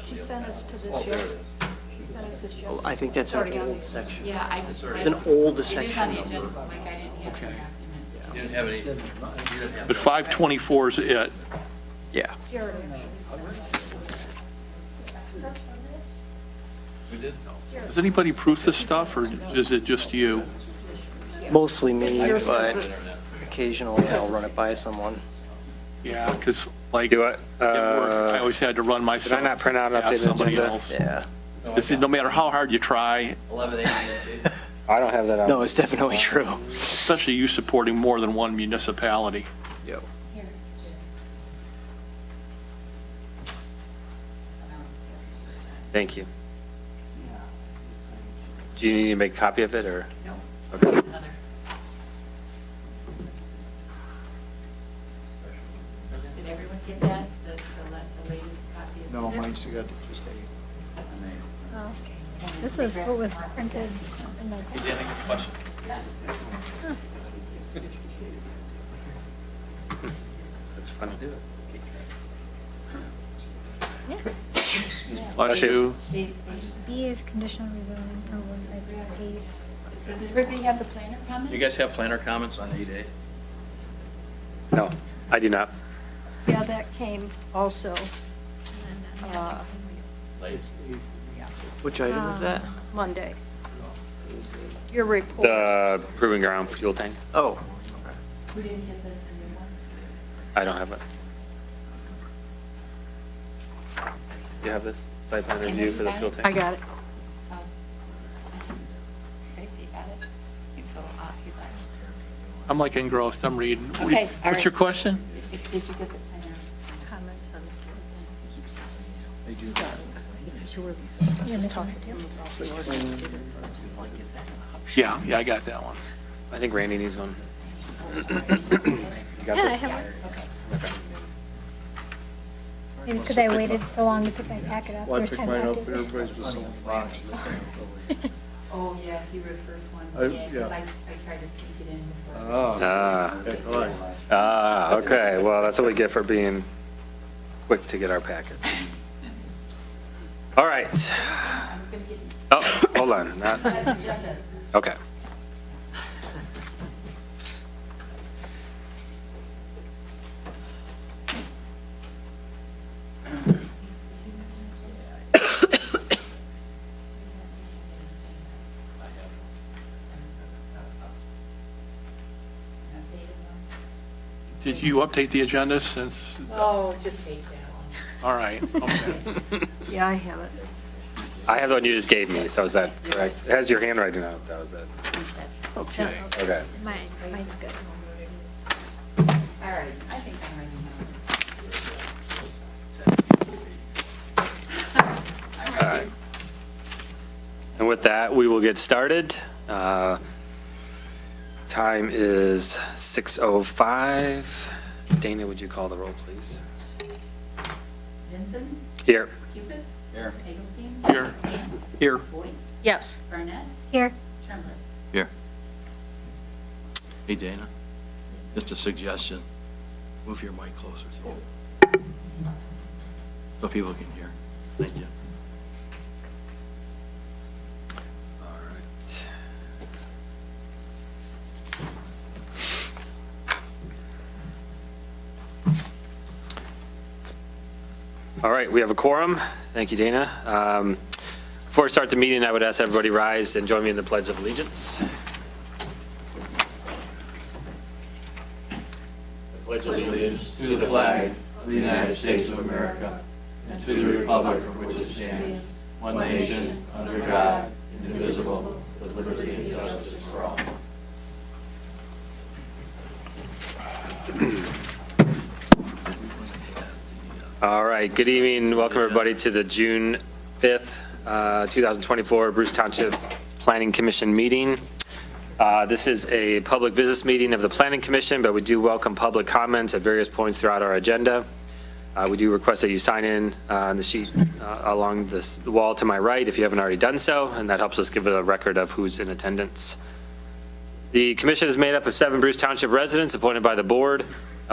She sent us to this yesterday. She sent us this yesterday. I think that's an Already on old the- section. Yeah, I just. It's an old It is section on the number. agenda, like I didn't have the Okay. document. You didn't have any, you didn't have. But 524 is it. Yeah. Here it We did? Does anybody proof this stuff, or is it just you? Mostly me, Yours says but it's- occasionally I'll run it by someone. Yeah, because like, Do at work, I always had to run myself. not print out an past updated somebody agenda? else. Yeah. It's- No matter how hard you try, 11:80. I don't have that out. No, it's definitely true. especially you supporting more than one municipality. Yep. Here. Thank you. Do you need to make a copy of it, or? No, Okay. another. Did everyone get that, the latest copy? of No, it? mine's got just a. Oh, this was what was printed in the. Dan, I got a question. It's fun to do it. Bless you. B is conditional rezoning for 156 Gates. Does everybody have the planner comment? You guys have planner comments on 8A? No, I do not. Yeah, that came also Which item is that? Monday. Your report. The proving ground fuel tank, Oh, Who didn't get the new one? I don't have it. You have this site plan review for the fuel tank? I got it. Oh. Great, you got it? He's so, he's like, I'm like engrossed, I'm reading. Okay, all What's right. your question? did you get the planner comment on the They do that. You're missing it too. Yeah, I got that one. I think Randy needs one. You got Yeah, I this? have one. Okay. Maybe it's because I waited so long to pick my packet up. Well, I First picked time mine I up, did. everybody's just selling boxes. Oh, yeah, you were the first one, I- yeah, because yeah. I tried to sneak it in before. Ah, Okay, all right. okay, well, that's what we get for being quick to get our packets. All right. I was gonna get Oh, hold on, not, agendas. okay. Did you update the agenda since, Oh, just take that one. all right, okay. Yeah, I have it. I have the one you just gave me, so is that correct? It has your handwriting on it, that was it. Okay. Okay. Mine's good. All right, I think I'm ready now. I'm All right. ready. And with that, we will get started. Time is 6:05. Dana, would you call the roll, please? Vincent, Here. Cupits. Here. Hagelstein. Here. Vance, here. Boyce, Yes. Barnett, Here. Tremblay. Here. Hey, Dana, just a suggestion. Move your mic closer to you. So people can hear. Thank you. All right. All right, we have a quorum. Thank you, Dana. Before we start the meeting, I would ask everybody rise and join me in the Pledge of Allegiance. Pledge of allegiance To the flag of the United States of America and to the republic for which it stands, one nation, under God, indivisible, with liberty and justice for all. All right, good evening. Welcome, everybody, to the June 5th, 2024 Bruce Township Planning Commission meeting. This is a public business meeting of the Planning Commission, but we do welcome public comments at various points throughout our agenda. We do request that you sign in on the sheet along the wall to my right if you haven't already done so, and that helps us give a record of who's in attendance. The commission is made up of 7 Bruce Township residents appointed by the board.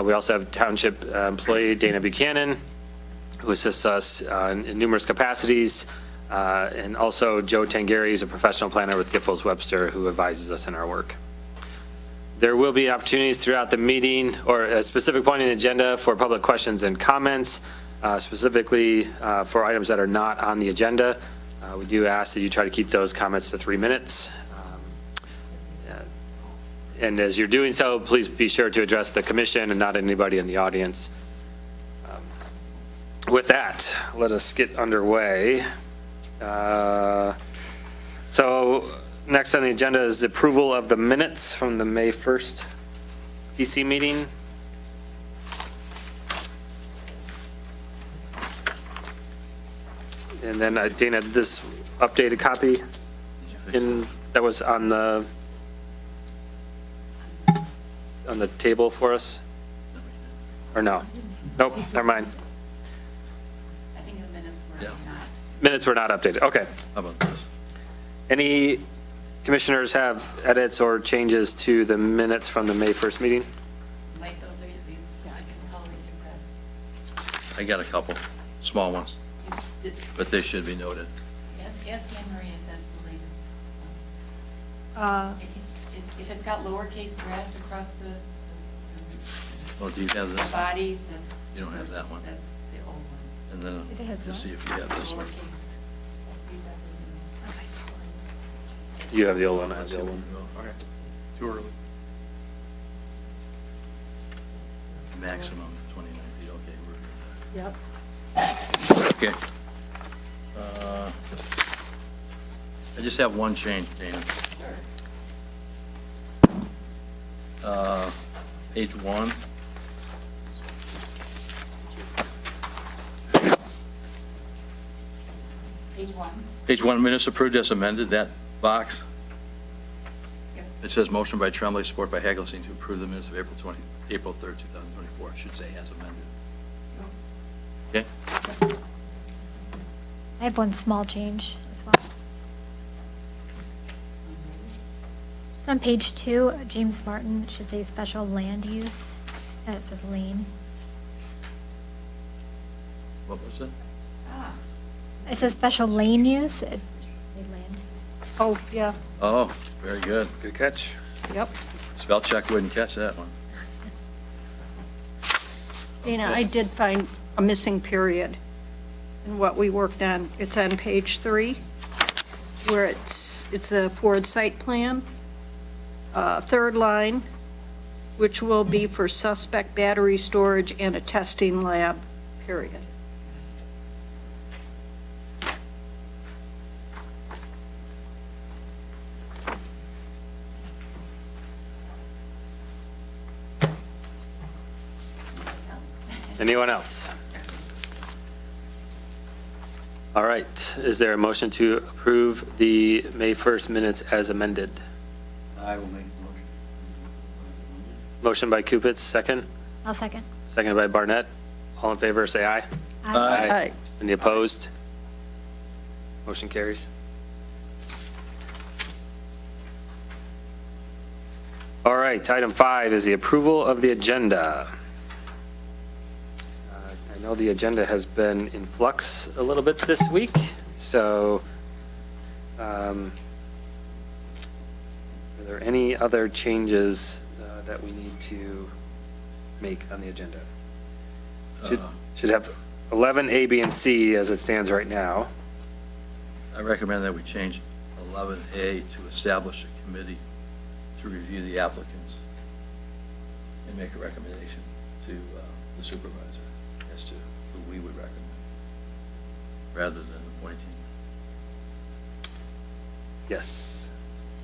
We also have Township employee Dana Buchanan, who assists us in numerous capacities, and also Joe Tangari is a professional planner with Giffords Webster, who advises us in our work. There will be opportunities throughout the meeting, or a specific point in the agenda for public questions and comments, specifically for items that are not on the agenda. We do ask that you try to keep those comments to 3 minutes. And as you're doing so, please be sure to address the commission and not anybody in the audience. With that, let us get underway. So next on the agenda is the approval of the minutes from the May 1st PC meeting. And then Dana, this updated copy that was on the table for us? Or no? Nope, never mind. I think the minutes were Yeah. not. Minutes were not updated. Okay. How about this? Any commissioners have edits or changes to the minutes from the May 1st meeting? Like those are, I can tell that you've I got a couple, small ones, got, but they should be noted. ask Anne Marie if that's the latest. Uh, If it's got lowercase draft across the Well, do you have this? body, that's. You don't have that one. That's the old one. And then It has just what? see if you have this one. Lowercase. You have the old one, I have the old one. Okay. Too early. Maximum 29 feet, okay, we're Yep. good. Okay. I just have one change, Dana. Page 1. Page 1. Page 1, minutes approved as amended, that box. Yep. It says motion by Tremblay, support by Hagelstein to approve the minutes of April 3rd, 2024. It should say as amended. Okay? I have one small change as well. Just on page 2, James Martin should say special land use, and it says lane. What was it? Ah, It says special lane use, it, say land. Oh, yeah, Oh, very good. Good catch. yep. Spell check wouldn't catch that one. Dana, I did find a missing period in what we worked on. It's on page 3, where it's a Ford site plan. Third line, which will be for suspect battery storage and a testing lab, period. Anyone else? All right, is there a motion to approve the May 1st minutes as amended? I will make the motion. Motion by Kupitz, second. I'll second. Seconded by Barnett. All in favor, say aye. Aye. Any opposed? Motion carries. All right, item 5 is the approval of the agenda. I know the agenda has been in flux a little bit this week, so are there any other changes that we need to make on the agenda? Should have 11, A, B, and C as it stands right now. I recommend that we change 11A to establish a committee to review the applicants and make a recommendation to the supervisor as to who we would recommend, rather than appointing. Yes.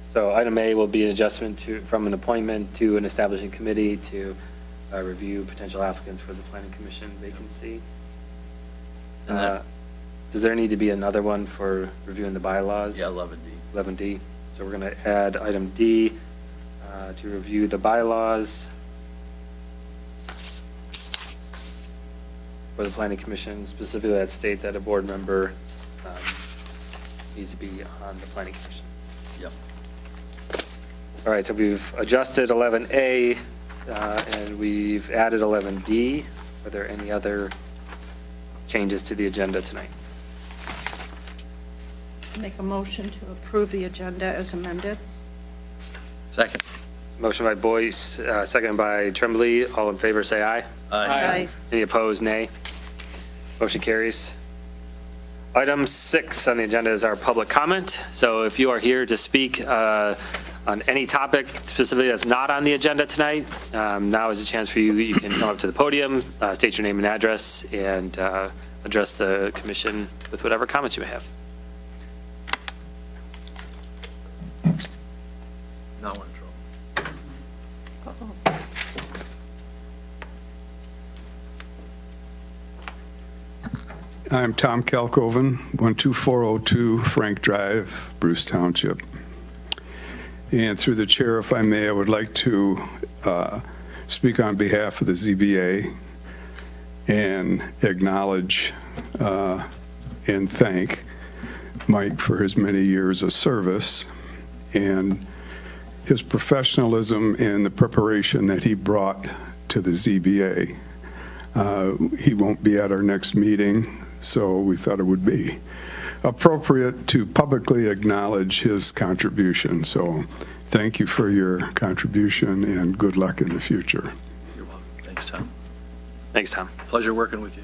So item A will be an adjustment from an appointment to an establishing committee to review potential applicants for the planning commission vacancy. And that- Does there need to be another one for reviewing the bylaws? Yeah, 11D. 11D. So we're going to add item D to review the bylaws for the planning commission, specifically that state that a board member needs to be on the planning commission. Yep. All right, so we've adjusted 11A, and we've added 11D. Are there any other changes to the agenda tonight? Make a motion to approve the agenda as amended. Second. Motion by Boyce, second by Tremblay. All in favor, say aye. Aye. Any opposed, nay. Motion carries. Item 6 on the agenda is our public comment. So if you are here to speak on any topic specifically that's not on the agenda tonight, now is a chance for you. You can come up to the podium, state your name and address, and address the commission with whatever comments you may have. Now we're in trouble. I'm Tom Kalkoven, 12402 Frank Drive, Bruce Township. And through the chair, if I may, I would like to speak on behalf of the ZBA and acknowledge and thank Mike for his many years of service and his professionalism in the preparation that he brought to the ZBA. He won't be at our next meeting, so we thought it would be appropriate to publicly acknowledge his contribution. So thank you for your contribution and good luck in the future. You're welcome. Thanks, Tom. Thanks, Tom. Pleasure working with you.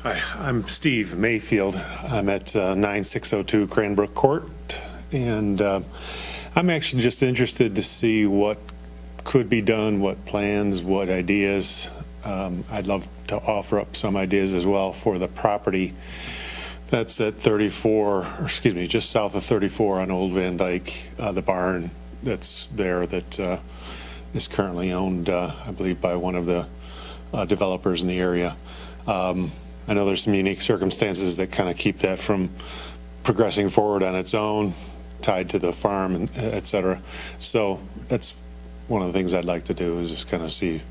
Hi, I'm Steve Mayfield. I'm at 9602 Cranbrook Court, and I'm actually just interested to see what could be done, what plans, what ideas. I'd love to offer up some ideas as well for the property that's at 34, or excuse me, just south of 34 on Old Van Dyke, the barn that's there that is currently owned, I believe, by one of the developers in the area. I know there's some unique circumstances that kind of keep that from progressing forward on its own, tied to the farm, and et cetera. So that's one of the things I'd like to do, is just kind of see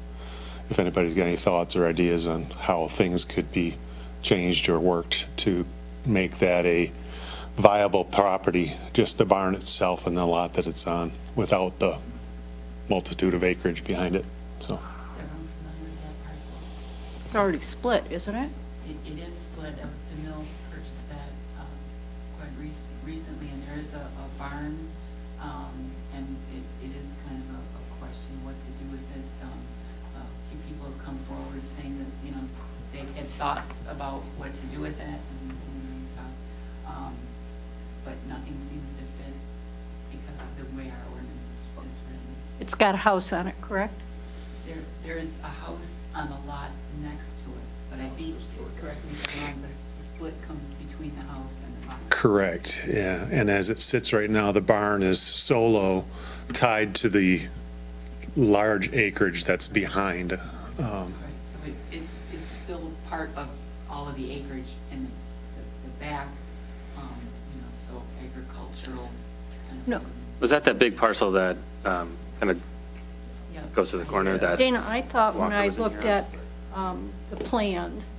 if anybody's got any thoughts or ideas on how things could be changed or worked to make that a viable property, just the barn itself and the lot that it's on, without the multitude of acreage behind it. So. Is everyone familiar with that parcel? It's already split, isn't it? It is split. DeMille purchased that quite recently, and there is a barn, and it is kind of a question what to do with it. A few people have come forward saying that, you know, they had thoughts about what to do with it, and but nothing seems to fit because of the way our ordinance is written. It's got a house on it, correct? There is a house on the lot next to it, but I think, correct me if I'm wrong, the split comes between the house and the barn. Correct, yeah. And as it sits right now, the barn is solo tied to the large acreage that's behind. Right, so it's still part of all of the acreage in the back, you know, so agricultural kind of. No. Was that big parcel that kind of Yeah. goes to the corner of that? Dana, I thought when Walker I was in looked your at the plans,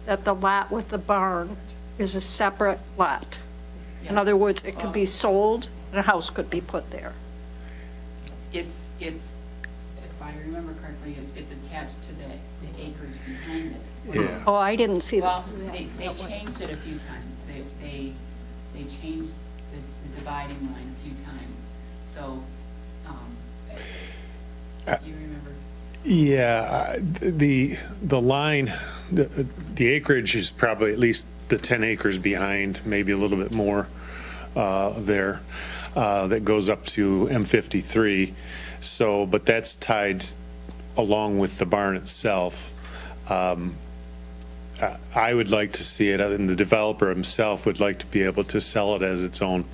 that the lot with the barn is a separate lot. In Yeah. other words, it could be sold and a house could be put there. It's, if I remember correctly, it's attached to the acreage behind it. Yeah. Oh, I didn't see that. Well, they changed it a few times. They changed the dividing line a few times. So, you remember? Yeah, the line, the acreage is probably at least the 10 acres behind, maybe a little bit more there, that goes up to M53. So, but that's tied along with the barn itself. I would like to see it, and the developer himself would like to be able to sell it as its own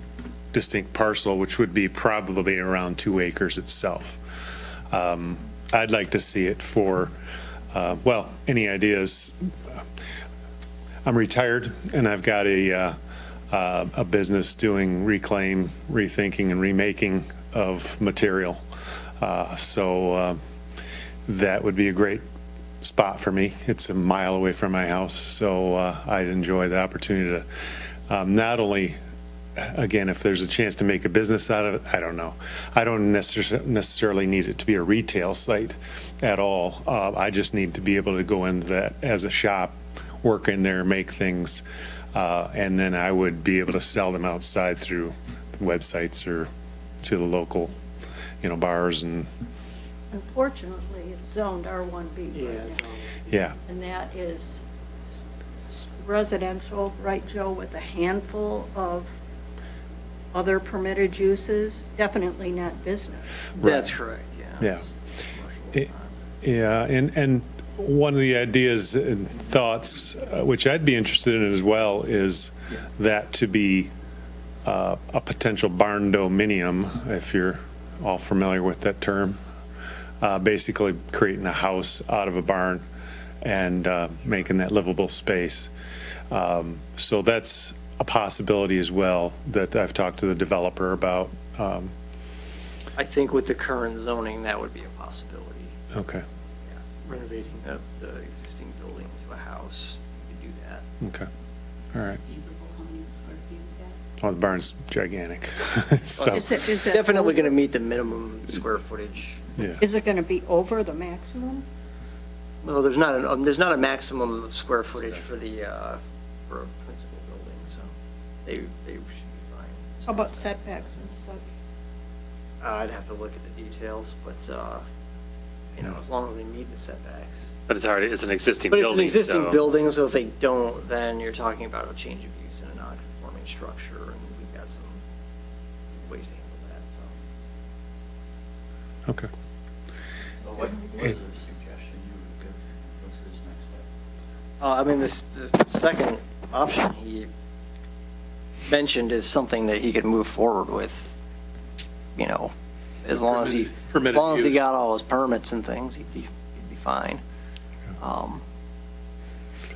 distinct parcel, which would be probably around 2 acres itself. I'd like to see it for, well, any ideas? I'm retired, and I've got a business doing reclaim, rethinking, and remaking of material. So that would be a great spot for me. It's a mile away from my house, so I'd enjoy the opportunity to not only, again, if there's a chance to make a business out of it, I don't know. I don't necessarily need it to be a retail site at all. I just need to be able to go into that as a shop, work in there, make things, and then I would be able to sell them outside through websites or to the local, bars and, Unfortunately, it's zoned R1B right now. yeah. And that is residential, right, Joe, with a handful of other permitted uses, definitely not business. That's correct, yeah. Yeah. Yeah, and one of the ideas and thoughts, which I'd be interested in as well, is that to be a potential barn dominium, if you're all familiar with that term. Basically creating a house out of a barn and making that livable space. So that's a possibility as well that I've talked to the developer about. I think with the current zoning, that would be a possibility. Okay, Renovating the existing building to a house, you could do that. okay, all right. Feasible, how many square feet is that? Well, the barn's gigantic. So, Is it Definitely going to meet the minimum square footage. yeah. Is it going to be over the maximum? Well, there's not a maximum of square footage for for a principal building, so they should be fine. How about setbacks and such? I'd have to look at the details, but, as long as they meet the setbacks. But it's an existing But building. it's an existing so- building, so if they don't, then you're talking about a change of use in a non-conforming structure, and we've got some ways to handle that, so. Okay. What was the suggestion you would give? What's his next step? The second option he mentioned is something that he could move forward with, as long as he Permitted use. got all his permits and things, he'd be fine.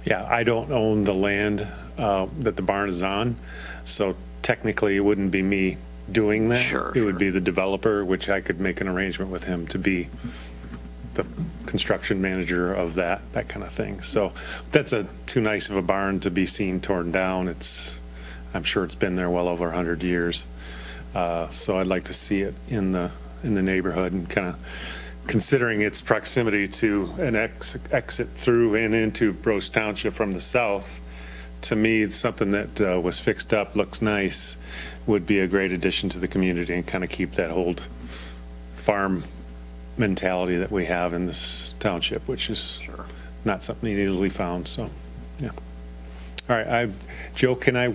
Yeah, I don't own the land that the barn is on, so technically it wouldn't be me doing that. Sure, It would sure. be the developer, which I could make an arrangement with him to be the construction manager of that kind of thing. So that's too nice of a barn to be seen torn down. I'm sure it's been there well over 100 years. So I'd like to see it in the neighborhood and kind of considering its proximity to an exit through and into Bruce Township from the south. To me, it's something that was fixed up, looks nice, would be a great addition to the community and kind of keep that old farm mentality that we have in this township, which is not something easily found, so, yeah. All right, Joe, can I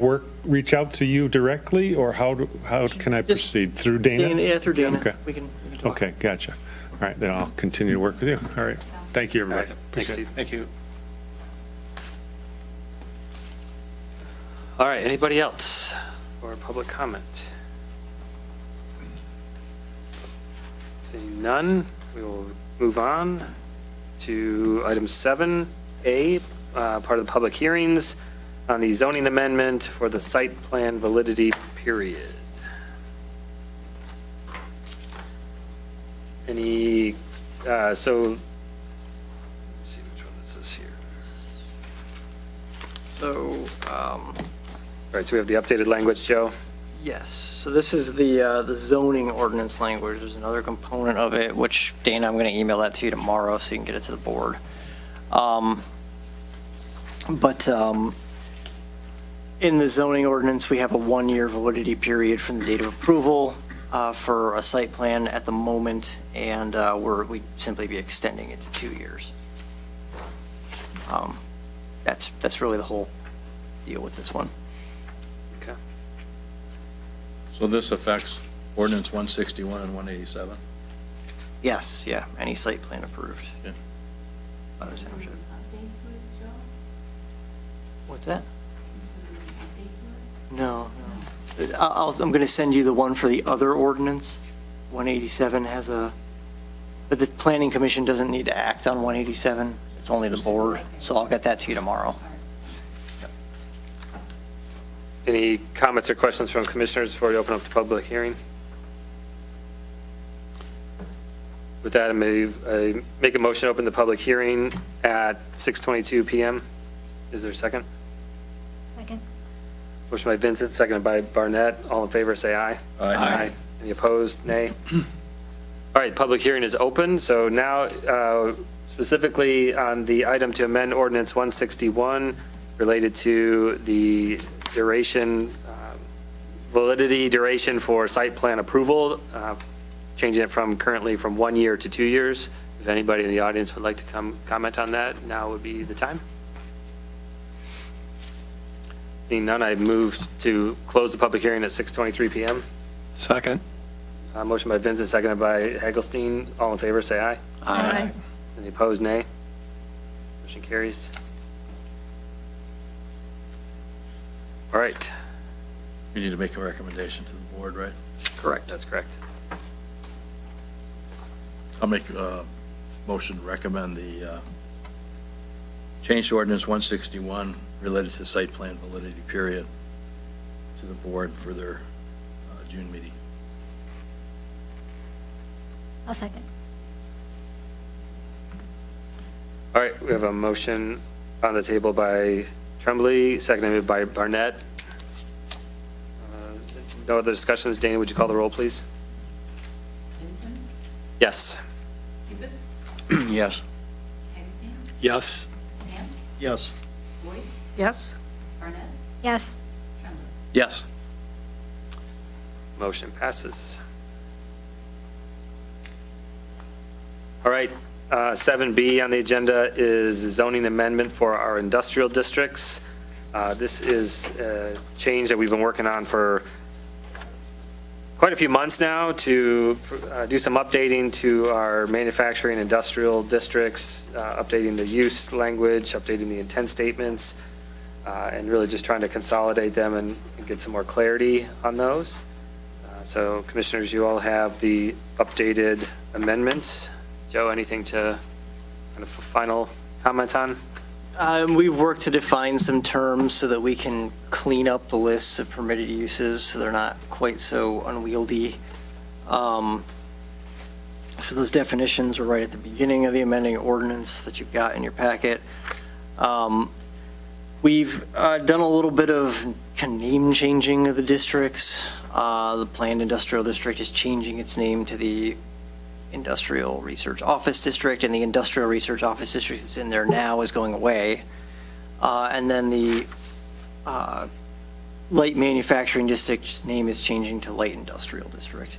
reach out to you directly, or how can I proceed? Through Dana? Yeah, through Dana. Okay. We can talk. Okay, gotcha. All right, then I'll continue to work with you. All right, thank you, All right, everybody. thanks, Appreciate it. Steve. Thank you. All right, anybody else for public comment? Seeing none, we will move on to item 7A, part of the public hearings on the zoning amendment for the site plan validity period. Any, so, let's see which one is this here. So, All right, so we have the updated language, Joe. yes, so this is the zoning ordinance language. There's another component of it, which Dana, I'm going to email that to you tomorrow so you can get it to the board. In the zoning ordinance, we have a 1-year validity period from the date of approval for a site plan at the moment, and we'd simply be extending it to 2 years. That's really the whole deal with this one. Okay. So this affects ordinance 161 and 187? Yes, yeah, any site plan approved Yeah. by the township. Update to it, Joe? What's that? Is there an update to it? No, no. I'm going to send you the one for the other ordinance. 187 has but the planning commission doesn't need to act on 187. It's only the board, so I'll get that to you tomorrow. Any comments or questions from commissioners before we open up the public hearing? With With that, I make a motion to open the public hearing at 6:22 PM. Is there a second? Second. Motion by Vincent, seconded by Barnett. All in favor, say aye. Aye. Any opposed? Nay. All right, public hearing is open. So now, specifically on the item to amend ordinance 161 related to the duration, validity duration for site plan approval, changing it from currently from 1 year to 2 years. If anybody in the audience would like to come comment on that, now would be the time. Seeing none, I move to close the public hearing at 6:23 PM. Second. Motion by Vincent, seconded by Hagelstein. All in favor, say aye. Aye. Any opposed, nay. Motion carries. All right, We need to make a recommendation to the board, right? correct, that's correct. I'll make a motion to recommend the change to ordinance 161 related to site plan validity period to the board for their June meeting. I'll second. All right, we have a motion on the table by Tremblay, seconded by Barnett. No other discussions. Dana, would you call the roll, please? Vincent, Yes. Kibitz, Yes. Hagestein, Yes. Ant, Yes. Boyce, Yes? Barnett, Yes. Tremblay. Yes. Motion passes. All right, 7B on the agenda is zoning amendment for our industrial districts. This is a change that we've been working on for quite a few months now to do some updating to our manufacturing industrial districts, updating the use language, updating the intent statements, and really just trying to consolidate them and get some more clarity on those. So commissioners, you all have the updated amendments. Joe, anything to kind of final comment on? We've worked to define some terms so that we can clean up the lists of permitted uses so they're not quite so unwieldy. So those definitions are right at the beginning of the amending ordinance that you've got in your packet. We've done a little bit of name changing of the districts. The planned industrial district is changing its name to the Industrial Research Office District, and the Industrial Research Office District that's in there now is going away. And then the Light Manufacturing District's name is changing to Light Industrial District.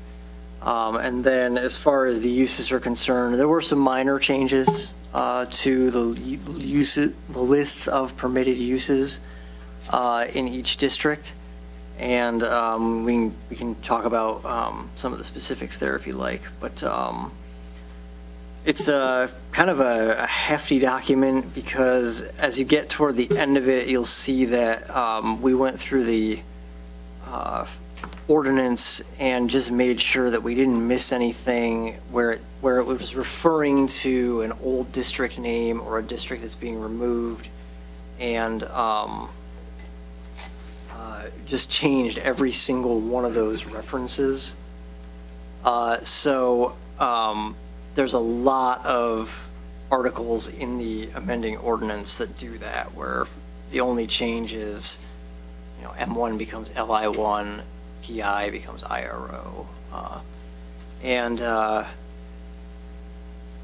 And then as far as the uses are concerned, there were some minor changes to the lists of permitted uses in each district. And we can talk about some of the specifics there if you like. But it's kind of a hefty document because as you get toward the end of it, you'll see that we went through the ordinance and just made sure that we didn't miss anything where it was referring to an old district name or a district that's being removed, and just changed every single one of those references. So there's a lot of articles in the amending ordinance that do that, where the only change is, M1 becomes LI1, PI becomes IRO. Yeah,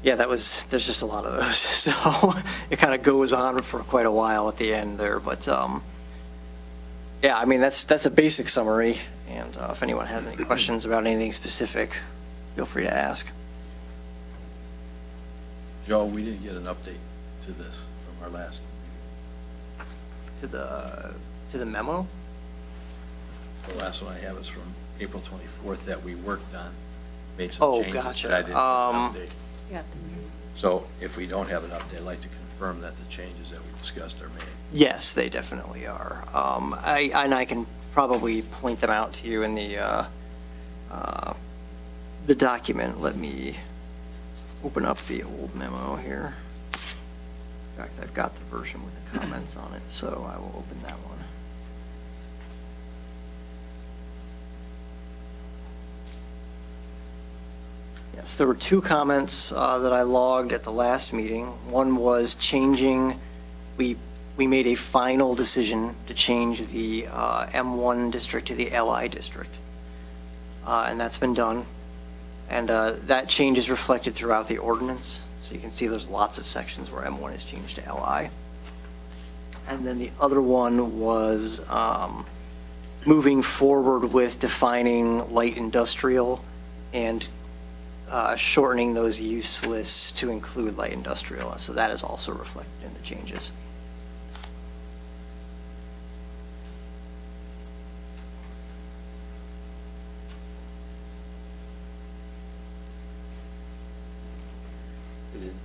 there's just a lot of those. So it kind of goes on for quite a while at the end there, but yeah, I mean, that's a basic summary, and if anyone has any questions about anything specific, feel free to ask. Joe, we didn't get an update to this from our last meeting. To the memo? The last one I have is from April 24th that we worked on, made some Oh, changes, gotcha. but I didn't get an update. Yeah. So if we don't have an update, I'd like to confirm that the changes that we discussed are made. Yes, they definitely are. I can probably point them out to you in the document. Let me open up the old memo here. In fact, I've got the version with the comments on it, so I will open that one. Yes, there were two comments that I logged at the last meeting. One was changing, we made a final decision to change the M1 district to the LI district. And that's been done. And that change is reflected throughout the ordinance. So you can see there's lots of sections where M1 is changed to LI. And then the other one was moving forward with defining light industrial and shortening those use lists to include light industrial. So that is also reflected in the changes.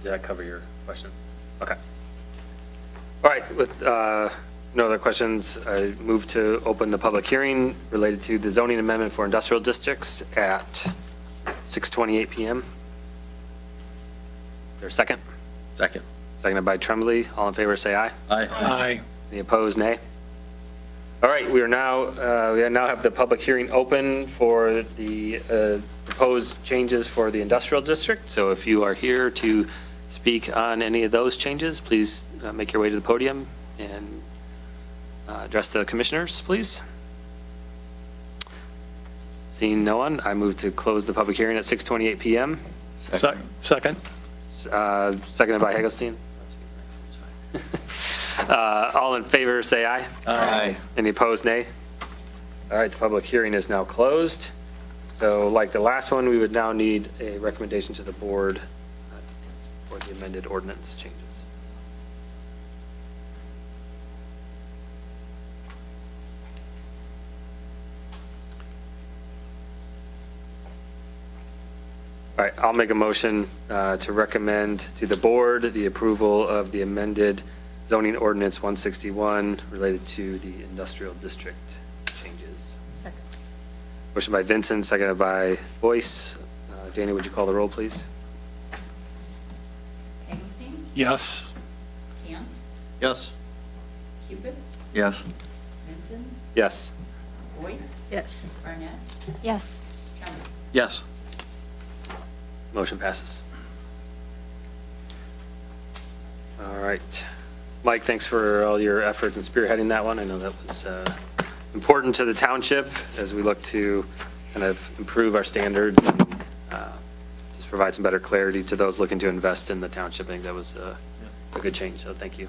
Did that cover your questions? Okay. All right, with no other questions, I move to open the public hearing related to the zoning amendment for industrial districts at 6:28 PM. There a second? Second. Seconded by Tremblay. All in favor, say aye. Aye. Aye. Any opposed, nay? All right, we now have the public hearing open for the proposed changes for the industrial district. So if you are here to speak on any of those changes, please make your way to the podium and address the commissioners, please. Seeing no one, I move to close the public hearing at 6:28 PM. Second. Seconded by Hagelstein. All in favor, say aye. Aye. Any opposed, nay? All right, the public hearing is now closed. So like the last one, we would now need a recommendation to the board for the amended ordinance changes. All right, I'll make a motion to recommend to the board the approval of the amended zoning ordinance 161 related to the industrial district changes. Second. Motion by Vincent, seconded by Boyce. Danny, would you call the roll, please? Hagelstein, Yes. Cant, Yes. Cubits, Yes. Vincent, Yes. Boyce, Yes. Barnett, Yes. Trumbull. Yes. Motion passes. All right. Mike, thanks for all your efforts in spearheading that one. I know that was important to the township as we look to kind of improve our standards and just provide some better clarity to those looking to invest in the township. I think that was a good change, so thank you.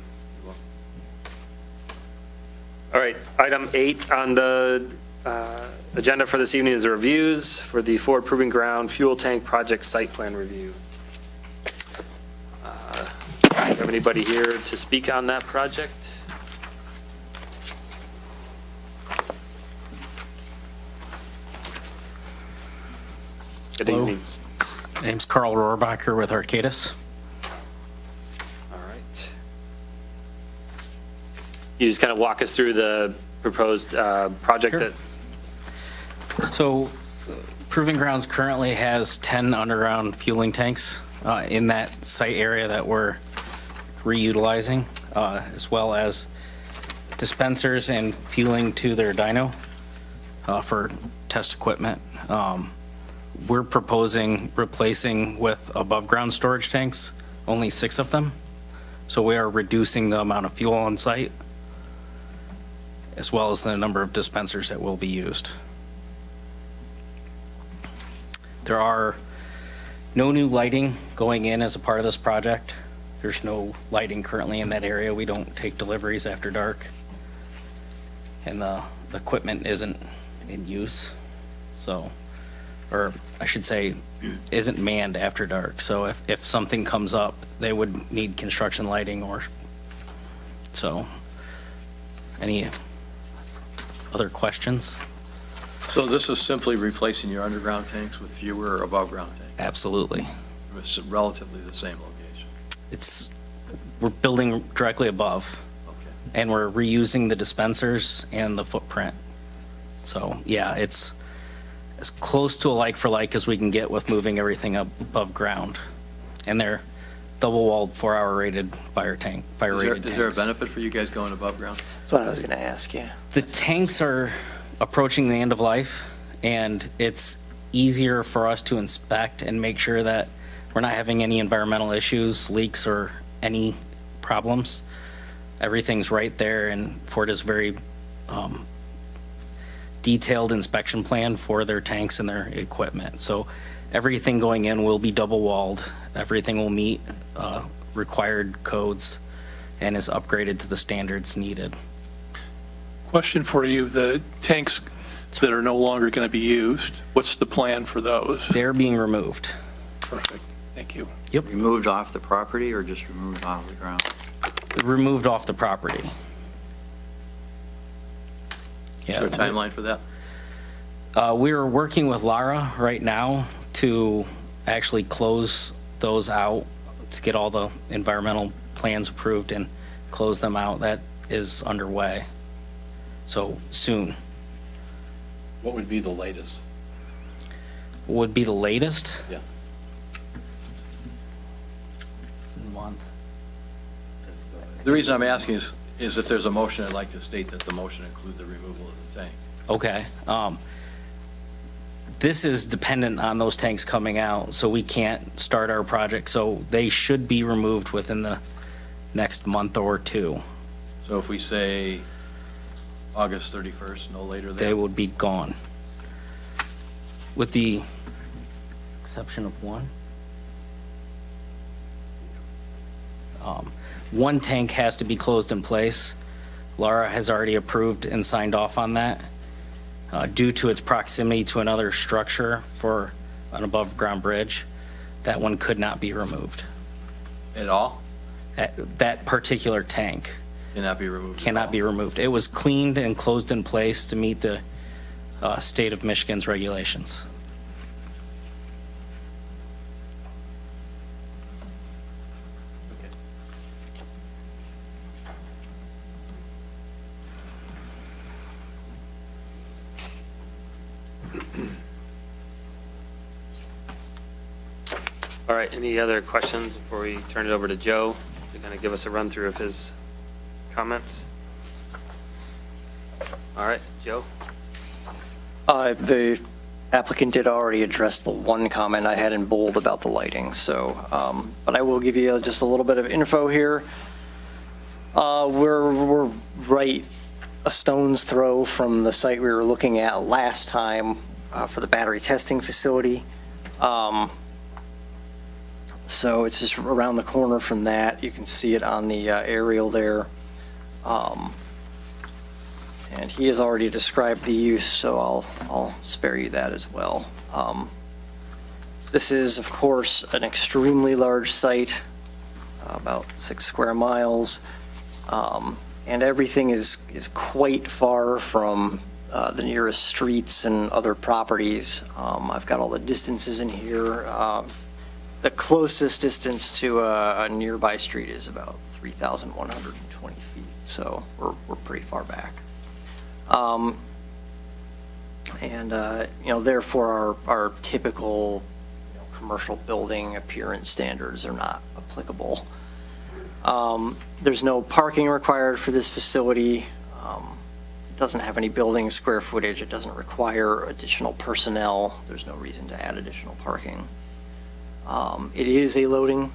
All right, item 8 on the agenda for this evening is the reviews for the Ford Proving Ground Fuel Tank Project Site Plan Review. Do you have anybody here to speak on that project? Good Hello. evening. My name's Carl Rohrbacher with Arcadis. All right. You just kind of walk us through the proposed project Sure. that, So Proving Grounds currently has 10 underground fueling tanks in that site area that we're reutilizing, as well as dispensers and fueling to their dyno for test equipment. We're proposing replacing with above-ground storage tanks, only 6 of them. So we are reducing the amount of fuel on site, as well as the number of dispensers that will be used. There are no new lighting going in as a part of this project. There's no lighting currently in that area. We don't take deliveries after dark. And the equipment isn't in use, so, or I should say, isn't manned after dark. So if something comes up, they would need construction lighting or, so. Any other questions? So this is simply replacing your underground tanks with fewer above-ground tanks? Absolutely. It's relatively the same location. We're building directly above, Okay. and we're reusing the dispensers and the footprint. So, yeah, it's as close to a like-for-like as we can get with moving everything up above ground. And they're double-walled, 4-hour rated fire rated tanks. Is there a benefit for you guys going above ground? That's what I was going to ask, yeah. The tanks are approaching the end of life, and it's easier for us to inspect and make sure that we're not having any environmental issues, leaks, or any problems. Everything's right there, and Ford is very detailed inspection plan for their tanks and their equipment. So everything going in will be double walled. Everything will meet required codes and is upgraded to the standards needed. Question for you, the tanks that are no longer going to be used, what's the plan for those? They're being removed. Perfect, thank you. Removed off the property or just removed off the ground? Removed off the property. Is there a timeline for that? We're working with Lara right now to actually close those out, to get all the environmental plans approved and close them out. That is underway. So soon What would be the latest? would be the latest. Yeah. Month. The reason I'm asking is if there's a motion, I'd like to state that the motion include the removal of the tank. Okay. This is dependent on those tanks coming out, so we can't start our project. So they should be removed within the next month or two. So if we say August 31st, no later than? They would be gone. With the exception of one. One tank has to be closed in place. Laura has already approved and signed off on that. Due to its proximity to another structure for an above-ground bridge, that one could not be removed. At all? That particular tank Cannot be removed? at cannot all? be removed. It was cleaned and closed in place to meet the state of Michigan's regulations. Okay. All right, any other questions before we turn it over to Joe to kind of give us a run through of his comments? All right, Joe? The applicant did already address the one comment I had in bold about the lighting, so, but I will give you just a little bit of info here. We're right a stone's throw from the site we were looking at last time for the battery testing facility. So it's just around the corner from that. You can see it on the aerial there. And he has already described the use, so I'll spare you that as well. This is, of course, an extremely large site, about 6 square miles. And everything is quite far from the nearest streets and other properties. I've got all the distances in here. The closest distance to a nearby street is about 3,120 feet, so we're pretty far back. Therefore, our typical commercial building appearance standards are not applicable. There's no parking required for this facility. It doesn't have any building square footage. It doesn't require additional personnel. There's no reason to add additional parking. It is a loading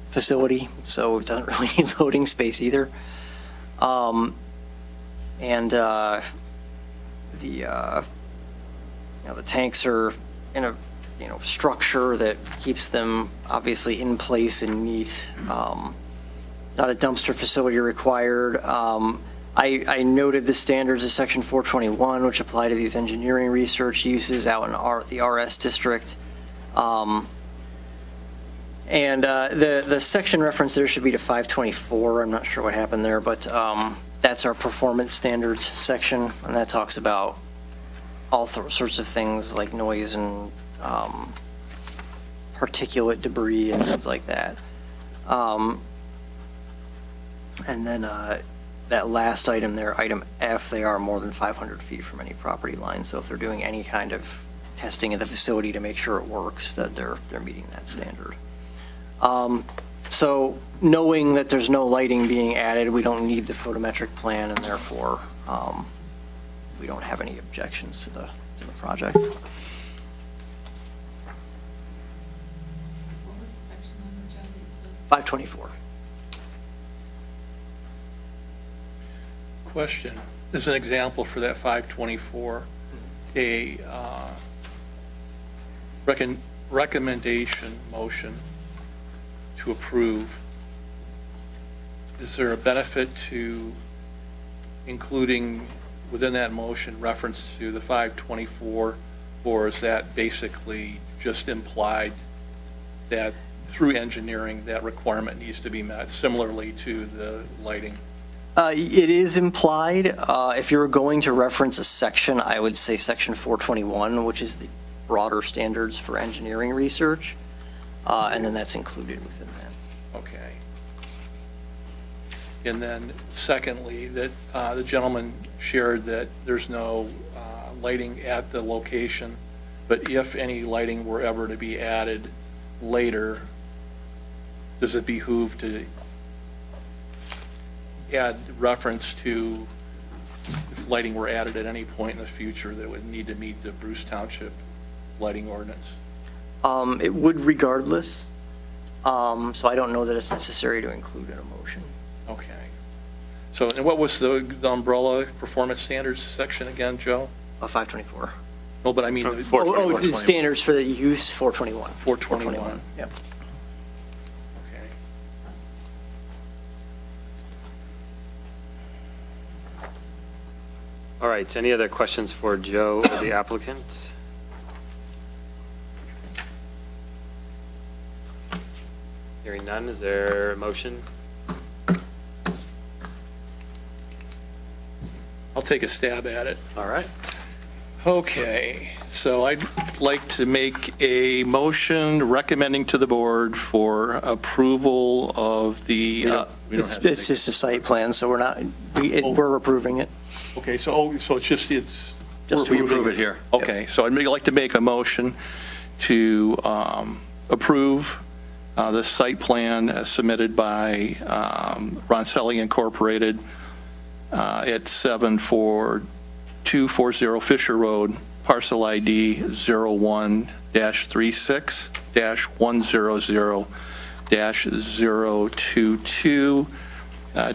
facility, so it doesn't really need loading space either. The tanks are in a structure that keeps them obviously in place and neat. Not a dumpster facility required. I noted the standards of Section 421, which apply to these engineering research uses out in the RS district. The section reference there should be to 524. I'm not sure what happened there, but that's our performance standards section, and that talks about all sorts of things like noise and particulate debris and things like that. And then that last item there, item F, they are more than 500 feet from any property line. So if they're doing any kind of testing at the facility to make sure it works, that they're meeting that standard. So knowing that there's no lighting being added, we don't need the photometric plan, and therefore we don't have any objections to the project. 524. Question, as an example for that 524, a recommendation motion to approve, is there a benefit to including within that motion reference to the 524, or is that basically just implied that through engineering, that requirement needs to be met, similarly to the lighting? It is implied. If you were going to reference a section, I would say section 421, which is the broader standards for engineering research, and then that's included within that. Okay. And then secondly, that the gentleman shared that there's no lighting at the location, but if any lighting were ever to be added later, does it behoove to add reference to if lighting were added at any point in the future that would need to meet the Bruce Township lighting ordinance? It would regardless, so I don't know that it's necessary to include in a motion. Okay. So, and what was the umbrella performance standards section again, Joe? 524. No, but I mean, Oh, the standards for the use, 421. 421. Yep. Okay. All right, any other questions for Joe or the applicant? Hearing none, is there a motion? I'll take a stab at it. All right. Okay, so I'd like to make a motion recommending to the board for approval of the, It's just a site plan, so we're not, we're approving it. okay, so it's just, it's. Just We approve it here. Okay, so I'd like to make a motion to approve the site plan as submitted by Roncelli Incorporated at 74240 Fisher Road, parcel ID 01-36-100-022,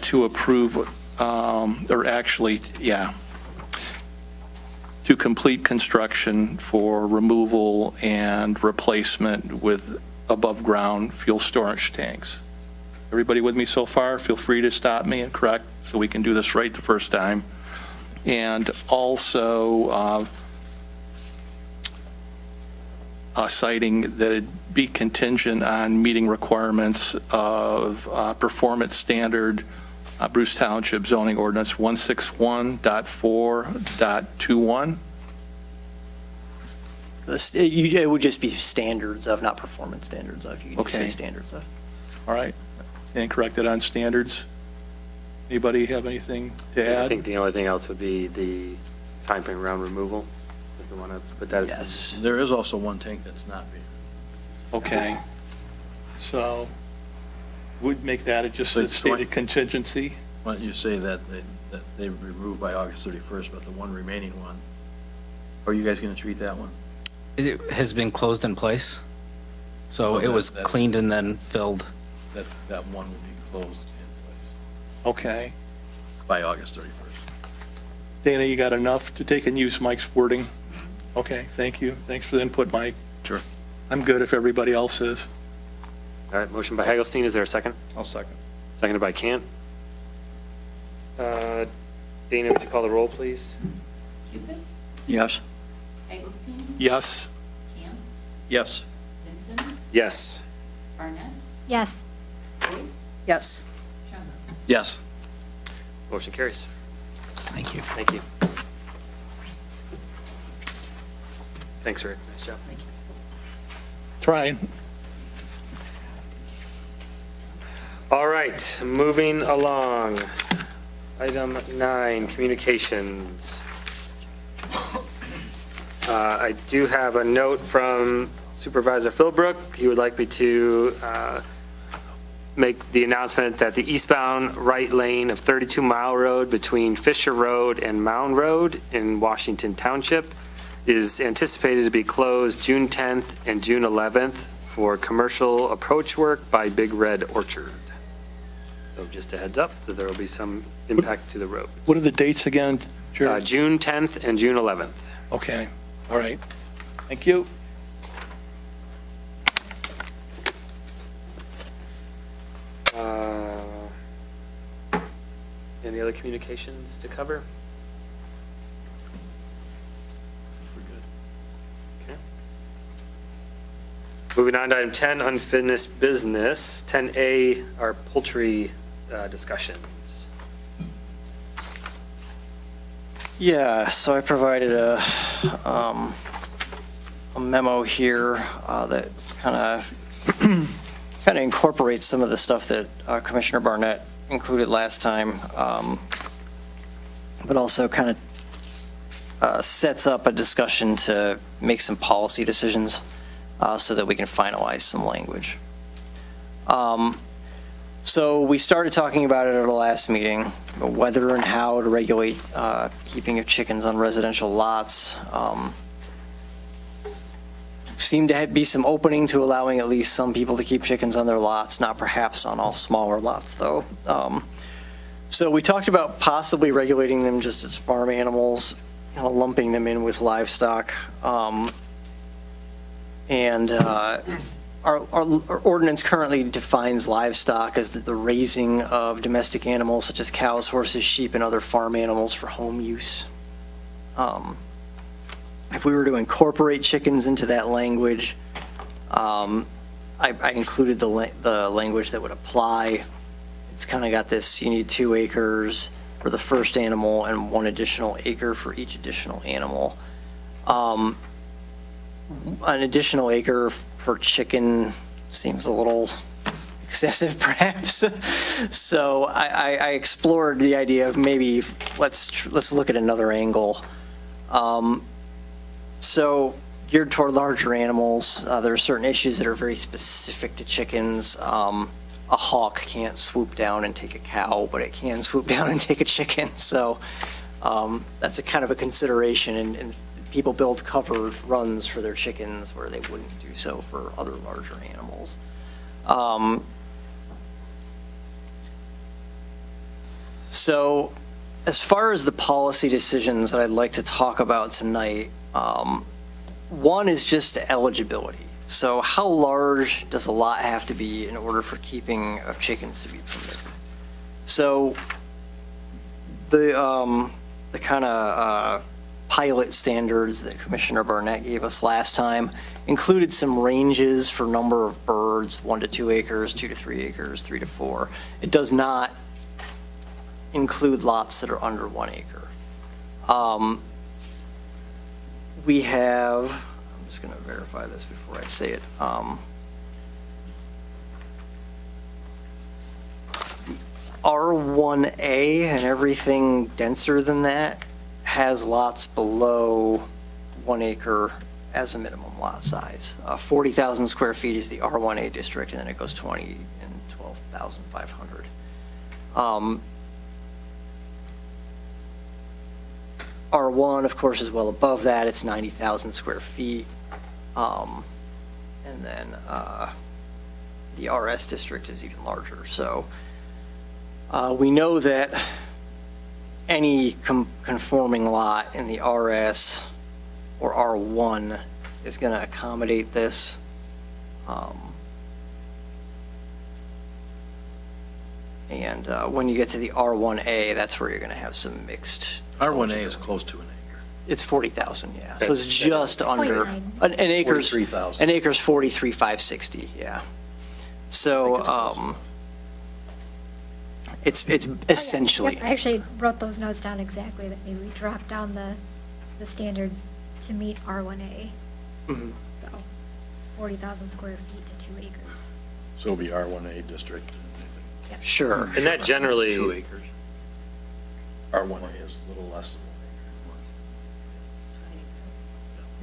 to approve, or actually, yeah, to complete construction for removal and replacement with above-ground fuel storage tanks. Everybody with me so far? Feel free to stop me and correct so we can do this right the first time. And also citing that it be contingent on meeting requirements of performance standard Bruce Township zoning ordinance 161.4.21. It would just be standards of, not performance standards of. You could just say Okay. standards of. All right, and corrected on standards. Anybody have anything to I add? think the only thing else would be the timeframe around removal, if we want to put that as. Yes. There is also one tank that's not being. Okay, so would make that just So a it's stated contingency? Why don't you say that they removed by August 31st, but the one remaining one, how are you guys going to treat that one? It has been closed in place, so So it was that's- cleaned and then filled. That one will be closed in place Okay. by August 31st. Dana, you got enough to take and use Mike's wording? Okay, thank you. Thanks for the input, Mike. Sure. I'm good if everybody else is. All right, motion by Hagelstein, is there a second? I'll second. Seconded by Cant. Dana, would you call the roll, please? Cupids, Yes. Eggleston, Yes? Camp, Yes. Vincent, Yes. Barnett, Yes. Boyce, Yes. Trumbull. Yes. Motion carries. Thank you. Thank you. Thanks, Rick. Nice job. Trying. All right, moving along. Item 9, communications. I do have a note from Supervisor Philbrook. He would like me to make the announcement that the eastbound right lane of 32 Mile Road between Fisher Road and Mound Road in Washington Township is anticipated to be closed June 10th and June 11th for commercial approach work by Big Red Orchard. So just a heads up that there will be some impact to the road. What are the dates again, Jerry? June 10th and June 11th. Okay, all right. Thank you. Any other communications to cover? We're good. Okay. Moving on to item 10, unfinished business. 10A, our poultry discussions. Yeah, so I provided a memo here that kind of incorporates some of the stuff that Commissioner Barnett included last time, but also kind of sets up a discussion to make some policy decisions so that we can finalize some language. So we started talking about it at our last meeting, whether and how to regulate keeping of chickens on residential lots. Seemed to be some opening to allowing at least some people to keep chickens on their lots, not perhaps on all smaller lots, though. So we talked about possibly regulating them just as farm animals, lumping them in with livestock. Our ordinance currently defines livestock as the raising of domestic animals such as cows, horses, sheep, and other farm animals for home use. If we were to incorporate chickens into that language, I included the language that would apply. It's kind of got this, you need 2 acres for the first animal and 1 additional acre for each additional animal. An additional acre per chicken seems a little excessive, perhaps. So I explored the idea of maybe let's look at another angle. So geared toward larger animals, there are certain issues that are very specific to chickens. A hawk can't swoop down and take a cow, but it can swoop down and take a chicken. So that's a kind of a consideration, and people build covered runs for their chickens where they wouldn't do so for other larger animals. So as far as the policy decisions that I'd like to talk about tonight, one is just eligibility. So how large does a lot have to be in order for keeping of chickens to be permitted? So the kind of pilot standards that Commissioner Barnett gave us last time included some ranges for number of birds, 1 to 2 acres, 2 to 3 acres, 3 to 4. It does not include lots that are under 1 acre. We have, I'm just going to verify this before I say it. R1A and everything denser than that has lots below 1 acre as a minimum lot size. 40,000 square feet is the R1A district, and then it goes 20 and 12,500. R1, of course, is well above that. It's 90,000 square feet. And then the RS district is even larger. So we know that any conforming lot in the RS or R1 is going to accommodate this. And when you get to the R1A, that's where you're going to have some mixed. R1A is close to an acre. It's 40,000, yeah. So it's just under, 0.9. an acre's, 43,000. an acre's 43,560, yeah. So, it's essentially, Yep, I actually wrote those notes down exactly, that maybe we dropped down the standard to meet R1A. Mhm. So 40,000 square feet to 2 acres. So it'll be R1A district. Yep. sure. And that generally, 2 acres. R1A is a little less than 1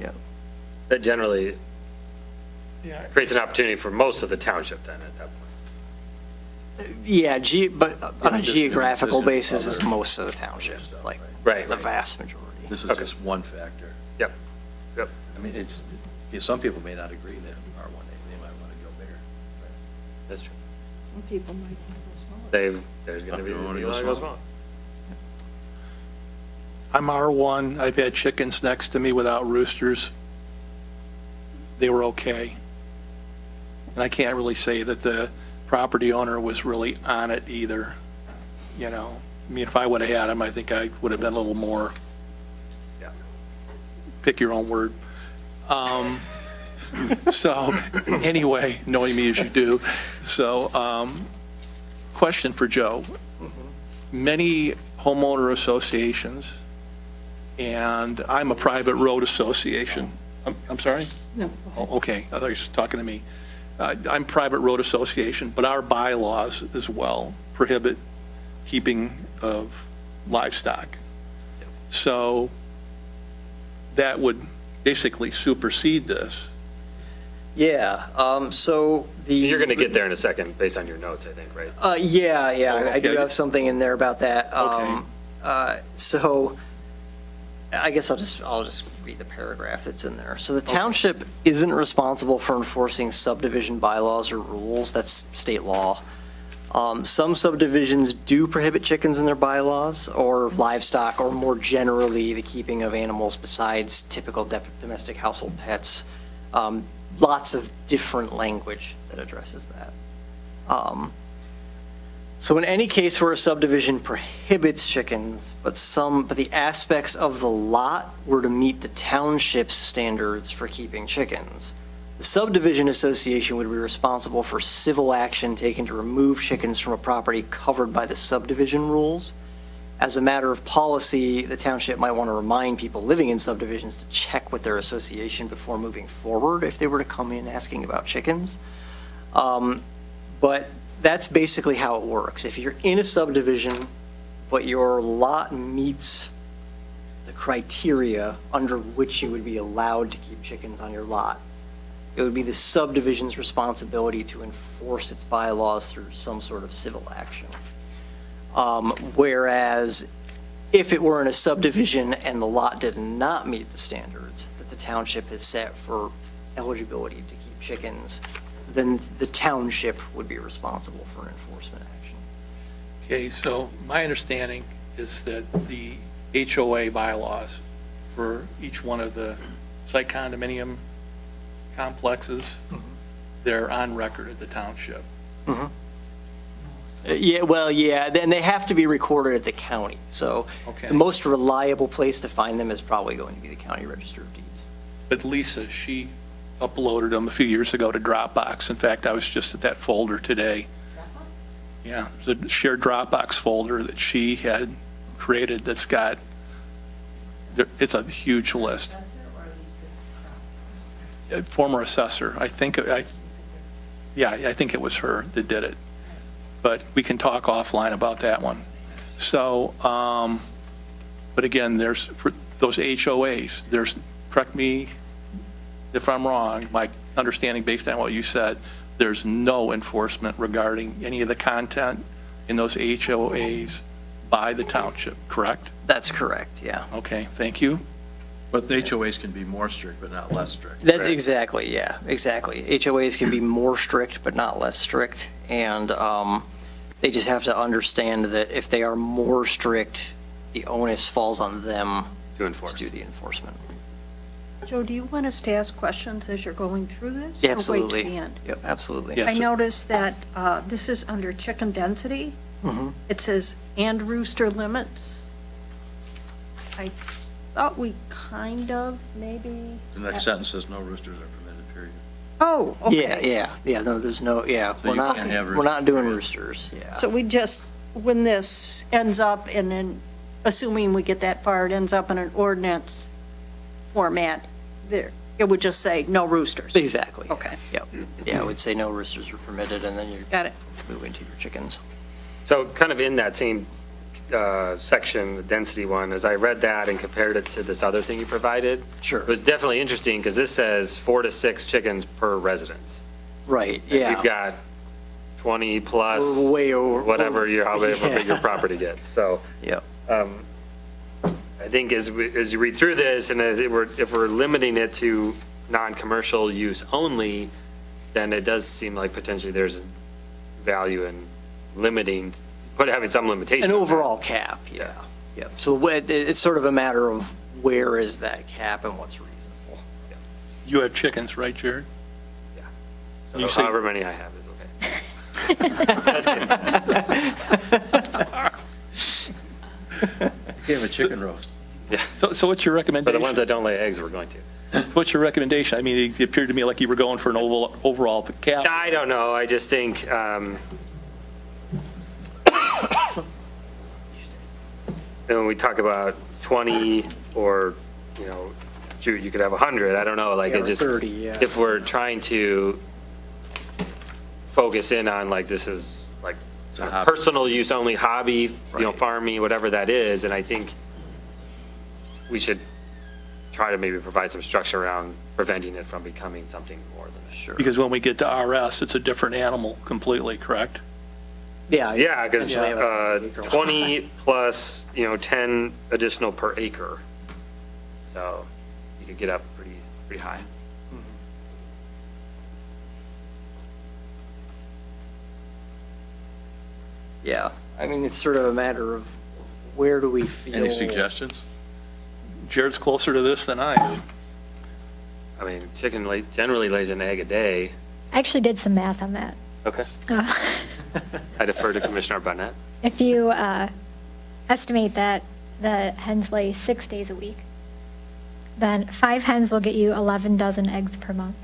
acre. Yeah. that generally Yeah. creates an opportunity for most of the township then at that point. Yeah, but on a Just- geographical just basis, it's other most of the township, stuff, like Right, the right. vast majority. This is Okay. just one factor. Yep, yep. I mean, it's, yeah, some people may not agree that R1A, they might want That's true. Some people might want to go smaller. There's going to be Some people wanna people go that go smaller. I'm R1. I've had chickens next to me without roosters. They were okay. And I can't really say that the property owner was really on it either. You know, I mean, if I would have had them, I think I would have been a little more, Yeah. pick your own word. So, anyway, knowing me as you do. So, question for Joe. Many homeowner associations, and I'm a private road association. I'm sorry? No. Oh, okay, I thought you were talking to me. I'm private road association, but our bylaws as well prohibit keeping of livestock. So that would basically supersede this. Yeah, so the. You're going to get there in a second based on your notes, I think, right? Yeah, I do okay. have something in there about that. Okay. So I guess I'll just read the paragraph that's in there. So the township isn't responsible for enforcing subdivision bylaws or rules. That's state law. Some subdivisions do prohibit chickens in their bylaws or livestock, or more generally, the keeping of animals besides typical domestic household pets. Lots of different language that addresses that. So in any case where a subdivision prohibits chickens, but the aspects of the lot were to meet the township's standards for keeping chickens, the subdivision association would be responsible for civil action taken to remove chickens from a property covered by the subdivision rules. As a matter of policy, the township might want to remind people living in subdivisions to check with their association before moving forward if they were to come in asking about chickens. But that's basically how it works. If you're in a subdivision, but your lot meets the criteria under which you would be allowed to keep chickens on your lot, it would be the subdivision's responsibility to enforce its bylaws through some sort of civil action. Whereas if it were in a subdivision and the lot did not meet the standards that the township has set for eligibility to keep chickens, then the township would be responsible for enforcement action. Okay, so my understanding is that the HOA bylaws for each one of the site condominium complexes, they're on record at the township. Yeah, well, yeah, then they have to be recorded at the county. So Okay. the most reliable place to find them is probably going to be the county register of deeds. But Lisa, she uploaded them a few years ago to Dropbox. In fact, I was just at that folder today. Yeah, it's a shared Dropbox folder that she had created that's got, it's a huge list. Assessor or Lisa Cross? Former assessor, I think it was her that did it. But we can talk offline about that one. So, but again, there's, for those HOAs, there's, correct me if I'm wrong, my understanding based on what you said, there's no enforcement regarding any of the content in those HOAs by the township, correct? That's correct, yeah. Okay, thank you. But the HOAs can be more strict, but not less strict. That's exactly, yeah, exactly. HOAs can be more strict, but not less strict. And they just have to understand that if they are more strict, the onus falls on them To enforce. to do the enforcement. Joe, do you want us to ask questions as you're going through this? Yeah, Or wait absolutely. to the end? Yep, absolutely. Yes. I noticed that this is under chicken density. It says, "and rooster limits." I thought we kind of, maybe. The next sentence says no roosters are permitted, period. Oh, okay. Yeah, no, there's no, yeah, So we're you not, can't have we're not doing roosters. roosters, yeah. So we just, when this ends up, and then, assuming we get that far, it ends up in an ordinance format, there, it would just say, "no roosters." Exactly. Okay. Yep. Yeah, I would say no roosters are permitted, and then you Got it. move into your chickens. So kind of in that same section, the density one, as I read that and compared it to this other thing you provided. Sure. It was definitely interesting because this says 4 to 6 chickens per residence. Right, And yeah. We've got 20 plus. We're way over- Whatever however Yeah. big your property gets. So Yep. I think as you read through this, and if we're limiting it to non-commercial use only, then it does seem like potentially there's value in limiting, having some limitation. An on that. overall cap, yeah. Yep. So it's sort of a matter of where is that cap and what's reasonable. You have chickens, right, Jared? So You say- however many I have is okay. Just kidding. You have a chicken roast. So what's your For recommendation? the ones that don't lay eggs, we're going to. What's your recommendation? I mean, it appeared to me like you were going for an overall cap. I don't know, I just think, when we talk about 20 or, shoot, you could have 100, I don't know, like, Yeah, it or just. 30, yeah. If we're trying to focus in on, like, this is, like, a hobby. personal use only, hobby, Right. farming, whatever that is, and I think we should try to maybe provide some structure around preventing it from becoming something more than that. Sure. Because when we get to RS, it's a different animal completely, correct? Yeah. Yeah, because Yeah. 20 plus, 10 additional per acre. So you could get up pretty high. Yeah. I mean, it's sort of a matter of where do we feel. Any suggestions? Jared's closer to this than I am. I mean, chicken generally lays an egg a day. I actually did some math on that. Okay. I defer to Commissioner Barnett. If you estimate that the hens lay 6 days a week, then 5 hens will get you 11 dozen eggs per month.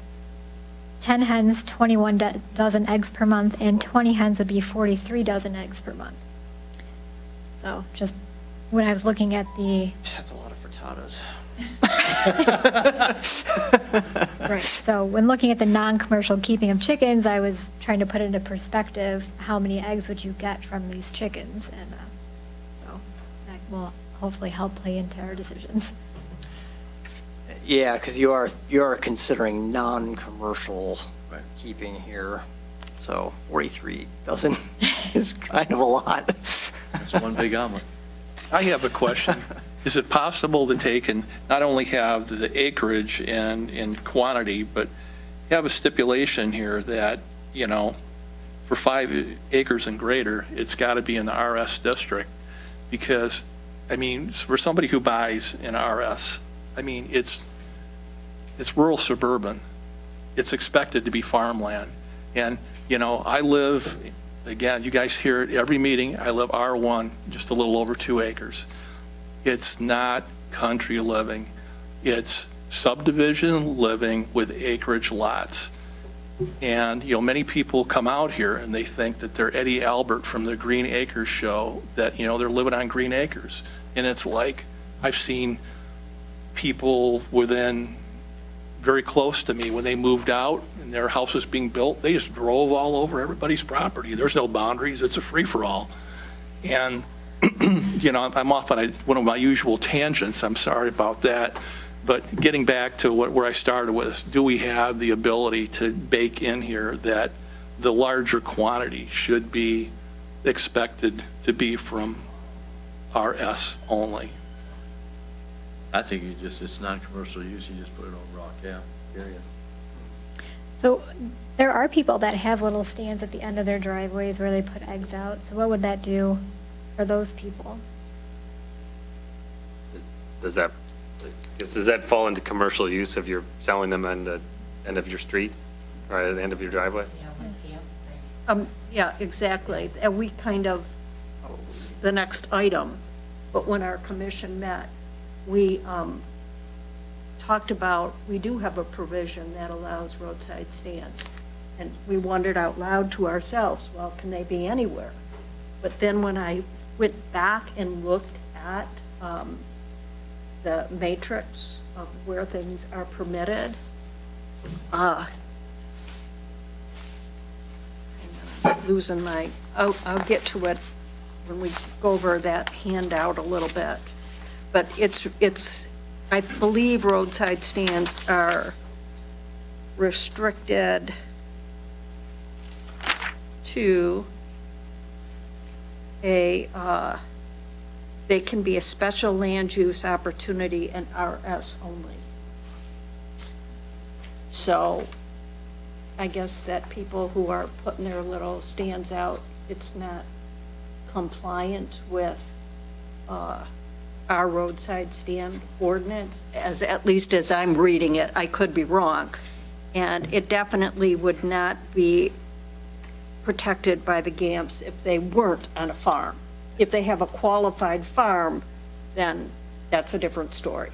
10 hens, 21 dozen eggs per month, and 20 hens would be 43 dozen eggs per month. So just when I was looking at the, That's a lot of frittatas. right, so when looking at the non-commercial keeping of chickens, I was trying to put into perspective, how many eggs would you get from these chickens? And so that will hopefully help play into our decisions. Yeah, because you are considering non-commercial Right. keeping here. So 43 dozen is kind of a lot. That's one big omelet. I have a question. Is it possible to take and not only have the acreage and quantity, but have a stipulation here that, for 5 acres and greater, it's got to be in the RS district? Because, I mean, for somebody who buys an RS, I mean, it's rural suburban. It's expected to be farmland. And, I live, again, you guys hear it every meeting, I live R1, just a little over 2 acres. It's not country living. It's subdivision living with acreage lots. And, many people come out here and they think that they're Eddie Albert from the Green Acres show, that, they're living on green acres. And it's like, I've seen people within, very close to me, when they moved out and their house was being built, they just drove all over everybody's property. There's no boundaries. It's a free-for-all. And I'm off on one of my usual tangents. I'm sorry about that. But getting back to where I started with, do we have the ability to bake in here that the larger quantity should be expected to be from RS only? I think it's non-commercial use, you just put it overall cap, period. So there are people that have little stands at the end of their driveways where they put eggs out. So what would that do for those people? Does that fall into commercial use if you're selling them on the end of your street, or at the end of your driveway? Yeah, what's Gail say? Yeah, exactly. And we kind of, the next item, but when our commission met, we talked about, we do have a provision that allows roadside stands. And we wondered out loud to ourselves, well, can they be anywhere? But then when I went back and looked at the matrix of where things are permitted, hang on, I'm losing I'll get to it when we go over that handout a little bit. But it's, I believe roadside stands are restricted to they can be a special land use opportunity and RS only. So I guess that people who are putting their little stands out, it's not compliant with our roadside stand ordinance, at least as I'm reading it. I could be wrong. And it definitely would not be protected by the GAMPs if they weren't on a farm. If they have a qualified farm, then that's a different story.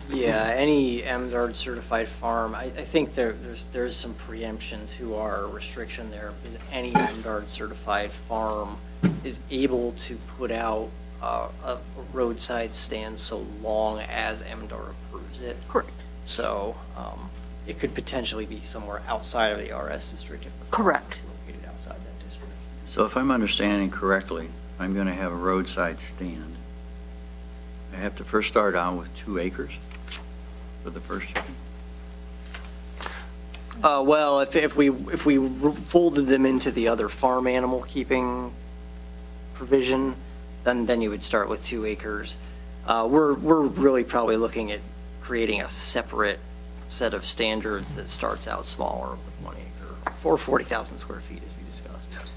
Yeah, any MDARD certified farm, I think there's some preemption to our restriction there, because any MDARD certified farm is able to put out a roadside stand so long as MDARD approves it. Correct. So it could potentially be somewhere outside of the RS district if the farm Correct. is located outside that district. So if I'm understanding correctly, I'm going to have a roadside stand. I have to first start out with 2 acres for the first chicken. Well, if we folded them into the other farm animal keeping provision, then you would start with 2 acres. We're really probably looking at creating a separate set of standards that starts out smaller with 1 acre, for 40,000 square feet, as we discussed.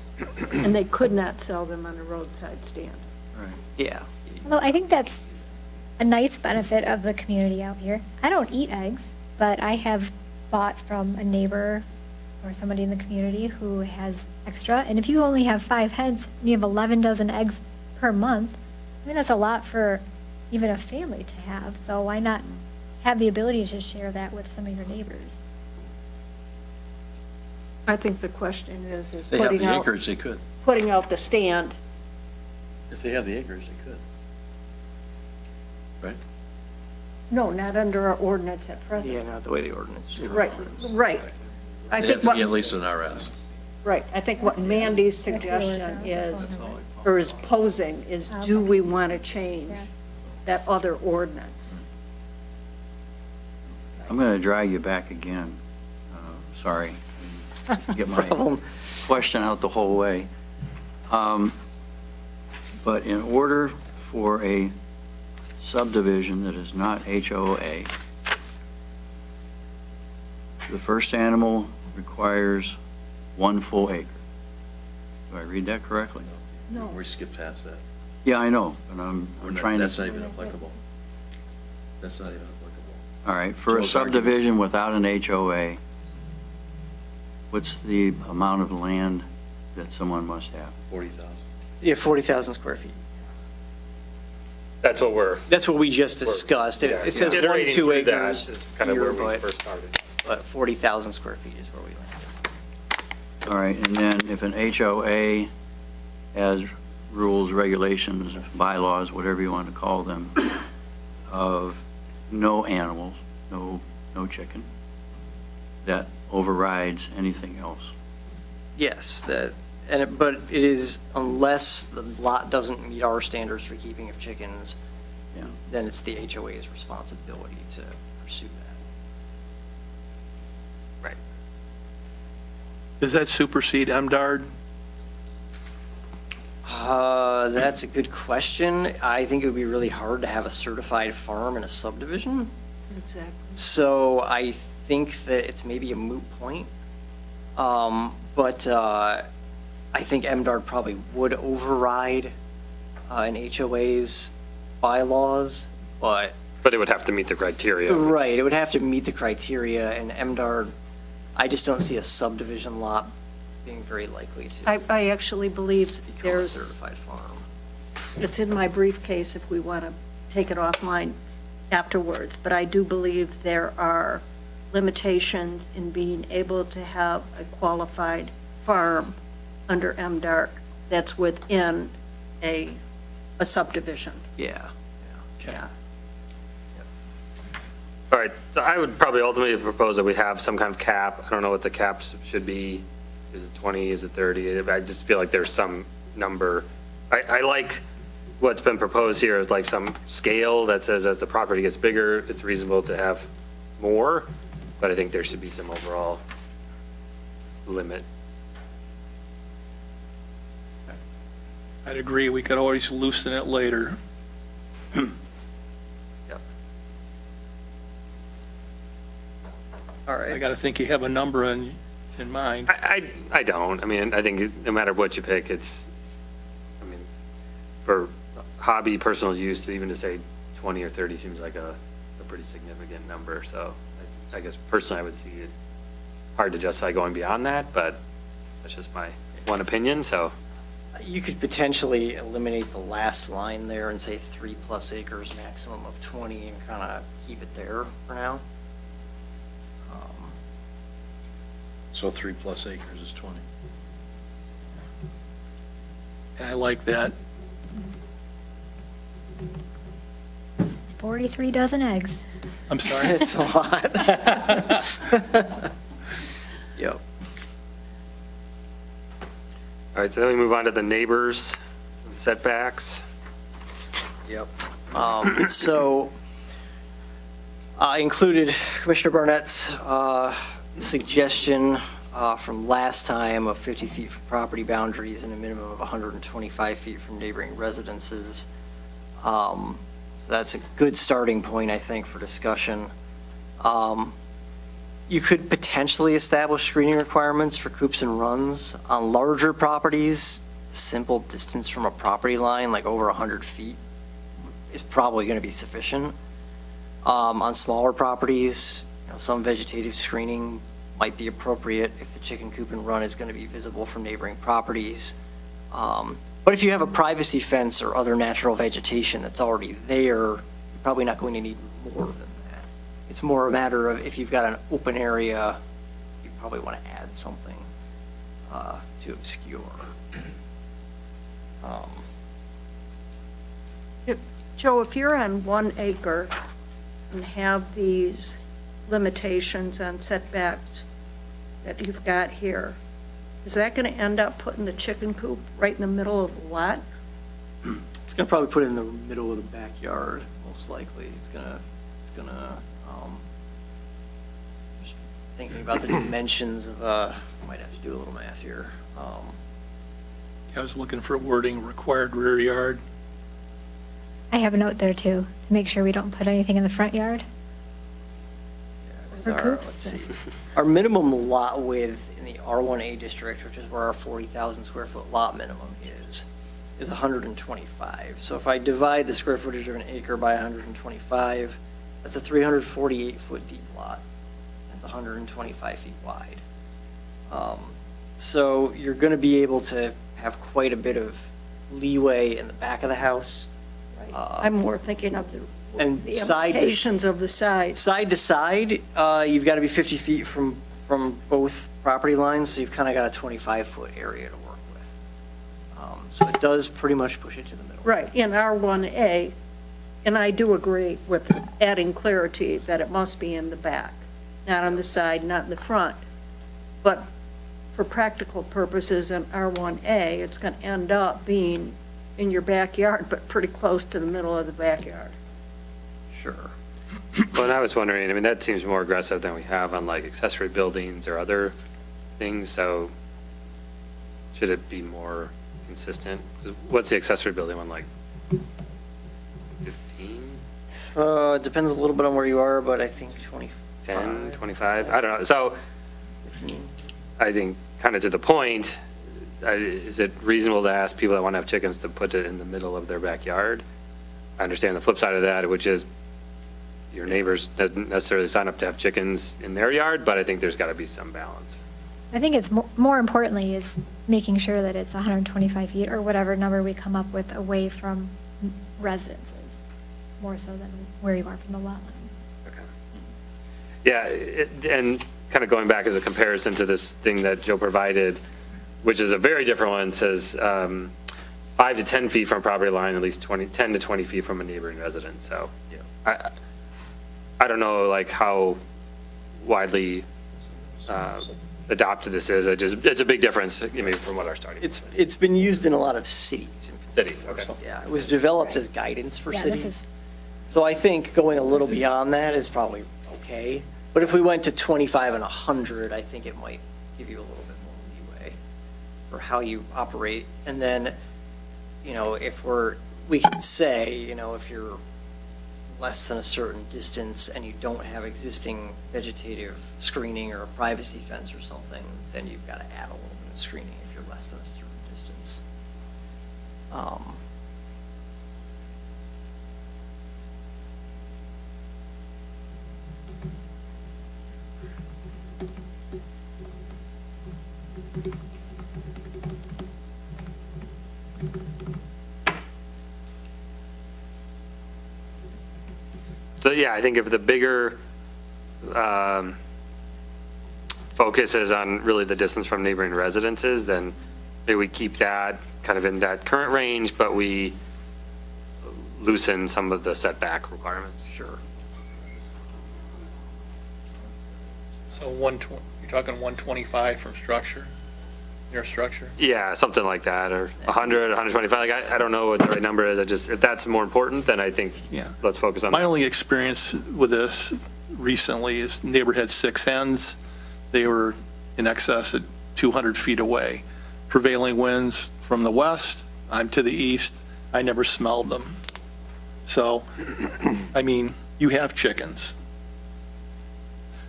And they could not sell them on a roadside stand. Right. Yeah. Although I think that's a nice benefit of the community out here. I don't eat eggs, but I have bought from a neighbor or somebody in the community who has extra. And if you only have 5 hens and you have 11 dozen eggs per month, I mean, that's a lot for even a family to have. So why not have the ability to share that with some of your neighbors? I think the question is If they have putting the out, acreage, they could. putting out the stand. If they have the acreage, they could. Right? No, not under our ordinance at Yeah, present. not the way the ordinance is. Right, right. I They think have to be at what, least an RS. right, I think what Mandy's suggestion is, or is posing, is do we want to change that other ordinance? I'm going to drag you back again. Sorry. Get my Problem. question out the whole way. But in order for a subdivision that is not HOA, the first animal requires 1 full acre. Do I read that correctly? No. We skipped past that. Yeah, I know, but I'm trying That's to, not even applicable. That's not even applicable. all right, for a Joe's argument. subdivision without an HOA, what's the amount of land that someone must have? 40,000. Yeah, 40,000 square feet. That's what we're. That's what we just discussed. It it says 1, Iterating 2 through that acres is kind of here, where we but first started. 40,000 square feet is where we landed. All right, and then if an HOA has rules, regulations, bylaws, whatever you want to call them, of no animals, no chicken, that overrides anything else. Yes, but it is, unless the lot doesn't meet our standards for keeping of chickens, Yeah. then it's the HOA's responsibility to pursue that. Right. Does that supersede MDARD? That's a good question. I think it would be really hard to have a certified farm in a subdivision. Exactly. So I think that it's maybe a moot point. But I think MDARD probably would override an HOA's bylaws, but. But it would have to meet the criteria. which- Right, it would have to meet the criteria, and MDARD, I just don't see a subdivision lot being very likely to I actually believe become a there's, certified farm. it's in my briefcase if we want to take it offline afterwards, but I do believe there are limitations in being able to have a qualified farm under MDARC that's within a subdivision. Yeah. Yeah. All right, so I would probably ultimately propose that we have some kind of cap. I don't know what the caps should be. Is it 20, is it 30? I just feel like there's some number. I like what's been proposed here is like some scale that says as the property gets bigger, it's reasonable to have more, but I think there should be some overall limit. I'd agree, we could always loosen it later. Yep. All I right. got to think you have a number in in mind. I don't. I mean, I think no matter what you pick, I mean, for hobby, personal use, even to say 20 or 30 seems like a pretty significant number. So I guess personally, I would see it hard to justify going beyond that, but that's just my one opinion, so. You could potentially eliminate the last line there and say 3+ acres, maximum of 20, and kind of keep it there for now. So 3+ acres is 20. I like that. It's 43 dozen eggs. I'm sorry. It's a lot. Yep. All right, so then we move on to the neighbors setbacks. Yep. So I included Commissioner Barnett's suggestion from last time of 50 feet from property boundaries and a minimum of 125 feet from neighboring residences. So that's a good starting point, I think, for discussion. You could potentially establish screening requirements for coops and runs on larger properties. Simple distance from a property line, like over 100 feet, is probably going to be sufficient. On smaller properties, some vegetative screening might be appropriate if the chicken coop and run is going to be visible from neighboring properties. But if you have a privacy fence or other natural vegetation that's already there, you're probably not going to need more than that. It's more a matter of if you've got an open area, you probably want to add something to obscure. Joe, if you're on 1 acre and have these limitations on setbacks that you've got here, is that going to end up putting the chicken coop right in the middle of the lot? It's going to probably put it in the middle of the backyard, most likely. It's going to, just thinking about the dimensions of, might have to do a little math here. I was looking for wording, required rear yard. I have a note there too, to make sure we don't put anything in the front yard. For coops? Let's see. Our minimum lot width in the R1A district, which is where our 40,000 square foot lot minimum is 125. So if I divide the square footage of an acre by 125, that's a 348 foot deep lot. That's 125 feet wide. So you're going to be able to have quite a bit of leeway in the back of the house. I'm more thinking of And the side to- implications of the size. Side to side, you've got to be 50 feet from both property lines, so you've kind of got a 25-foot area to work with. So it does pretty much push it to the middle. Right, in R1A, and I do agree with adding clarity that it must be in the back, not on the side, not in the front. But for practical purposes in R1A, it's going to end up being in your backyard, but pretty close to the middle of the backyard. Sure. Well, and I was wondering, I mean, that seems more aggressive than we have on like accessory buildings or other things, so should it be more consistent? What's the accessory building one, like 15, It depends a little bit on where you are, but I think 25. 10, 25? I don't know. So I think kind of to the point, is it reasonable to ask people that want to have chickens to put it in the middle of their backyard? I understand the flip side of that, which is your neighbors doesn't necessarily sign up to have chickens in their yard, but I think there's got to be some balance. I think it's more importantly is making sure that it's 125 feet or whatever number we come up with away from residences, more so than where you are from the lot line. Okay. Yeah, and kind of going back as a comparison to this thing that Joe provided, which is a very different one, says 5 to 10 feet from property line, at least 10 to 20 feet from a neighboring residence. So I don't know like how widely adopted this is. It's a big difference, I mean, from what our starting point is. It's been used in a lot of cities. Cities, okay. Yeah, it was developed as guidance for Yeah, this cities. is, So I think going a little beyond that is probably okay. But if we went to 25 and 100, I think it might give you a little bit more leeway for how you operate. And then, if we can say, if you're less than a certain distance and you don't have existing vegetative screening or a privacy fence or something, then you've got to add a little bit of screening if you're less than a certain distance. So, yeah, I think if the bigger focus is on really the distance from neighboring residences, then maybe we keep that kind of in that current range, but we loosen some of the setback requirements. Sure. So you're talking 125 from structure, near structure? Yeah, something like that, or 100, 125. Like, I don't know what the right number is. If that's more important, then I think Yeah. let's focus on My that. only experience with this recently is neighbor had 6 hens. They were in excess of 200 feet away. Prevailing winds from the west, I'm to the east, I never smelled them. So, I mean, you have chickens.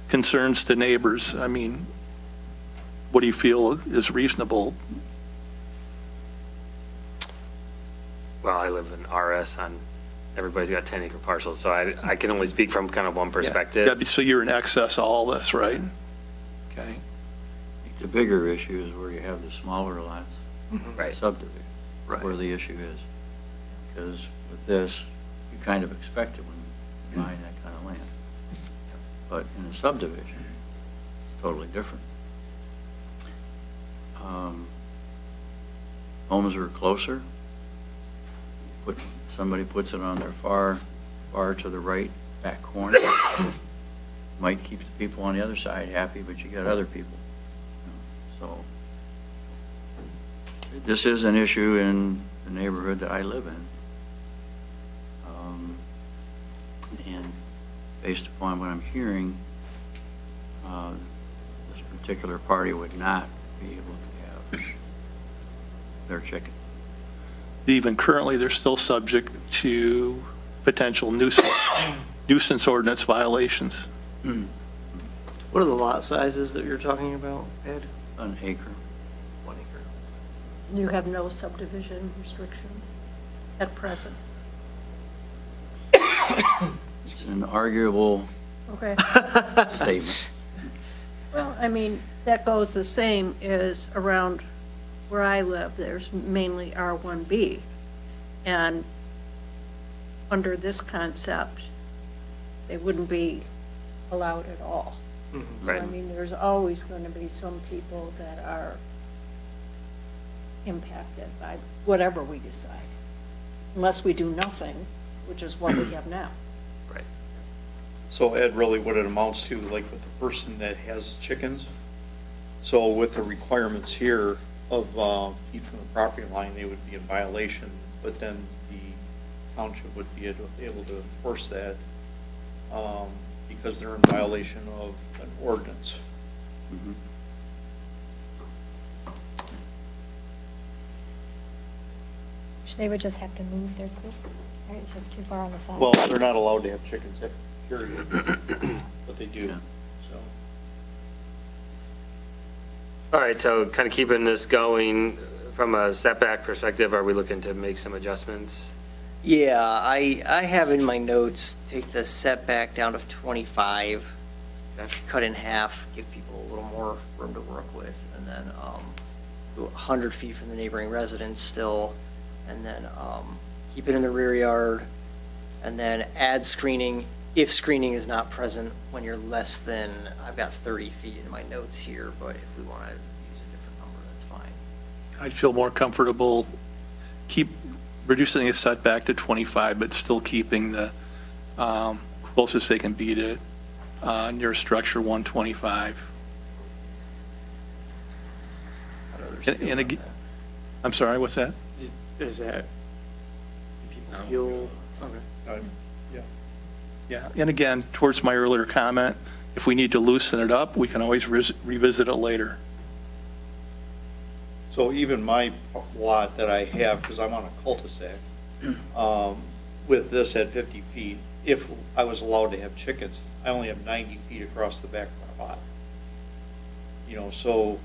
Concerns to neighbors, I mean, what do you feel is reasonable? Well, I live in RS on, everybody's got 10-acre parcels, so I can only speak from kind of one perspective. Yeah, so you're in excess of all this, right? Okay. I think the bigger issue is where you have the smaller lots, Right. subdivision, Right. where the issue is. Because with this, you kind of expect it when you're buying that kind of land. But in a subdivision, it's totally different. Homes are closer. Somebody puts it on their far to the right back corner. Might keep the people on the other side happy, but you got other people. So this is an issue in the neighborhood that I live in. And based upon what I'm hearing, this particular party would not be able to have their chicken. Even currently, they're still subject to potential nuisance ordinance violations. What are the lot sizes that you're talking about, Ed? An acre. 1 acre. You have no subdivision restrictions at present? It's an arguable Okay. statement. Well, I mean, that goes the same as around where I live, there's mainly R1B. And under this concept, they wouldn't be allowed at all. So, I Right. mean, there's always going to be some people that are impacted by whatever we decide, unless we do nothing, which is what we have now. Right. So Ed, really what it amounts to, like with the person that has chickens, so with the requirements here of feet from the property line, they would be in violation, but then the township would be able to enforce that because they're in violation of an ordinance. They would just have to move their coop, right? It's just too far on the side. Well, they're not allowed to have chickens, period, but they do, Yeah. so. All right, so kind of keeping this going, from a setback perspective, are we looking to make some adjustments? Yeah, I have in my notes, take the setback down to 25, cut in half, give people a little more room to work with, and then do 100 feet from the neighboring residence still, and then keep it in the rear yard, and then add screening if screening is not present when you're less than, I've got 30 feet in my notes here, but if we want to use a different number, that's fine. I'd feel more comfortable reducing the setback to 25, but still keeping the closest they can be to near structure 125. How do others And- feel and about ag- I'm sorry, what's that? that? Is that, do people feel, okay. Yeah, and again, towards my earlier comment, if we need to loosen it up, we can always revisit it later. So even my lot that I have, because I'm on a cul-de-sac, with this at 50 feet, if I was allowed to have chickens, I only have 90 feet across the back of my lot. You know, so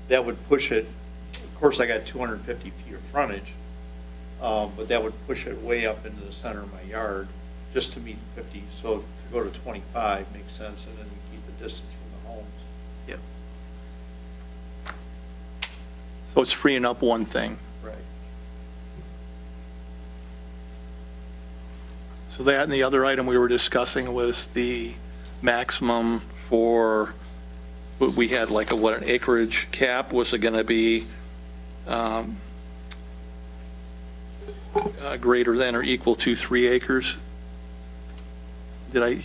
that would push it, of course, I got 250 feet of frontage, but that would push it way up into the center of my yard just to meet 50. So to go to 25 makes sense, and then you keep the distance from the homes. Yep. So it's freeing up one thing. Right. So that and the other item we were discussing was the maximum for, we had like an acreage cap, was it going to be greater than or equal to 3 acres? Did I,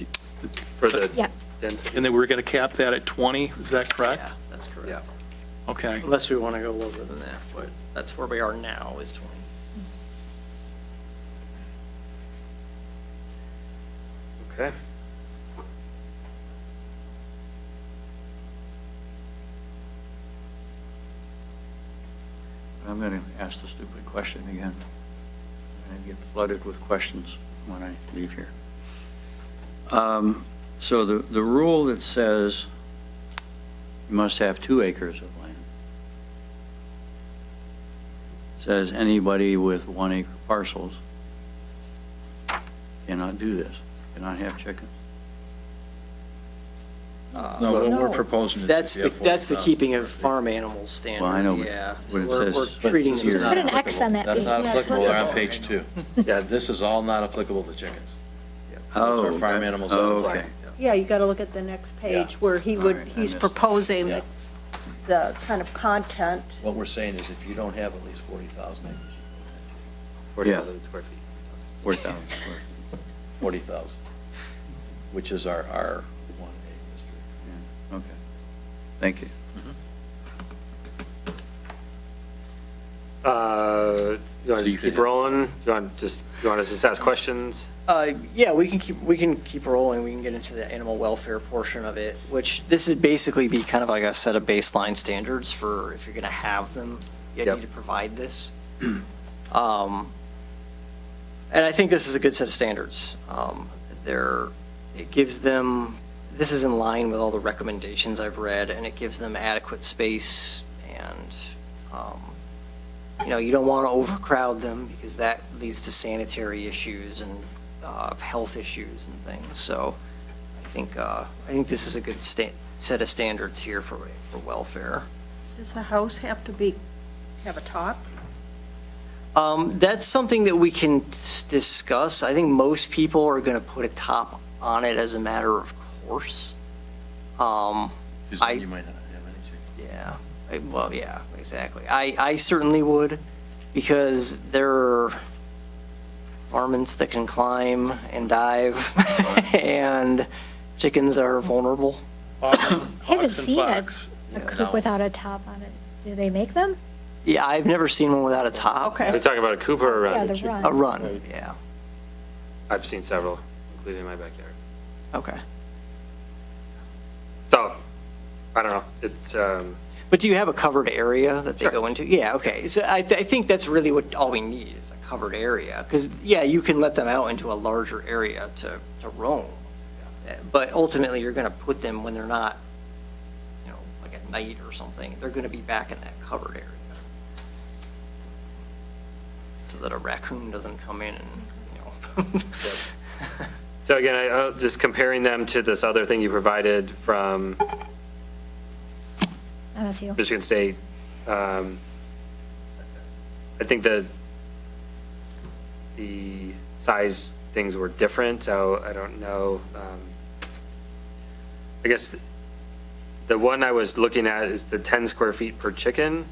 For the Yeah. density. and then we were going to cap that at 20, is that correct? Yeah, that's correct. Yeah. Okay. Unless we want to go lower than that, but that's where we are now, is 20. Okay. I'm going to ask the stupid question again. I get flooded with questions when I leave here. So the rule that says you must have 2 acres of land says anybody with 1 acre parcels cannot do this, cannot have chickens. No, what we're proposing is. That's if you the, have that's the 40,000 keeping of farm animals standard. Well, I know, but Yeah. what it So says- we're treating but them as here- Put an X on that. That's piece. not Yeah, applicable, put- they're on page 2. Yeah. This is all not applicable to chickens. Oh, Those are farm animals. oh, doesn't okay. apply. Yeah, you got to look at the next page where he All would, right, I he's missed it. proposing Yeah. the kind of content. What we're saying is if you don't have at least 40,000 acres, 40,000 square feet. 4,000. 40,000, which is our R1A district. Yeah, okay. Thank you. You want to So you just keep could- rolling? You want us to just ask questions? Yeah, we can keep rolling. We can get into the animal welfare portion of it, which this is basically be kind of like a set of baseline standards for if you're going to have them, you Yep. need to provide this. And I think this is a good set of standards. It gives them, this is in line with all the recommendations I've read, and it gives them adequate space, and, you don't want to overcrowd them because that leads to sanitary issues and health issues and things. So I think this is a good set of standards here for welfare. Does the house have to have a top? That's something that we can discuss. I think most people are going to put a top on it as a matter of course. Because I- then you might not have any chickens. Yeah, well, yeah, exactly. I certainly would, because there are varmints that can climb and dive, and chickens are vulnerable. I haven't Hawks and seen fox. a coop without a top on it. Do they make them? Yeah, I've never seen one without a top. Are you talking about a coop or a Yeah, run? the run. A run, yeah, I've seen several, including in my backyard. okay. So, I don't know. It's, But do you have a covered area that they Sure. go into? Yeah, okay. So I think that's really what, all we need is a covered area. Because, yeah, you can let them out into a larger area to roam. But ultimately, you're going to put them when they're not, like at night or something, they're going to be back in that covered area. So that a raccoon doesn't come in and, so again, just comparing them to this other thing you provided from MSU. Michigan State. I think the size things were different, so I don't know. I guess the one I was looking at is the 10 square feet per chicken.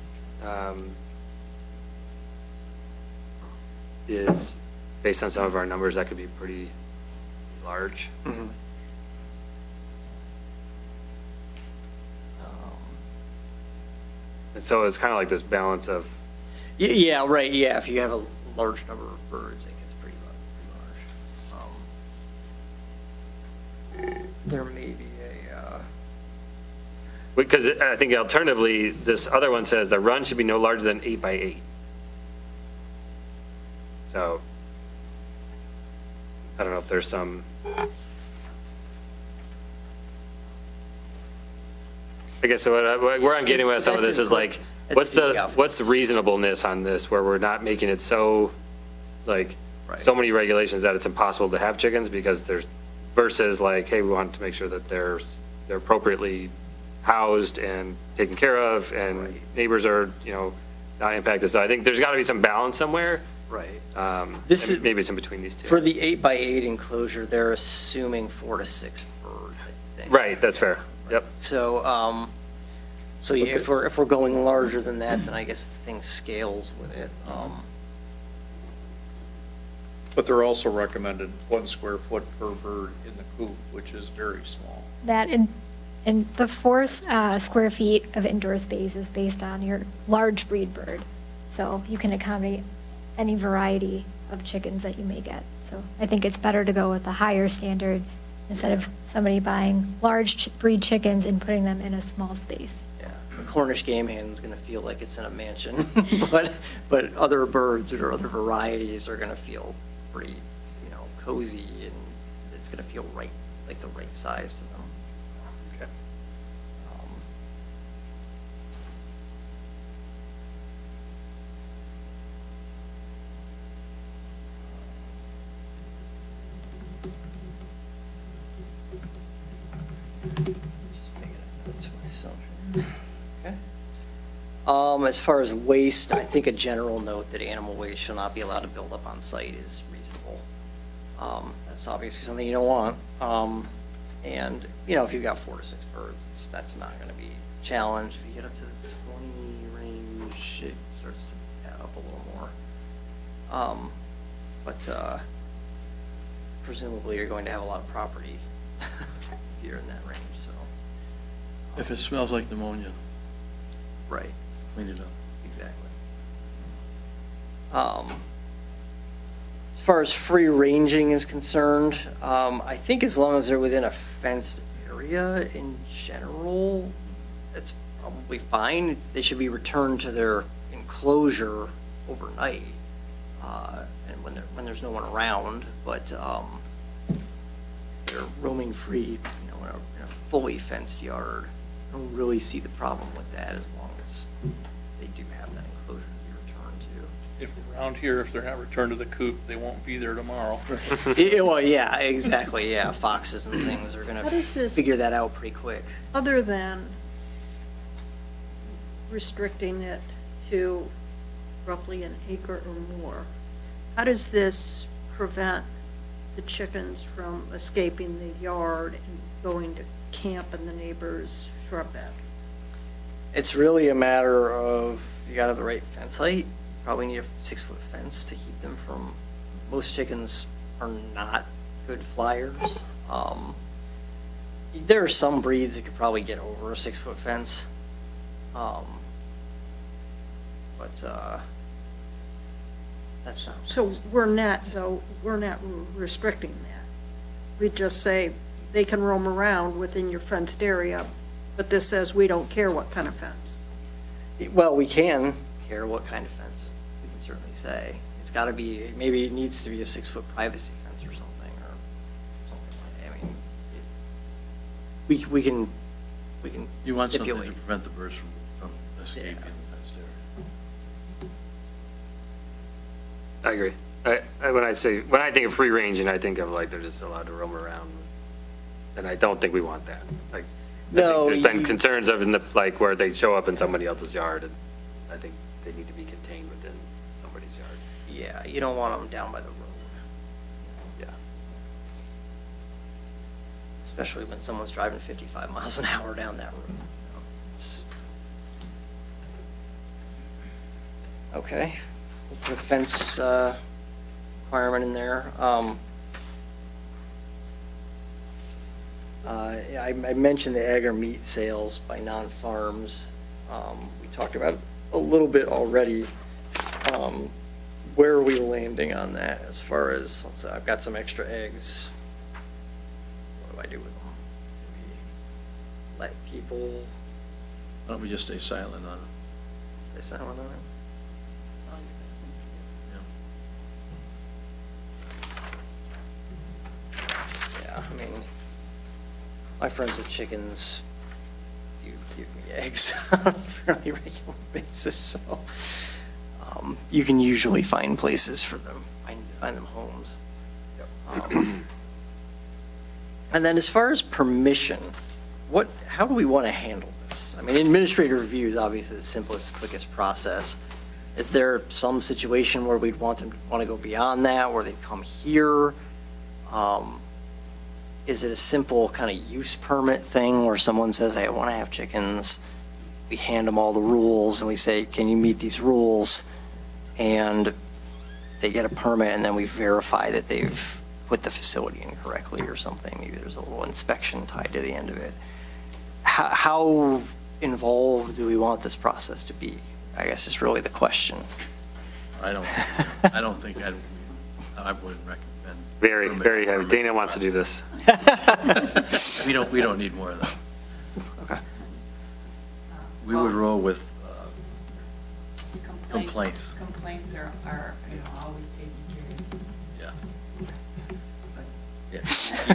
Is, based on some of our numbers, that could be pretty large. And so it's kind of like this balance of, yeah, right, yeah. If you have a large number of birds, it gets pretty large. There may be because I think alternatively, this other one says the run should be no larger than 8 by 8. So, I don't know if there's some, I guess where I'm getting with some of this is like, That's what's the reasonableness on this, where we're not making it so, like, Right. so many regulations that it's impossible to have chickens because there's, versus like, hey, we want to make sure that they're appropriately housed and taken care of, and Right. neighbors are, not impacted. So I think there's got to be some balance somewhere. Right. This is, maybe it's in between these two. For the 8x8 enclosure, they're assuming 4 to 6 birds, I think. Right, that's fair. Yep. So, yeah, if we're going larger than that, then I guess the thing scales with it. But they're also recommended 1 square foot per bird in the coop, which is very small. That and the 4 square feet of indoor space is based on your large breed bird. So you can accommodate any variety of chickens that you may get. So I think it's better to go with the higher standard instead of somebody buying large breed chickens and putting them in a small space. Yeah, the Cornish game hen's gonna feel like it's in a mansion, but other birds or other varieties are gonna feel pretty, cozy, and it's gonna feel right, like the right size to them. Okay. Just making a note to myself here. Okay. As far as waste, I think a general note that animal waste shall not be allowed to build up on site is reasonable. That's obviously something you don't want. And, if you've got 4 to 6 birds, that's not gonna be a challenge. If you get up to the 20 range, it starts to add up a little more. But presumably you're going to have a lot of property if you're in that range, so. If it smells like pneumonia, Right. clean it up. Exactly. As far as free ranging is concerned, I think as long as they're within a fenced area in general, that's probably fine. They should be returned to their enclosure overnight, and when there's no one around. But if they're roaming free, in a fully fenced yard, I don't really see the problem with that as long as they do have that enclosure to be returned to. If around here, if they're not returned to the coop, they won't be there tomorrow. Well, yeah, exactly, yeah, foxes and things are gonna How does this- figure that out pretty quick. Other than restricting it to roughly an acre or more, how does this prevent the chickens from escaping the yard and going to camp in the neighbor's shrub bed? It's really a matter of, you gotta have the right fence height, probably need a 6-foot fence to keep them from, most chickens are not good flyers. There are some breeds that could probably get over a 6-foot fence. But that's not. So we're not restricting that. We just say they can roam around within your fenced area, but this says we don't care what kind of fence. Well, we can care what kind of fence, we can certainly say. It's gotta be, maybe it needs to be a 6-foot privacy fence or something like that. I mean, we can You want something to stipulate. prevent the birds from escaping the fenced area. I agree. When I think of free ranging, I think of like they're just allowed to roam around. And I don't think we want that. Like, No, I think there's been you- concerns of like where they show up in somebody else's yard, and I think they need to be contained within somebody's yard. Yeah, you don't want them down by the road, Yeah. especially when someone's driving 55 miles an hour down that road. It's- Okay, we'll put a fence requirement in there. I mentioned the egg or meat sales by non-farms. We talked about it a little bit already. Where are we landing on that as far as, let's say, I've got some extra eggs. What do I do with them? Do we let people Why don't we just stay silent on it? stay silent on it? My friends with chickens do give me eggs on a fairly regular basis, so you can usually find places for them, find them homes. And then as far as permission, how do we want to handle this? I mean, administrative review is obviously the simplest, quickest process. Is there some situation where we'd want to go beyond that, where they come here? Is it a simple kind of use permit thing where someone says, hey, I want to have chickens? We hand them all the rules and we say, can you meet these rules? And they get a permit and then we verify that they've put the facility in correctly or something. Maybe there's a little inspection tied to the end of it. How involved do we want this process to be? I guess is really the question. I don't think I wouldn't recommend. Very, very heavy. Dana wants to do this. We don't need more of that. Okay. We would roll with complaints. Complaints are always taken seriously. Yeah. Yeah.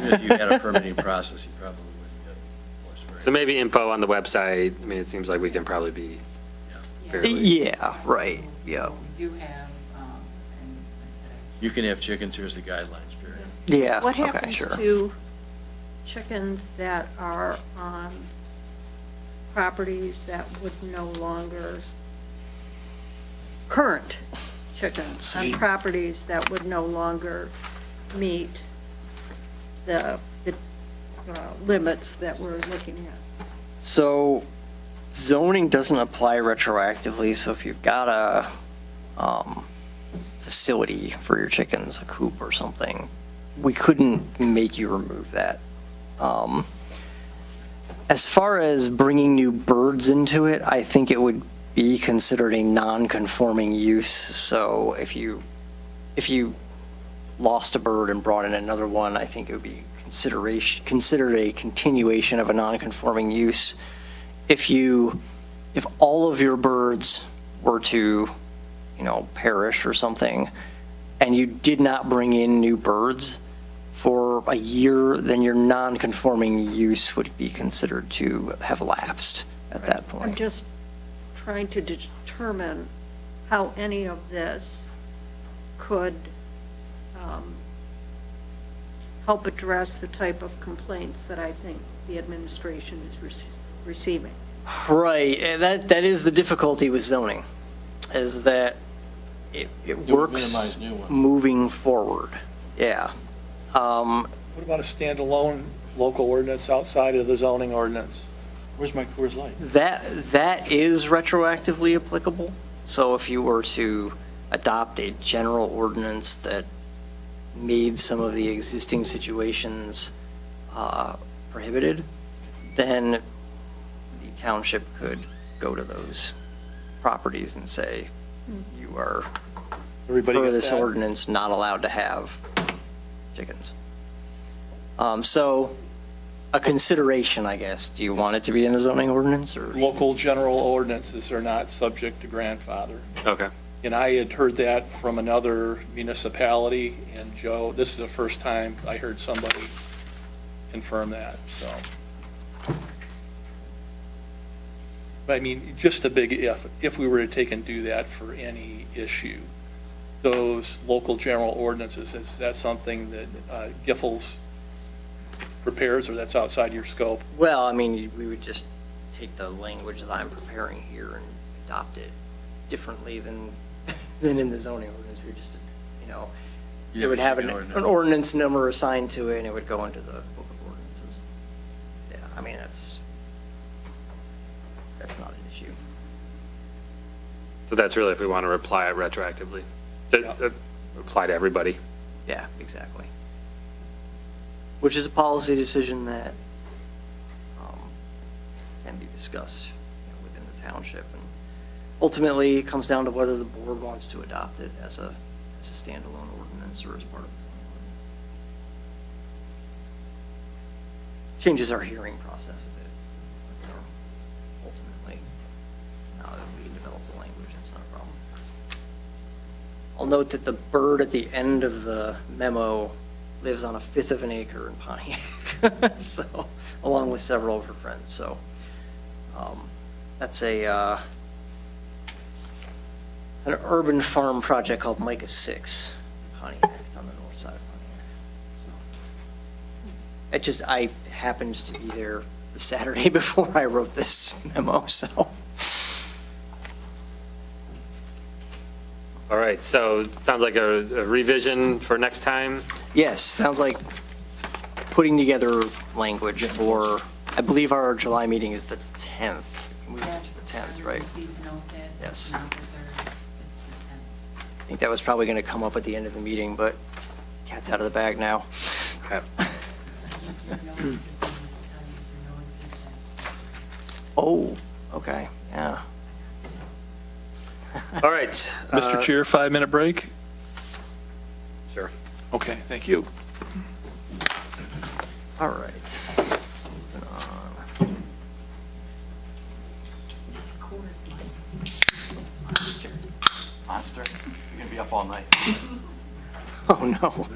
Even if you had a permitting process, you probably wouldn't get more strict. So maybe info on the website. I mean, it seems like we can probably be fairly. Yeah, right, yeah. We do have, and like I said, You can have chickens, here's the guidelines, period. Yeah, What okay, happens sure. to chickens that are on properties that would no longer, current chickens on properties that would no longer meet the limits that we're looking at? So zoning doesn't apply retroactively, so if you've got a facility for your chickens, a coop or something, we couldn't make you remove that. As far as bringing new birds into it, I think it would be considered a non-conforming use. So if you lost a bird and brought in another one, I think it would be considered a continuation of a non-conforming use. If all of your birds were to, perish or something, and you did not bring in new birds for a year, then your non-conforming use would be considered to have lapsed at that I'm point. just trying to determine how any of this could help address the type of complaints that I think the administration is receiving. Right, and that is the difficulty with zoning, is that it would works minimize new ones. moving forward. Yeah. What about a standalone local ordinance outside of the zoning ordinance? Where's my Coors Light? That is retroactively applicable. So if you were to adopt a general ordinance that made some of the existing situations prohibited, then the township could go to those properties and say, you are, Everybody per get this that? ordinance, not allowed to have chickens. So a consideration, I guess, do you want it to be in the zoning ordinance or? Local general ordinances are not subject to grandfather. Okay. And I had heard that from another municipality, and Joe, this is the first time I heard somebody confirm that, so. But I mean, just a big if we were to take and do that for any issue, those local general ordinances, is that something that Giffords prepares, or that's outside your scope? Well, I mean, we would just take the language that I'm preparing here and adopt it differently than in the zoning ordinance. We just, it would have an ordinance number assigned to it, and it would go into the book of ordinances. Yeah, I mean, that's not an issue. So that's really if we want to apply it retroactively. Apply to everybody. Yeah, exactly. Which is a policy decision that can be discussed within the township. And ultimately, it comes down to whether the board wants to adopt it as a standalone ordinance or as part of the zoning ordinance. Changes our hearing process a bit. Ultimately, now that we develop the language, it's not a problem. I'll note that the bird at the end of the memo lives on a fifth of an acre in Pontiac, so, along with several of her friends, so. That's an urban farm project called Micah 6, Pontiac. It's on the north side of Pontiac. I happened to be there the Saturday before I wrote this memo, so. All right, so it sounds like a revision for next time. Yes, sounds like putting together language for, I believe our July meeting is the 10th. We moved it to the 10th, right? Please note that. Yes. Not the 3rd, it's the 10th. I think that was probably going to come up at the end of the meeting, but cat's out of the bag now. Okay. Your notices, I need to tell you, your notices that Oh, okay, yeah. All right. Mr. Chair, 5-minute break? Sure. Okay, thank you. All right. Moving on. Coors Light. Monster. Monster, you're going to be up all night. Oh, no.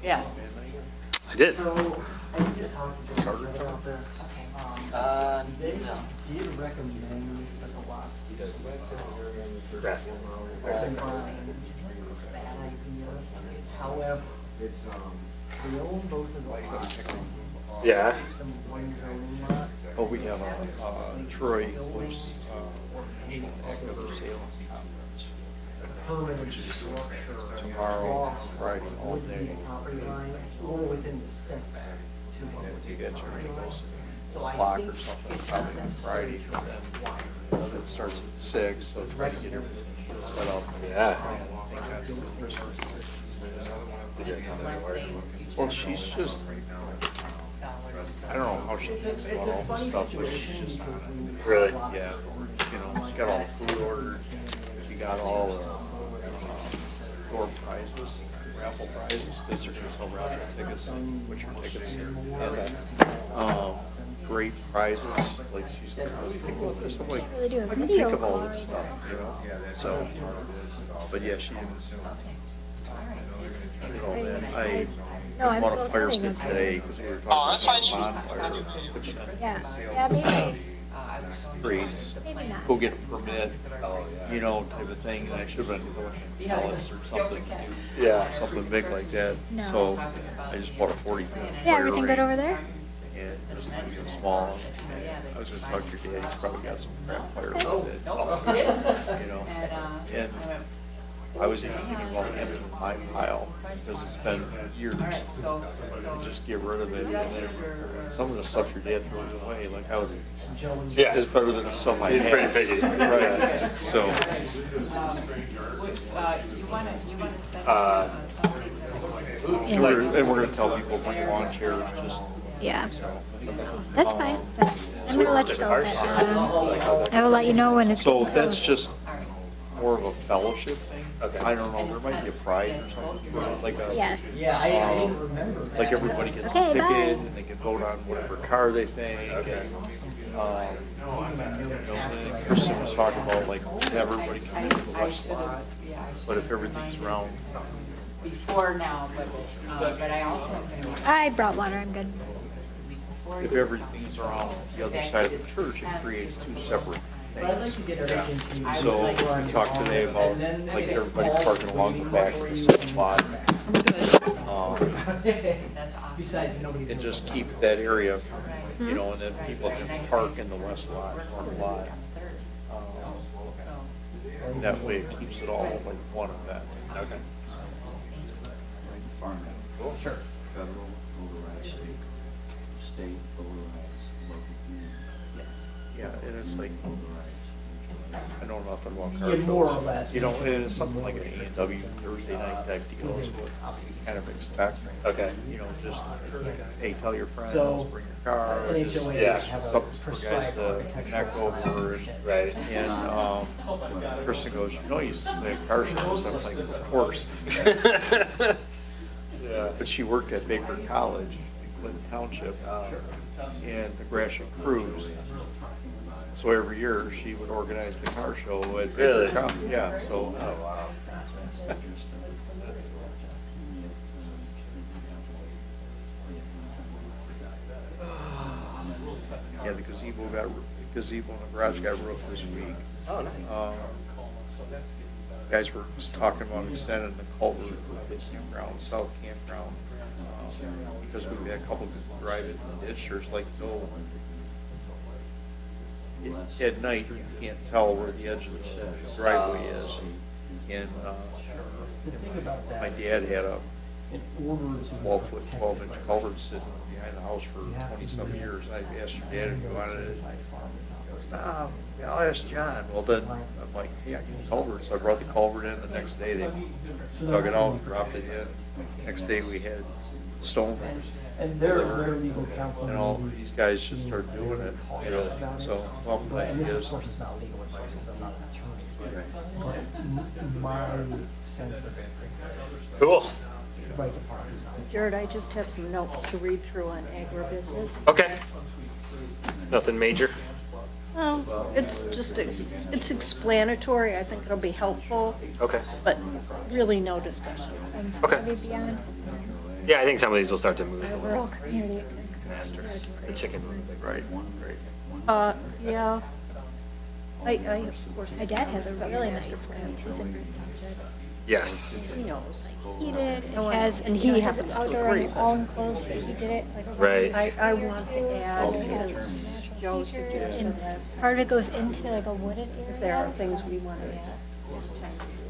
Yes. I did. So, I did talk to Carter about this. They did recommend that the lots be Grassy. However, we own both of the lots. Yeah. It's the one zoning lot. Oh, we have Troy lives back of the sale. Permanent structure. Tomorrow, across Friday, all would be day. the property line or within the setback to what would You got your angles, So I clock think or something, it's not probably on necessary Friday, to but require. then it starts at 6, so it's to get everything set up. Yeah. Well, she's just, I don't know how she thinks about all this stuff, but she's just on it. Really? Yeah, you know, she got all the food ordered, she got all the door prizes, raffle prizes, because they're just over raffle tickets, which are tickets. And, great prizes, like she's like, "Oh, think about this," I'm like, Really do a I can video think of all call. this stuff, you know, so, but yeah, she did all that. I No, I'm bought still a fire sitting pit up today, because we were talking about bonfire, which Yeah, maybe, creates, maybe not. go get a permit, you know, type of thing, and I should have been going pellets or something, Yeah. something big like that. No. So I just bought a 40 gun. Yeah, everything good over there? And just small. And I was gonna talk to your dad, he's probably got some crap fire with it, you know. And I was even thinking about having it in my pile, because it's been years. And just get rid of it, and then some of the stuff your dad throws away, like how Yeah. it's better than the stuff I He's have. pretty picky. Right, so. You wanna set Uh, Yeah. And we're gonna tell people bring lawn chairs, just, Yeah. That's fine. But I'm gonna let you know that, I will let you know when it's so getting that's close. just more of a fellowship thing. Okay. I don't know, there might be a prize or something, like a. Yes. Yeah, I didn't remember that. Like everybody gets a Okay, ticket, bye. and they can vote on whatever car they think, and, you know, and Kristen was talking about, like, have everybody come into the west lot, but if everything's round, before now, but I also am gonna. I brought water, I'm good. if everything's around the other side of the church, it creates two separate But I'd like things. to get everything to you. So we talked today about, like, everybody parking along the back of the same lot. Besides, nobody's. And just keep that area, you know, and then people can park in the west lot, or the lot. That way it keeps it all like one event. Okay. Sure. Federal overrides state, state overrides local community. Yeah, and it's like, Overrides. I know nothing about car Yeah, more or shows. less. You know, and it's something like an A&W Thursday night type deal is what you kind of expect. Okay. You know, just, hey, tell your friends, So, bring your car, just NHOA Yeah. have a something for guys prescribed to architectural connect over and. Right. And, Kristen goes, you know, you used to play car shows, I'm like, of course. Yeah. But she worked at Baker College, Clinton Township and the Gratiot Cruise. So every year, she would organize the car show at. Really? Yeah, so. Yeah, the gazebo and the garage got roofed this week. Oh, nice. Guys were just talking about extending the culvert of the campground, south campground, because we've had a couple of people drive it in the ditch, there's like no, at night, you can't tell where the edge of the driveway is. And, my dad had a 12-foot, 12-inch culvert sitting behind the house for 20-some years. I asked your dad if he wanted it. He goes, nah, yeah, I'll ask John. Well, then, I'm like, hey, I need culvert. So I brought the culvert in. The next day, they dug it out and dropped it in. Next day, we had stone. And their legal counsel. And all these guys just started doing it, you know, so, well, And this, of is. course, is not legal advice, because I'm not an attorney. But my sense of it is that Cool. the right department. Jared, I just have some notes to read through on agribusiness. Okay. Nothing major? It's just, it's explanatory, I think it'll be helpful, Okay. but really no discussion. Okay. Maybe beyond Yeah, I think some of these will start to move our a little rural community. faster. The chicken one, right? Great. Yeah. I, of course. My dad has a really nice one. He's in Bruce Township. Yes. He knows. He did, Oh, it has, and you know, he it has happens to outdoor agree and with all enclosed, but he did it like a. Right. I want to add, Natural since Joe features, suggested and last part of it goes into like a wooded area. if there are things we want to add.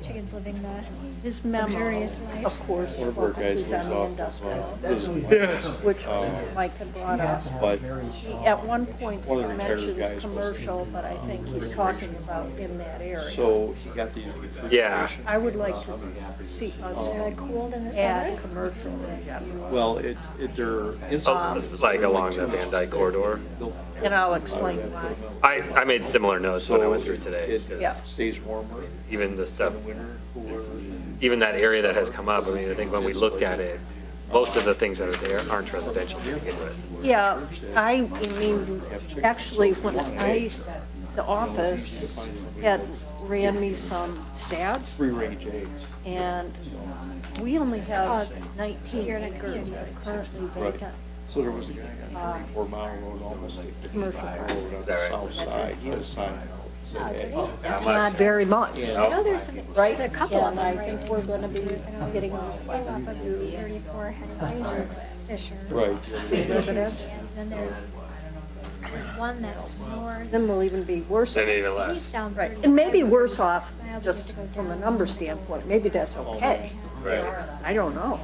Chickens living the His memo, luxurious life. of course, One of our guys focuses on lives the off industrial, of, which Mike had brought up. but He, at one point, One of the retired mentions guys was- commercial, but I think he's talking about in that area. so he got these. Yeah. I would like to see They're us like cooled in the add summer. commercial in general. Well, they're. Oh, this was like along the Van Dyke corridor. And I'll explain why. I made similar notes when I went through today. It 'cause stays warmer Even the stuff, in the winter, cooler. even that area that has come up, I mean, I think when we looked at it, most of the things that are there aren't residential to begin with. Yeah, I mean, actually, when the office ran me some stats, Free range eggs. and we only have 19 acres currently vacant. So there was a guy on 34 Mile Road, almost like the Commercial. road on Is the that right? south side. He had a sign out. Said, hey, It's not very much, I know there's some, right? there's a couple of And them I right think we're gonna be getting up at 34 Henry Fisher. Right. residential. And then there's one that's north. Then we'll even be worse. Then even He's less. down Right, 35. and maybe worse off, just from a number standpoint, maybe that's okay. Right. I don't know,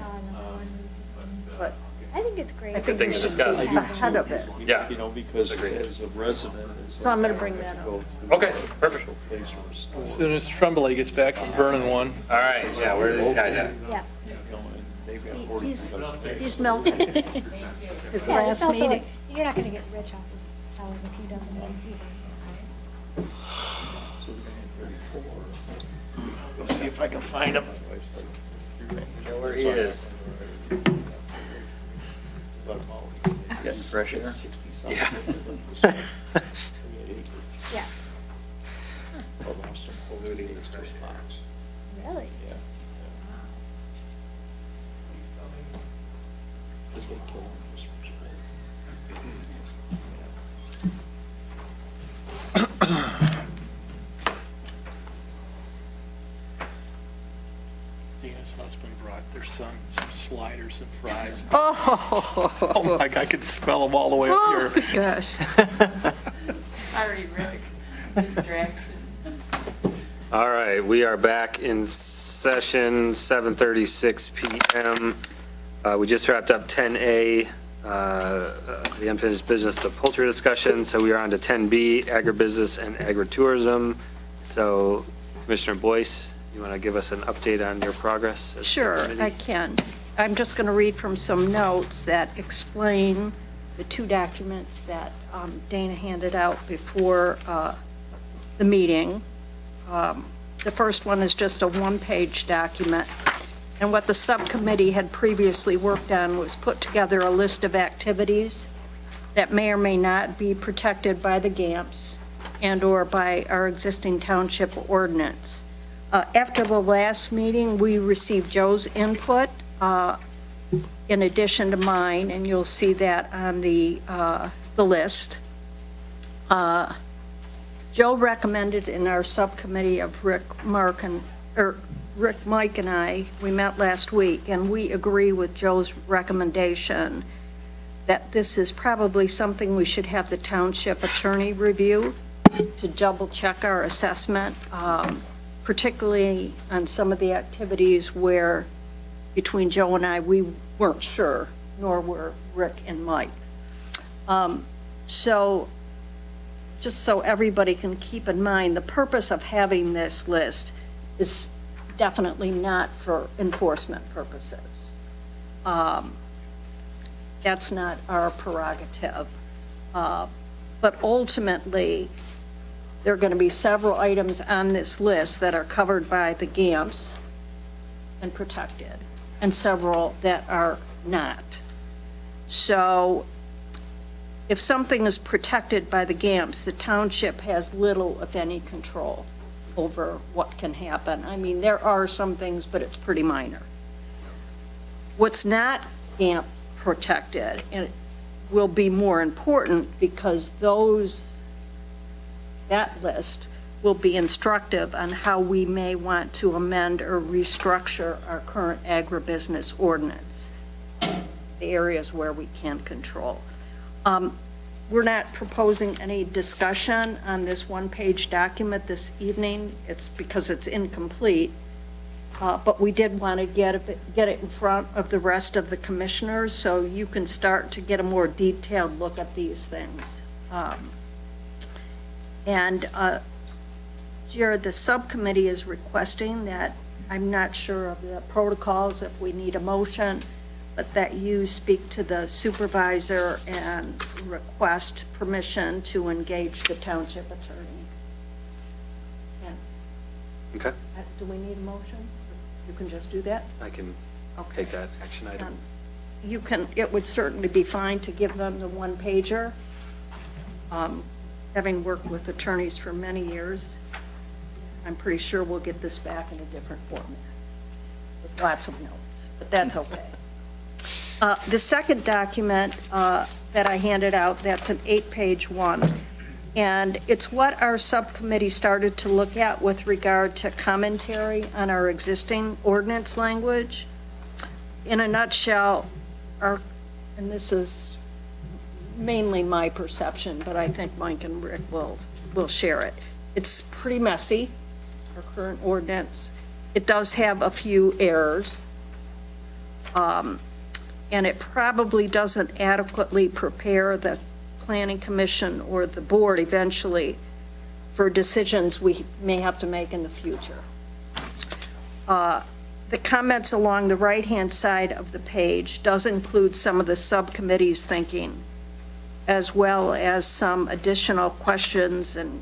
but I think it's great. I think thing we to should discuss. be ahead of it. Yeah. You know, because Agreed. as a resident. it's So I'm gonna like bring you that go up. to Okay, perfect. a place or a store, As soon as Tremblay gets back from burning one, All right, yeah, where are these guys at? Yeah. you know, and they've got 40 He's milking. His Yeah, it's last also meeting. like, you're not gonna get rich off of selling a few dozen eggs either. So they're gonna have 34. Let's see if I can find them. Where he is. Getting fresh air. 60-something. Yeah. Yeah. I lost them polluting their spots. Really? Yeah. Because they kill them just for sport. Dana's husband brought their son some sliders and fries. Oh, Oh, my, I could smell them all the way up here. gosh. Sorry, Rick, distraction. All right, we are back in session, 7:36 PM. We just wrapped up 10A, the unfinished business, the poultry discussion, so we are on to 10B, agribusiness and agritourism. So Commissioner Boyce, you want to give us an update on your progress? as the Sure, committee? I can. I'm just going to read from some notes that explain the two documents that Dana handed out before the meeting. The first one is just a one-page document, And what the subcommittee had previously worked on was put together a list of activities that may or may not be protected by the GAMPS and/or by our existing township ordinance. After the last meeting, we received Joe's input in addition to mine, and you'll see that on the list. Joe recommended in our subcommittee of Rick, Mike, and I, we met last week, and we agree with Joe's recommendation that this is probably something we should have the township attorney review to double-check our assessment, particularly on some of the activities where, between Joe and I, we weren't sure, nor were Rick and Mike. So, just so everybody can keep in mind, the purpose of having this list is definitely not for enforcement purposes. That's not our prerogative. But ultimately, there are going to be several items on this list that are covered by the GAMPS and protected, and several that are not. So if something is protected by the GAMPS, the township has little, if any, control over what can happen. I mean, there are some things, but it's pretty minor. What's not GAMP protected and will be more important because that list will be instructive on how we may want to amend or restructure our current agribusiness ordinance, the areas where we can control. We're not proposing any discussion on this one-page document this evening. It's because it's incomplete. But we did want to get it in front of the rest of the commissioners so you can start to get a more detailed look at these things. Jared, the subcommittee is requesting that, I'm not sure of the protocols, if we need a motion, but that you speak to the supervisor and request permission to engage the township attorney. Okay, Do we need a motion? You can just do that? I can Okay. take that action item. You can, it would certainly be fine to give them the one-pager. Having worked with attorneys for many years, I'm pretty sure we'll get this back in a different format with lots of notes, but that's okay. The second document that I handed out, that's an 8-page one, and it's what our subcommittee started to look at with regard to commentary on our existing ordinance language. In a nutshell, and this is mainly my perception, but I think Mike and Rick will share it. It's pretty messy, our current ordinance. It does have a few errors. And it probably doesn't adequately prepare the Planning Commission or the board eventually for decisions we may have to make in the future. The comments along the right-hand side of the page does include some of the subcommittee's thinking, as well as some additional questions and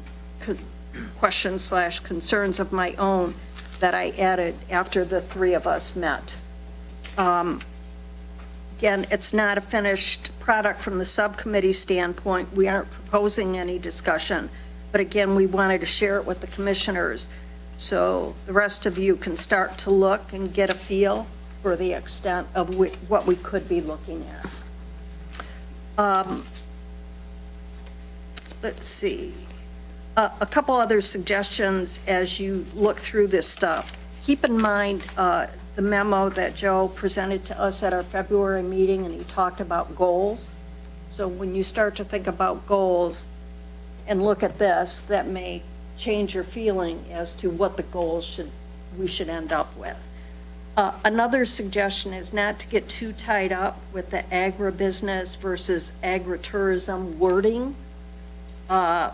questions/concerns of my own that I added after the three of us met. Again, it's not a finished product from the subcommittee standpoint. We aren't proposing any discussion, but again, we wanted to share it with the commissioners so the rest of you can start to look and get a feel for the extent of what we could be looking at. Let's see. A couple other suggestions as you look through this stuff. Keep in mind the memo that Joe presented to us at our February meeting, and he talked about goals. So when you start to think about goals and look at this, that may change your feeling as to what the goals we should end up with. Another suggestion is not to get too tied up with the agribusiness versus agritourism wording. I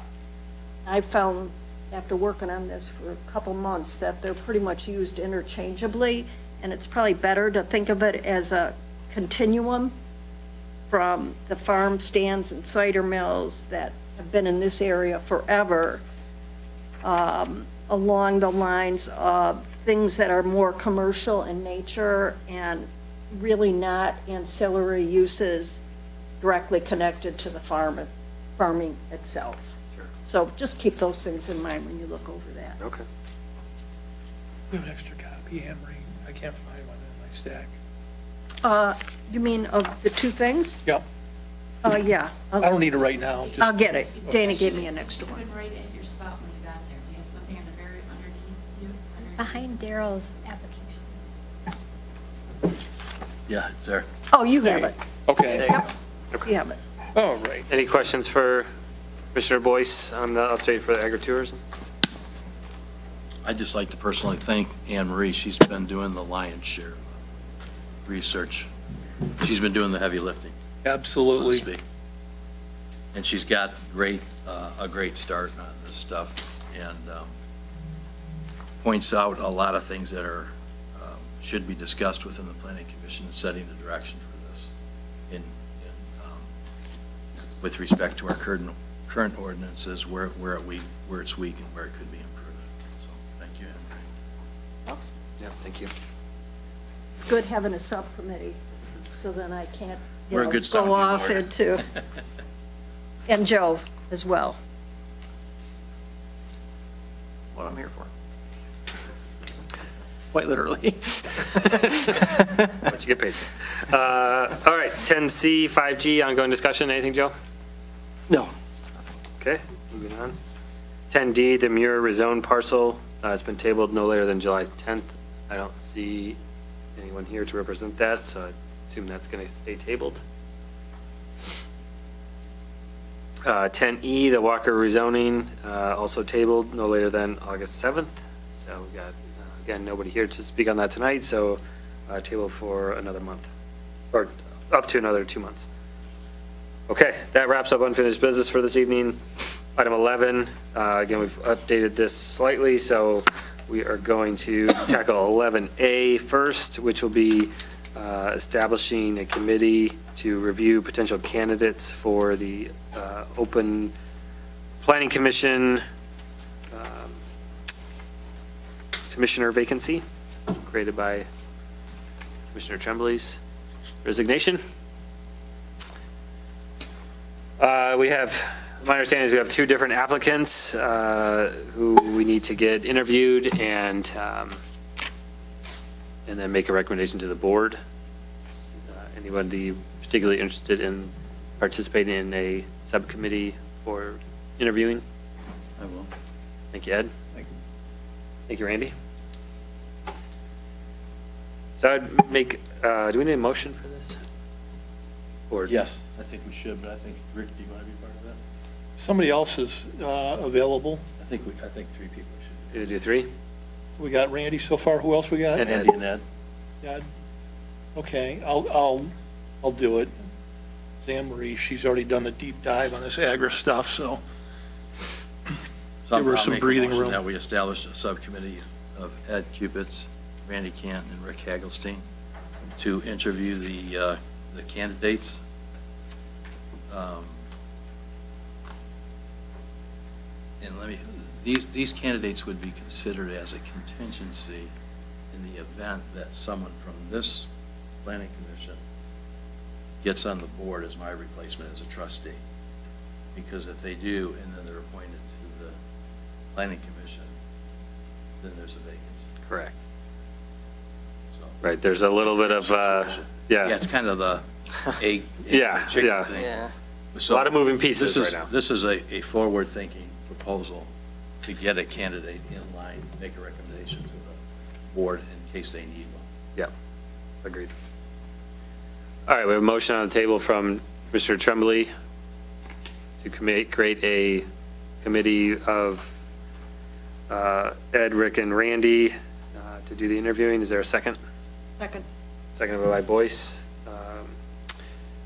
found, after working on this for a couple months, that they're pretty much used interchangeably, and it's probably better to think of it as a continuum from the farm stands and cider mills that have been in this area forever, along the lines of things that are more commercial in nature and really not ancillary uses directly connected to the farming itself. Sure. So just keep those things in mind when you look over that. Okay. We have an extra copy, Emery. I can't find one in my stack. You mean of the two things? Yep. Yeah. I don't need it right now. Just- I'll get it. Dana gave me an extra Put one. it right at your spot when you got there. You have something on the very underneath you? Behind Daryl's application. Yeah, it's there. Oh, you have it. Okay. Yep. You have it. All right. Any questions for Commissioner Boyce on the update for the agritourism? I'd just like to personally thank Anne Marie. She's been doing the lion's share of research. She's been doing the heavy lifting, so to Absolutely. speak. And she's got a great start on this stuff, and points out a lot of things that are, should be discussed within the planning commission and setting the direction for this with respect to our current ordinances, where it's weak and where it could be improved. So, thank you, Anne Marie. Yeah, thank you. It's good having a subcommittee, so then I can't, We're a good go sounding off board. into, and Joe as well. That's what I'm here for. Quite literally. What you get paid. All right, 10C, 5G, ongoing discussion. Anything, Joe? No. Okay, moving on. 10D, the Muir rezone parcel. It's been tabled no later than July 10th. I don't see anyone here to represent that, so I assume that's going to stay tabled. 10E, the Walker rezoning, also tabled no later than August 7th. So we got, again, nobody here to speak on that tonight, so table for another month, or up to another 2 months. Okay, that wraps up unfinished business for this evening. Item 11, again, we've updated this slightly, so we are going to tackle 11A first, which will be establishing a committee to review potential candidates for the open planning commission commissioner vacancy created by Commissioner Tremblay's resignation. We have, my understanding is we have two different applicants who we need to get interviewed and then make a recommendation to the board. Anybody particularly interested in participating in a subcommittee or interviewing? I will. Thank you, Ed. Thank you. Thank you, Randy. So I'd make, do we need a motion for this? Or Yes, I think we should, but I think, Rick, do you want to be part of that? Somebody else is available. I think 3 people should. you do 3? We got Randy so far. Who else we got? And Ed. Andy and Ed. Yeah. Okay, I'll do it. Anne Marie, she's already done the deep dive on this agri stuff, so So Give her I'll some make a breathing motion room. that we establish a subcommittee of Ed Cupits, Randy Canton, and Rick Hagelstein to interview the candidates. And these candidates would be considered as a contingency in the event that someone from this planning commission gets on the board as my replacement as a trustee. Because if they do, and then they're appointed to the planning commission, then there's a vacancy. Correct. So, Right, there's a little bit of, yeah, yeah, it's kind of the egg Yeah, and chicken yeah. thing. Yeah. a lot of moving pieces right now. This is a forward-thinking proposal to get a candidate in line, make a recommendation to the board in case they need one. Yeah, agreed. All right, we have a motion on the table from Mr. Tremblay to create a committee of Ed, Rick, and Randy to do the interviewing. Is there a second? Second. Seconded by Boyce.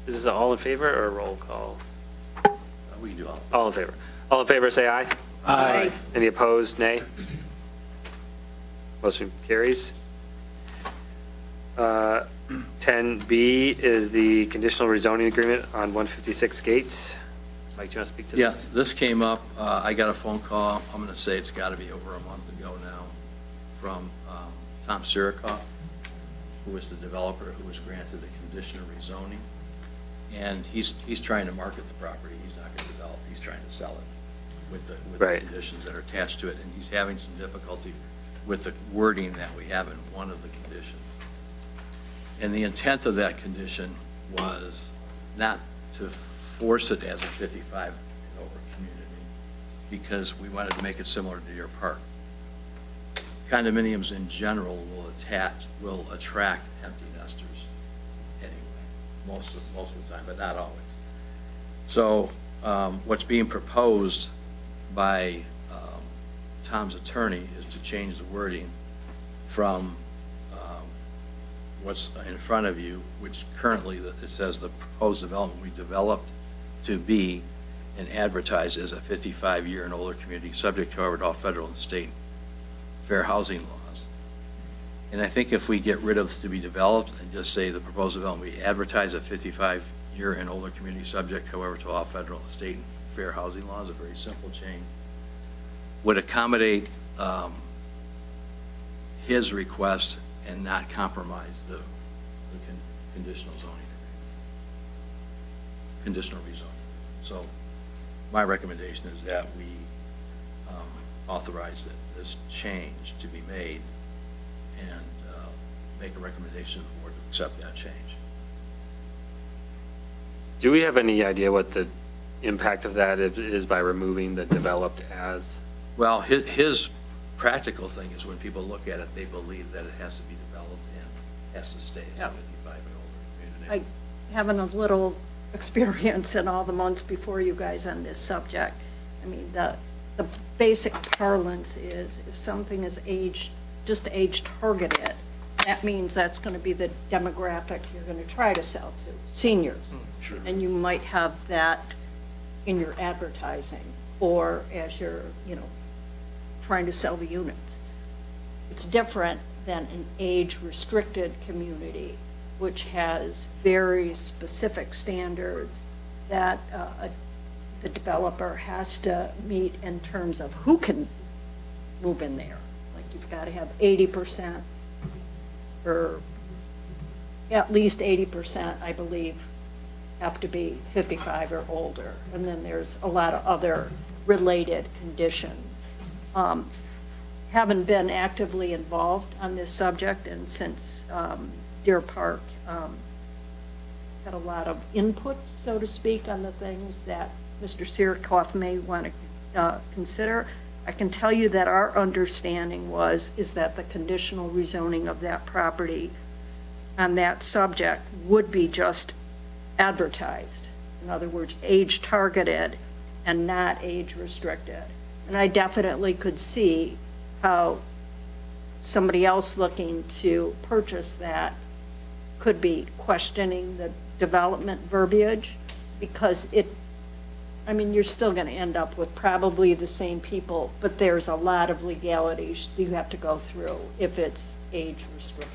Is this an all in favor or a roll call? We can do all. All in favor. All in favor, say aye. Aye. Any opposed, nay? Motion carries. 10B is the conditional rezoning agreement on 156 Gates. Mike, do you want to speak to Yes, this? this came up, I got a phone call, I'm going to say it's got to be over a month ago now, from Tom Sirikoff, who was the developer who was granted the conditional rezoning. And he's trying to market the property, he's not going to develop, he's trying to sell it with the Right. conditions that are attached to it. And he's having some difficulty with the wording that we have in one of the conditions. And the intent of that condition was not to force it as a 55 and over community, because we wanted to make it similar to Deer Park. Condominiums in general will attract empty nesters anyway, most of the time, but not always. So what's being proposed by Tom's attorney is to change the wording from what's in front of you, which currently it says the proposed development we developed to be and advertised as a 55-year and older community, subject however to all federal and state fair housing laws. And I think if we get rid of to be developed and just say the proposed development, we advertise a 55-year and older community, subject however to all federal, state, and fair housing laws, a very simple change, would accommodate his request and not compromise the conditional zoning, conditional rezoning. So my recommendation is that we authorize this change to be made and make a recommendation to the board to accept that change. Do we have any idea what the impact of that is by removing the developed as? Well, his practical thing is when people look at it, they believe that it has to be developed and has to stay as a 55 and older community. Having a little experience in all the months before you guys on this subject, I mean, the basic parlance is if something is just age targeted, that means that's going to be the demographic you're going to try to sell to, seniors. Sure. And you might have that in your advertising or as you're, trying to sell the units. It's different than an age-restricted community, which has very specific standards that the developer has to meet in terms of who can move in there. Like you've got to have 80% or at least 80%, I believe, have to be 55 or older. And then there's a lot of other related conditions. Haven't been actively involved on this subject, and since Deer Park got a lot of input, so to speak, on the things that Mr. Sirikoff may want to consider, I can tell you that our understanding is that the conditional rezoning of that property on that subject would be just advertised. In other words, age targeted and not age restricted. And I definitely could see how somebody else looking to purchase that could be questioning the development verbiage, because you're still going to end up with probably the same people, but there's a lot of legalities you have to go through if it's age restricted.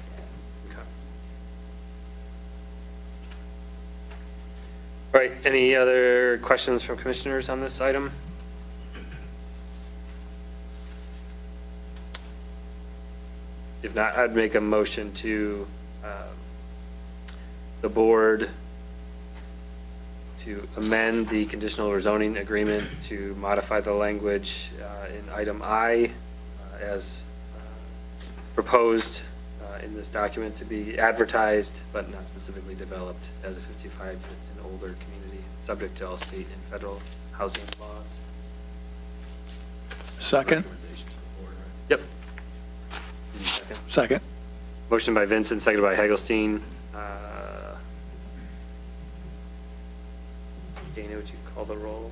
All right, any other questions from commissioners on this item? If not, I'd make a motion to the board to amend the conditional rezoning agreement to modify the language in item I as proposed in this document to be advertised but not specifically developed as a 55 and older community, subject to all state and federal housing laws. Second? Recommendation to the board, right? Yep. Need a second? Second. Motion by Vincent, seconded by Hagelstein. Dana, would you call the roll?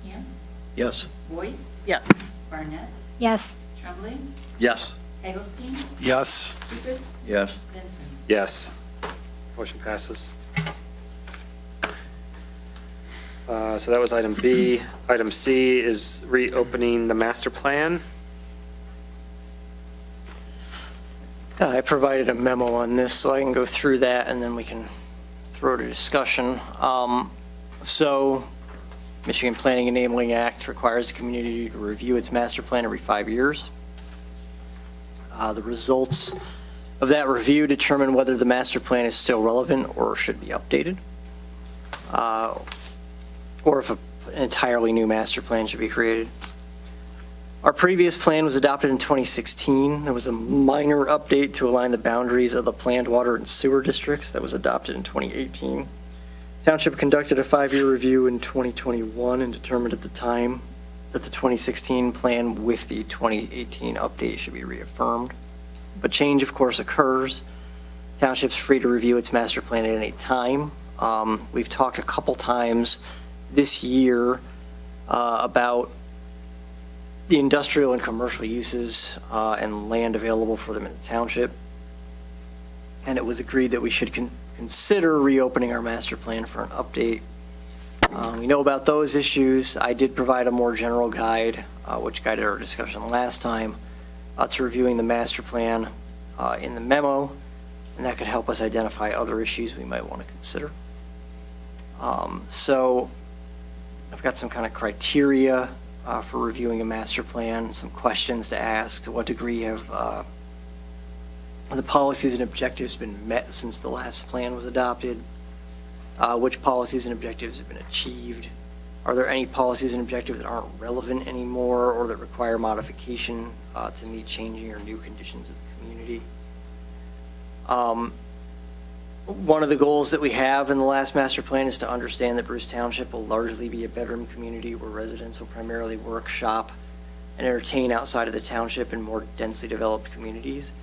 Cant, Yes. Boyce, Yes. Barnett, Yes. Tremblay, Yes. Hagelstein, Yes. Yes. Jacobs, Vincent. Yes. Motion passes. So that was item B. Item C is reopening the master plan. I provided a memo on this, so I can go through that, and then we can throw to discussion. So Michigan Planning Enabling Act requires the community to review its master plan every 5 years. The results of that review determine whether the master plan is still relevant or should be updated, or if an entirely new master plan should be created. Our previous plan was adopted in 2016. There was a minor update to align the boundaries of the planned water and sewer districts that was adopted in 2018. Township conducted a 5-year review in 2021 and determined at the time that the 2016 plan with the 2018 update should be reaffirmed. But change, of course, occurs. Township's free to review its master plan at any time. We've talked a couple times this year about the industrial and commercial uses and land available for them in the township. And it was agreed that we should consider reopening our master plan for an update. We know about those issues. I did provide a more general guide, which guided our discussion last time, to reviewing the master plan in the memo, and that could help us identify other issues we might want to consider. So I've got some kind of criteria for reviewing a master plan, some questions to ask. To what degree have the policies and objectives been met since the last plan was adopted? Which policies and objectives have been achieved? Are there any policies and objectives that aren't relevant anymore or that require modification to meet changing or new conditions of the community? One of the goals that we have in the last master plan is to understand that Bruce Township will largely be a bedroom community where residents will primarily work, shop, and entertain outside of the township in more densely developed communities.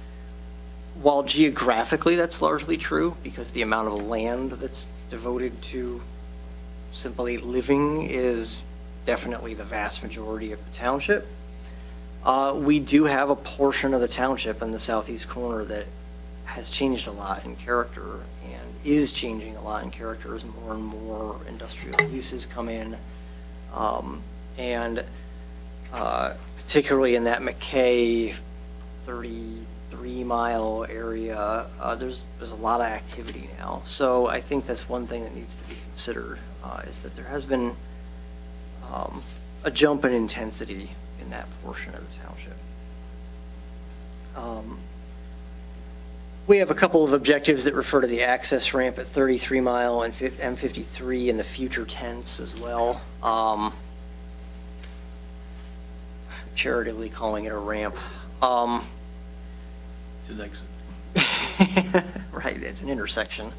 While geographically that's largely true, because the amount of land that's devoted to simply living is definitely the vast majority of the township, we do have a portion of the township in the southeast corner that has changed a lot in character and is changing a lot in character as more and more industrial uses come in. And particularly in that McKay 33-mile area, there's a lot of activity now. So I think that's one thing that needs to be considered, is that there has been a jump in intensity in that portion of the township. We have a couple of objectives that refer to the access ramp at 33 Mile and M53 and the future tense as well. Charitably calling it a ramp. It's an exit. Right, it's an intersection.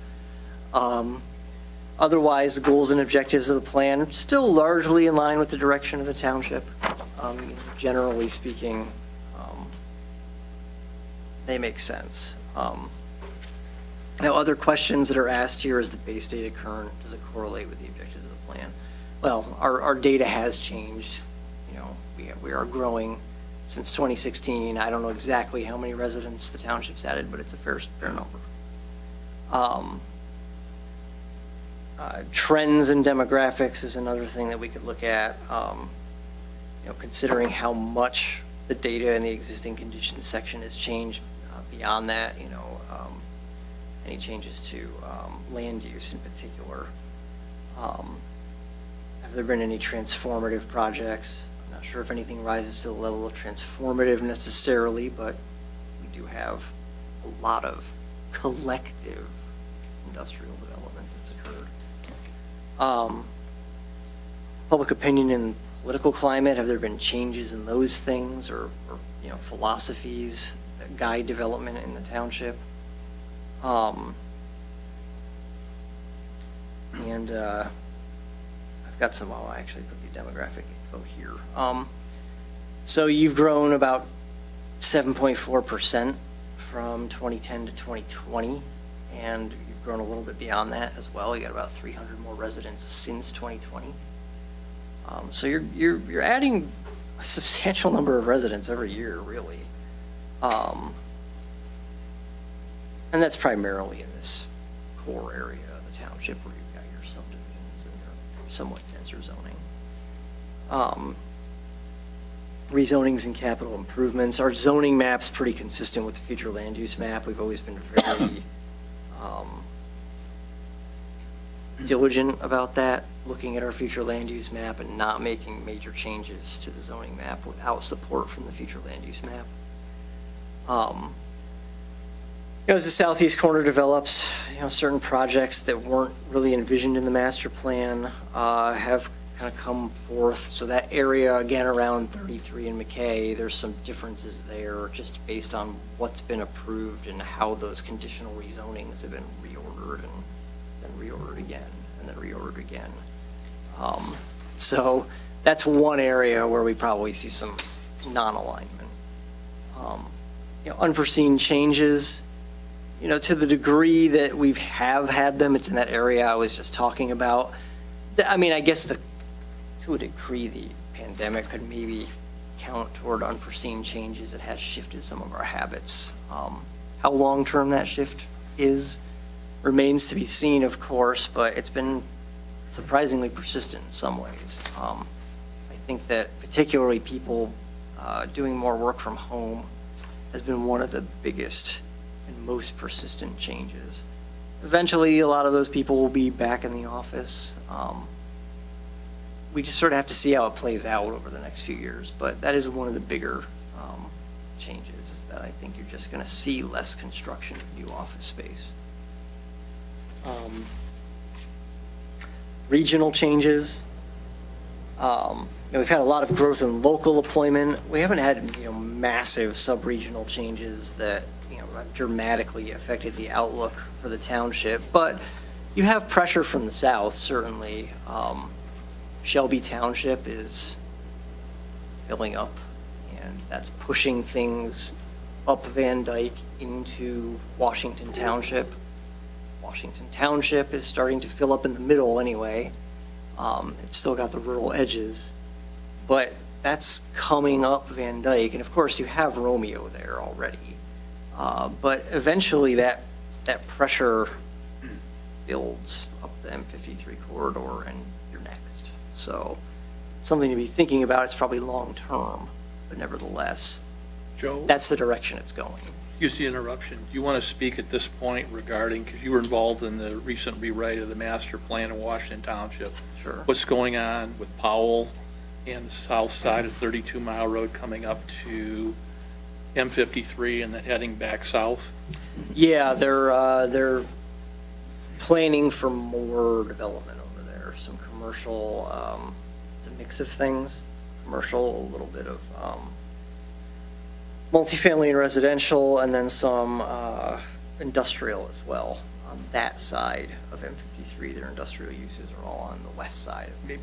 Otherwise, the goals and objectives of the plan are still largely in line with the direction of the township. Generally speaking, they make sense. Now, other questions that are asked here is the base data current, does it correlate with the objectives of the plan? Well, our data has changed. You know, we are growing since 2016. I don't know exactly how many residents the township's added, but it's a fair number. Trends in demographics is another thing that we could look at. Considering how much the data in the existing conditions section has changed beyond that, any changes to land use in particular. Have there been any transformative projects? I'm not sure if anything rises to the level of transformative necessarily, but we do have a lot of collective industrial development that's occurred. Public opinion and political climate, have there been changes in those things or philosophies that guide development in the township? And I've got some, I actually put the demographic info here. So you've grown about 7.4% from 2010 to 2020, and you've grown a little bit beyond that as well. You got about 300 more residents since 2020. So you're adding a substantial number of residents every year, really. And that's primarily in this core area of the township where you've got your subdivisions and your somewhat denser zoning. Rezonings and capital improvements. Our zoning map's pretty consistent with the future land use map. We've always been very diligent about that, looking at our future land use map and not making major changes to the zoning map without support from the future land use map. As the southeast corner develops, certain projects that weren't really envisioned in the master plan have kind of come forth. So that area, again, around 33 and McKay, there's some differences there just based on what's been approved and how those conditional rezonings have been reordered and then reordered again and then reordered again. So that's one area where we probably see some non-alignment. Unforeseen changes, to the degree that we have had them, it's in that area I was just talking about. I mean, I guess to a degree, the pandemic could maybe count toward unforeseen changes that has shifted some of our habits. How long-term that shift is remains to be seen, of course, but it's been surprisingly persistent in some ways. I think that particularly people doing more work from home has been one of the biggest and most persistent changes. Eventually, a lot of those people will be back in the office. We just sort of have to see how it plays out over the next few years, but that is one of the bigger changes, is that I think you're just going to see less construction of new office space. Regional changes. We've had a lot of growth in local employment. We haven't had massive sub-regional changes that have dramatically affected the outlook for the township, but you have pressure from the south, certainly. Shelby Township is filling up, and that's pushing things up Van Dyke into Washington Township. Washington Township is starting to fill up in the middle anyway. It's still got the rural edges, but that's coming up Van Dyke, and of course you have Romeo there already. But eventually that pressure builds up the M53 corridor and you're next. So something to be thinking about. It's probably long-term, but nevertheless, Joe? that's the direction it's going. Excuse the interruption. Do you want to speak at this point regarding, because you were involved in the recent rewrite of the master plan in Washington Township. Sure. What's going on with Powell and the south side of 32 Mile Road coming up to M53 and then heading back south? Yeah, they're planning for more development over there. Some commercial, it's a mix of things. Commercial, a little bit of multifamily and residential, and then some industrial as well on that side of M53. Their industrial uses are all on the west side of M53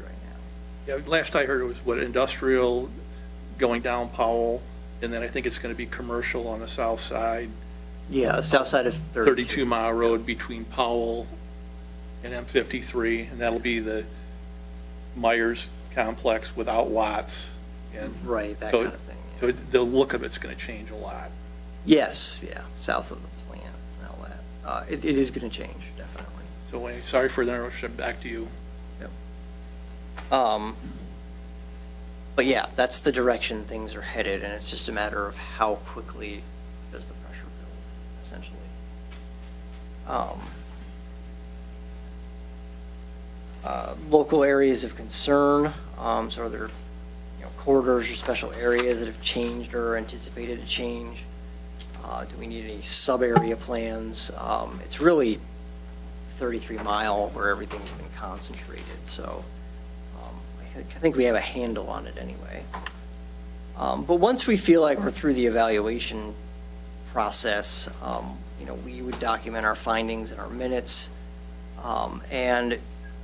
right now. Yeah, last I heard it was industrial going down Powell, and then I think it's going to be commercial on the south side. Yeah, south side of 32 Mile Road between Powell and M53, and that'll be the Myers complex without lots. And Right, that so- kind of thing. So the look of it's going to change a lot. Yes, yeah, south of the plant and all that. It is going to change, definitely. So Wayne, sorry for the interruption, back to you. But yeah, that's the direction things are headed, and it's just a matter of how quickly does the pressure build, essentially. Local areas of concern, so are there corridors or special areas that have changed or are anticipated to change? Do we need any sub-area plans? It's really 33 Mile where everything's been concentrated, so I think we have a handle on it anyway. But once we feel like we're through the evaluation process, we would document our findings in our minutes, and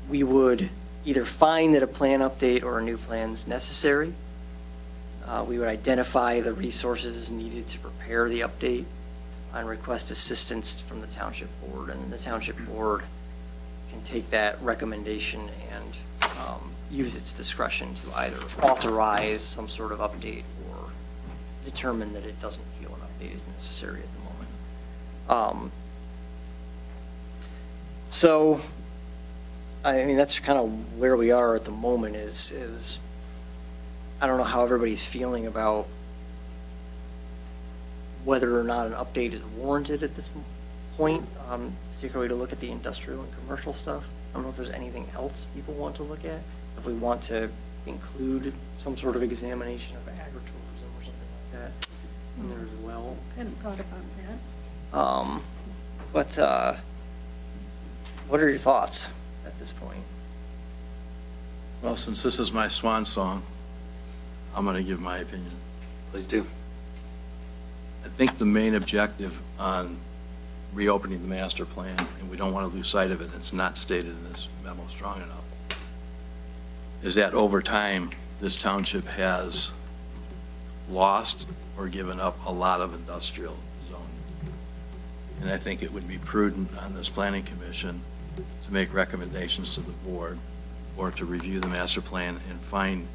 we would either find that a plan update or a new plan is necessary. We would identify the resources needed to prepare the update and request assistance from the township board, and the township board can take that recommendation and use its discretion to either authorize some sort of update or determine that it doesn't feel an update is necessary at the moment. So, I mean, that's kind of where we are at the moment is I don't know how everybody's feeling about whether or not an update is warranted at this point, particularly to look at the industrial and commercial stuff. I don't know if there's anything else people want to look at. If we want to include some sort of examination of agritourism or something like that in there as well. I hadn't thought about that. But what are your thoughts at this point? Well, since this is my swan song, I'm going to give my opinion. Please do. I think the main objective on reopening the master plan, and we don't want to lose sight of it, it's not stated in this memo strong enough, is that over time, this township has lost or given up a lot of industrial zoning. And I think it would be prudent on this planning commission to make recommendations to the board or to review the master plan and find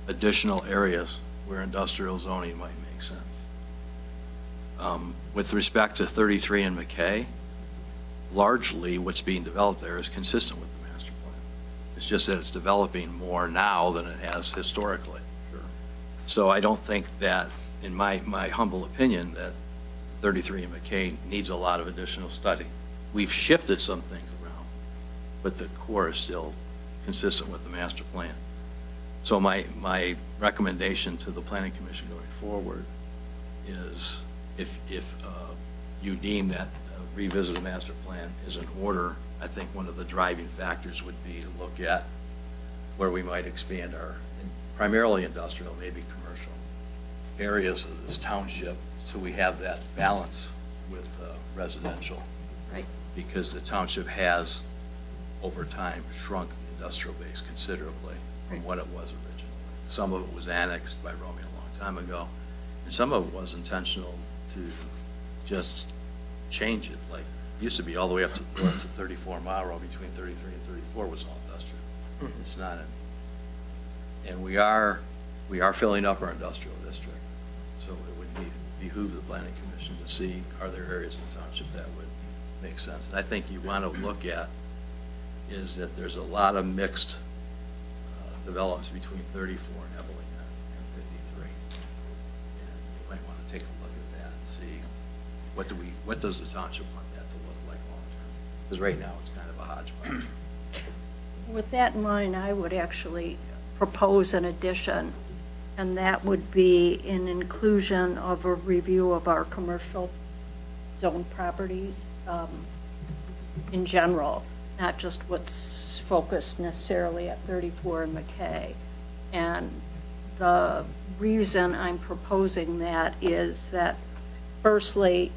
additional areas where industrial zoning might make sense. With respect to 33 and McKay, largely what's being developed there is consistent with the master plan. It's just that it's developing more now than it has historically. So I don't think that, in my humble opinion, that 33 and McKay needs a lot of additional study. We've shifted some things around, but the core is still consistent with the master plan. So my recommendation to the planning commission going forward is if you deem that revisit a master plan is in order, I think one of the driving factors would be to look at where we might expand our primarily industrial, maybe commercial areas of this township, so we have that balance with residential. Right. Because the township has, over time, shrunk the industrial base considerably from what it was originally. Some of it was annexed by Romeo a long time ago, and some of it was intentional to just change it. Like, it used to be all the way up to 34 Mile Road, between 33 and 34 was all industrial. It's not anymore. And we are filling up our industrial district. So it would behoove the planning commission to see, are there areas in the township that would make sense? And I think you want to look at is that there's a lot of mixed developments between 34 and Evelina and 53. And you might want to take a look at that and see what does the township want that to look like long term? Because right now it's kind of a hodgepodge. With that in mind, I would actually propose an addition, and that would be an inclusion of a review of our commercial zone properties in general, not just what's focused necessarily at 34 and McKay. And the reason I'm proposing that is that, firstly,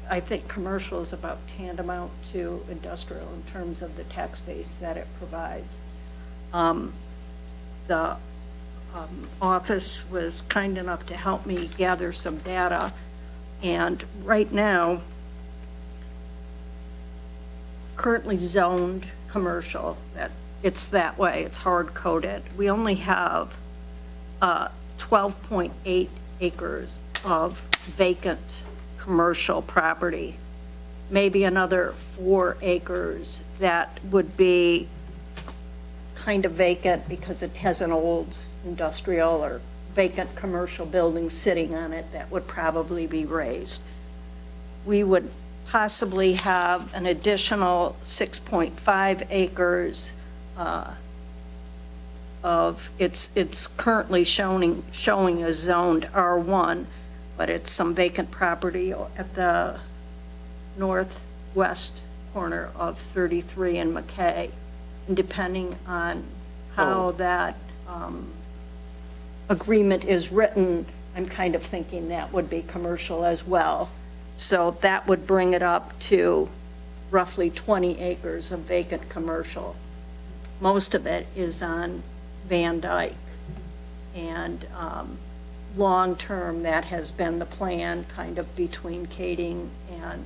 I think commercial is about tantamount to industrial in terms of the tax base that it provides. The office was kind enough to help me gather some data, and right now, currently zoned commercial, that it's that way, it's hard-coded. We only have 12.8 acres of vacant commercial property, maybe another 4 acres that would be kind of vacant because it has an old industrial or vacant commercial building sitting on it that would probably be raised. We would possibly have an additional 6.5 acres of, it's currently showing as zoned R1, but it's some vacant property at the northwest corner of 33 and McKay. And depending on how that agreement is written, I'm kind of thinking that would be commercial as well. So that would bring it up to roughly 20 acres of vacant commercial. Most of it is on Van Dyke. And long-term, that has been the plan, kind of between Kading and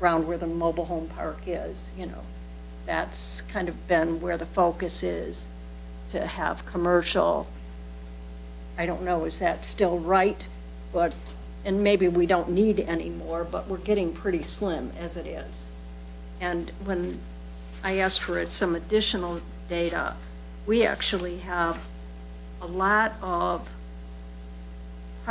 around where the mobile home park is, you know. That's kind of been where the focus is, to have commercial. I don't know, is that still right? But, and maybe we don't need any more, but we're getting pretty slim as it is. And when I asked for some additional data, we actually have a lot of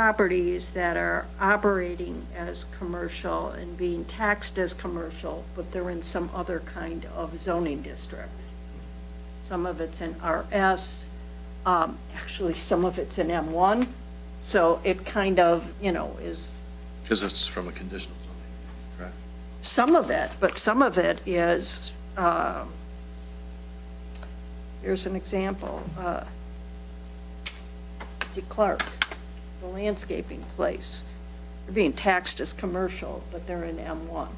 properties that are operating as commercial and being taxed as commercial, but they're in some other kind of zoning district. Some of it's in RS, actually, some of it's in M1. So it kind of, is Because it's from a conditional zoning, correct? some of it, but some of it is, here's an example, DeClark's, the landscaping place. They're being taxed as commercial, but they're in M1.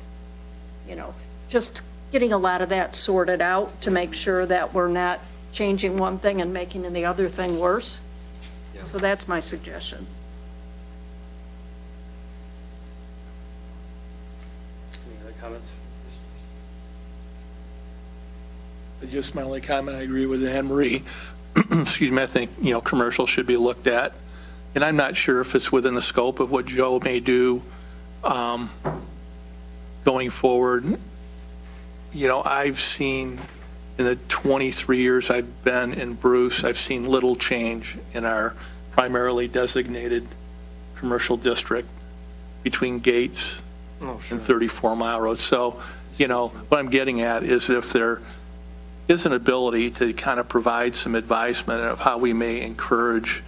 Just getting a lot of that sorted out to make sure that we're not changing one thing and making the other thing worse. So that's my suggestion. Any other comments? Just my only comment, I agree with Anne Marie. Excuse me, I think, commercial should be looked at. And I'm not sure if it's within the scope of what Joe may do going forward. I've seen, in the 23 years I've been in Bruce, I've seen little change in our primarily designated commercial district between Gates and 34 Mile Road. So, what I'm getting at is if there is an ability to kind of provide some advisement of how we may encourage,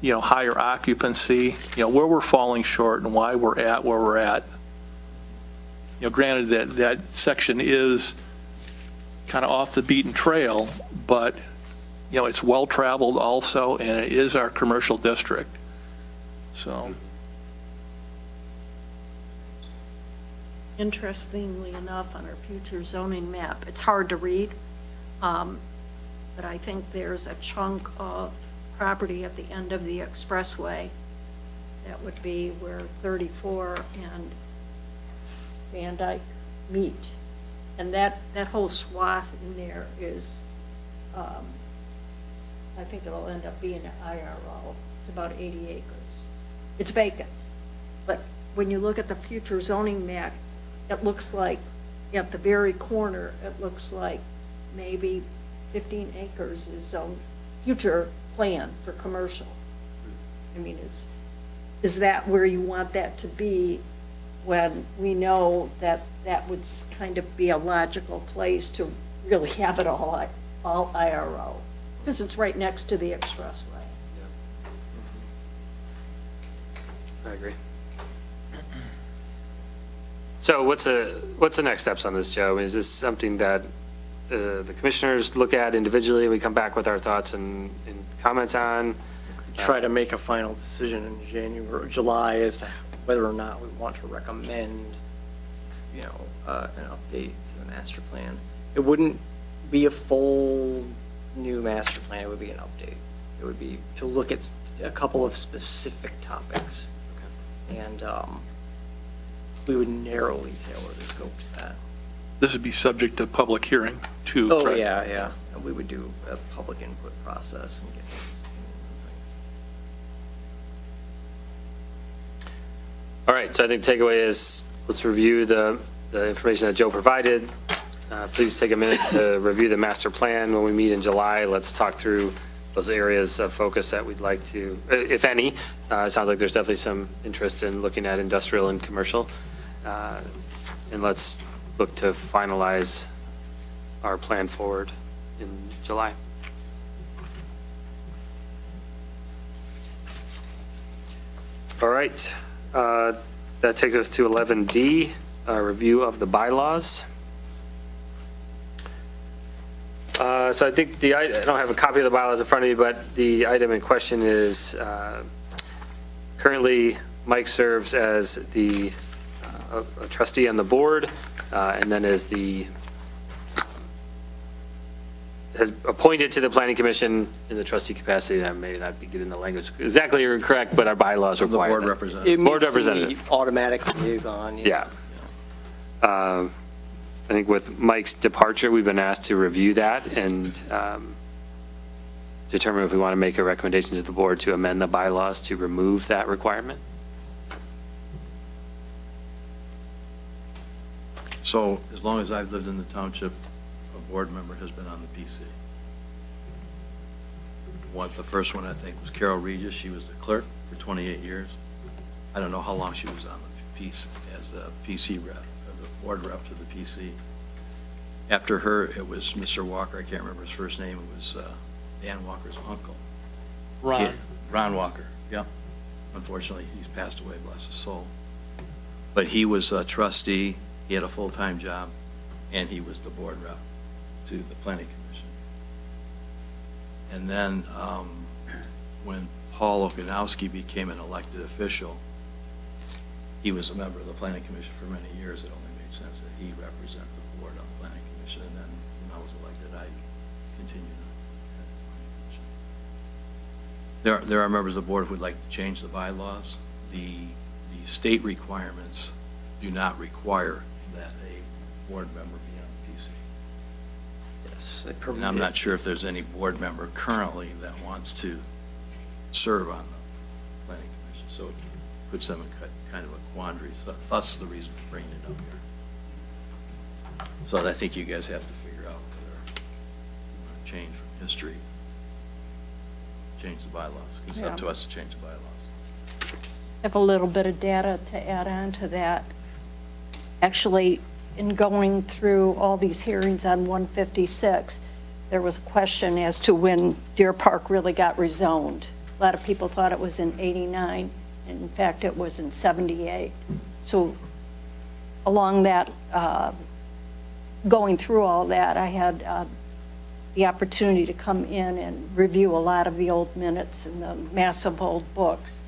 higher occupancy, where we're falling short and why we're at where we're at. Granted that section is kind of off the beaten trail, but, it's well-traveled also, and it is our commercial district. So, Interestingly enough, on our future zoning map, it's hard to read, but I think there's a chunk of property at the end of the expressway that would be where 34 and Van Dyke meet. And that whole swath in there is, I think it'll end up being an IRO. It's about 80 acres. It's vacant. But when you look at the future zoning map, it looks like, at the very corner, it looks like maybe 15 acres is zoned, future plan for commercial. I mean, is that where you want that to be when we know that that would kind of be a logical place to really have it all IRO? Because it's right next to the expressway. I agree. So what's the next steps on this, Joe? Is this something that the commissioners look at individually, we come back with our thoughts and comments on? Try to make a final decision in January, or July as to whether or not we want to recommend, an update to the master plan. It wouldn't be a full new master plan, it would be an update. It would be to look at a couple of specific topics. And we would narrowly tailor the scope to that. this would be subject to public hearing too, Oh, correct? yeah. And we would do a public input process and get those opinions and things. All right, so I think the takeaway is, let's review the information that Joe provided. Please take a minute to review the master plan. When we meet in July, let's talk through those areas of focus that we'd like to, if any. It sounds like there's definitely some interest in looking at industrial and commercial. And let's look to finalize our plan forward in July. All right, that takes us to 11D, review of the bylaws. So I think I don't have a copy of the bylaws in front of me, but the item in question is, currently Mike serves as a trustee on the board, and then has appointed to the planning commission in the trustee capacity. I may not be getting the language exactly correct, but our bylaws The require board that. representative. It Board makes the representative. automatic liaison. Yeah. I think with Mike's departure, we've been asked to review that and determine if we want to make a recommendation to the board to amend the bylaws to remove that requirement. So as long as I've lived in the township, a board member has been on the PC. the first one, I think, was Carol Regis. She was the clerk for 28 years. I don't know how long she was on the PC, as the PC rep, or the board rep to the PC. After her, it was Mr. Walker. I can't remember his first name. It was Dan Walker's uncle. Ron. Ron Walker, yeah. Unfortunately, he's passed away, bless his soul. But he was a trustee, he had a full-time job, and he was the board rep to the planning commission. And then when Paul Okanowski became an elected official, he was a member of the planning commission for many years. It only made sense that he represent the board on the planning commission. And then when I was elected, I continued as the planning commission. There are members of the board who would like to change the bylaws. The state requirements do not require that a board member be on the PC. Yes. And I'm not sure if there's any board member currently that wants to serve on the planning commission, so it puts them in kind of a quandary. So that's the reason for bringing it up here. So I think you guys have to figure out whether you want to change from history, change the bylaws, because it's up to us to change the bylaws. I have a little bit of data to add on to that. Actually, in going through all these hearings on 156, there was a question as to when Deer Park really got rezoned. A lot of people thought it was in 89, and in fact, it was in 78. So along that, going through all that, I had the opportunity to come in and review a lot of the old minutes and the massive old books.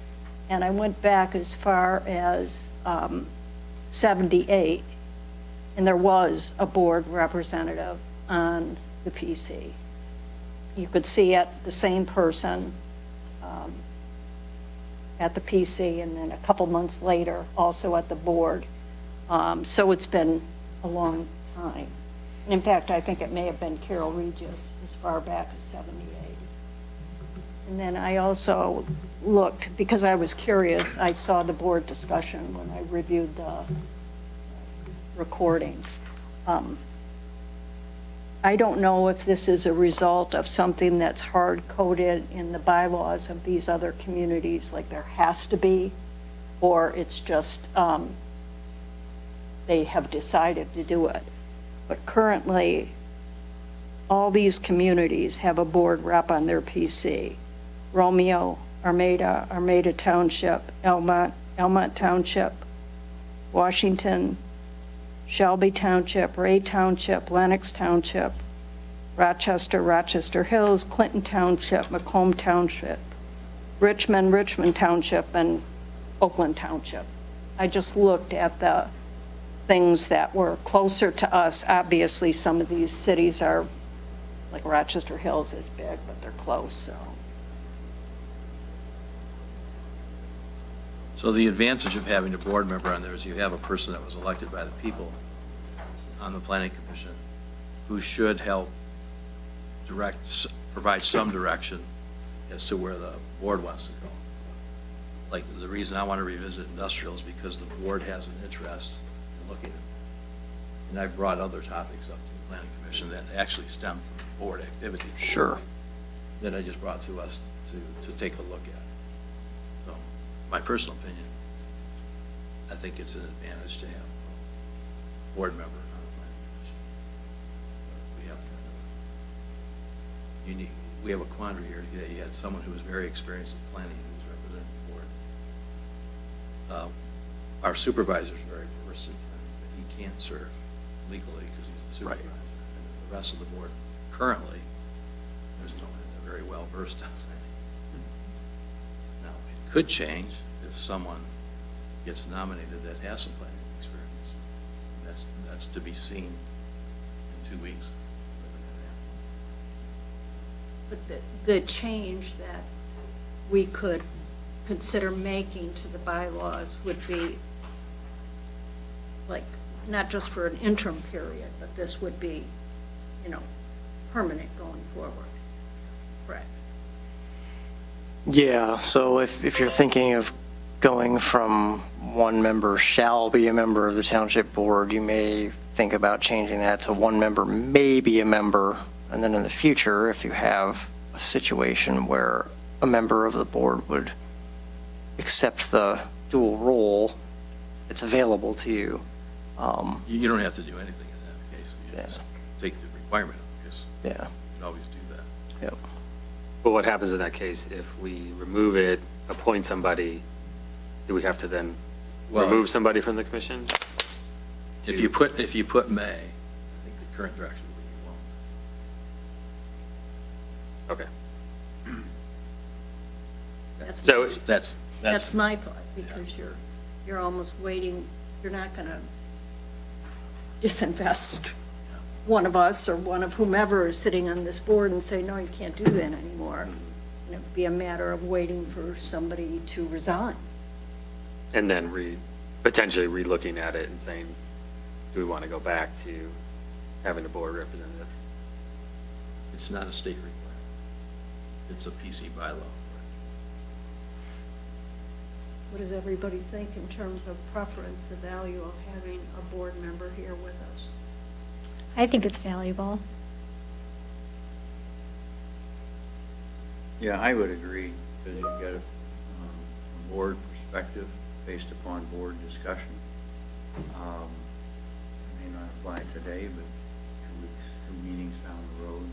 And I went back as far as 78, and there was a board representative on the PC. You could see it, the same person at the PC, and then a couple months later, also at the board. So it's been a long time. And in fact, I think it may have been Carol Regis as far back as 78. And then I also looked, because I was curious, I saw the board discussion when I reviewed the recording. I don't know if this is a result of something that's hard-coded in the bylaws of these other communities, like there has to be, or it's just they have decided to do it. But currently, all these communities have a board rep on their PC. Romeo, Armada, Armada Township, Elmont Township, Washington, Shelby Township, Ray Township, Lenox Township, Rochester, Rochester Hills, Clinton Township, Macomb Township, Richmond, Richmond Township, and Oakland Township. I just looked at the things that were closer to us. Obviously, some of these cities are, like Rochester Hills is big, but they're close, so. So the advantage of having a board member on there is you have a person that was elected by the people on the planning commission who should help provide some direction as to where the board wants to go. Like, the reason I want to revisit industrial is because the board has an interest in looking at it. And I've brought other topics up to the planning commission that actually stem from board activity. Sure. That I just brought to us to take a look at. So, my personal opinion, I think it's an advantage to have a board member on the planning commission. We have kind of unique, we have a quandary here. You had someone who was very experienced in planning who was representing the board. Our supervisor's very versed in planning, but he can't serve legally because he's a supervisor. And the rest of the board currently, there's no one very well versed on planning. Now, it could change if someone gets nominated that has some planning experience. That's to be seen in 2 weeks. But the change that we could consider making to the bylaws would be, like, not just for an interim period, but this would be, permanent going forward. Correct. Yeah, so if you're thinking of going from one member shall be a member of the township board, you may think about changing that to one member may be a member, and then in the future, if you have a situation where a member of the board would accept the dual role that's available to you. You don't have to do anything in that case. You Yeah. just take the requirement out, because Yeah, you can always do that. yep. But what happens in that case if we remove it, appoint somebody? Do we have to then Well- remove somebody from the commission? If you put may, I think the current direction would be you won't. Okay. That's- So That's my thought, because you're almost waiting, you're not going to disinvest one of us or one of whomever is sitting on this board and say, no, you can't do that anymore. And it'd be a matter of waiting for somebody to resign. And then potentially re-looking at it and saying, do we want to go back to having a board representative? It's not a state requirement. It's a PC bylaw. What does everybody think in terms of preference, the value of having a board member here with us? I think it's valuable. Yeah, I would agree, because you've got a board perspective based upon board discussion. May not apply today, but 2 weeks, 2 meetings down the road,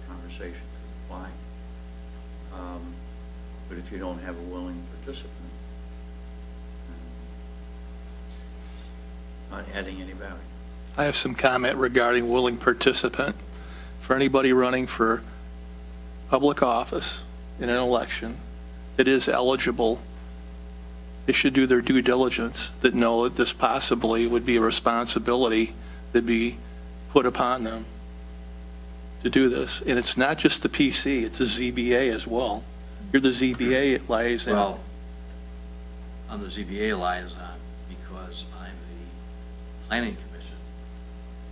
conversation could apply. But if you don't have a willing participant, not adding any value. I have some comment regarding willing participant. For anybody running for public office in an election that is eligible, they should do their due diligence, that know that this possibly would be a responsibility that be put upon them to do this. And it's not just the PC, it's the ZBA as well. You're the ZBA liaison. Well, I'm the ZBA liaison because I'm the planning commission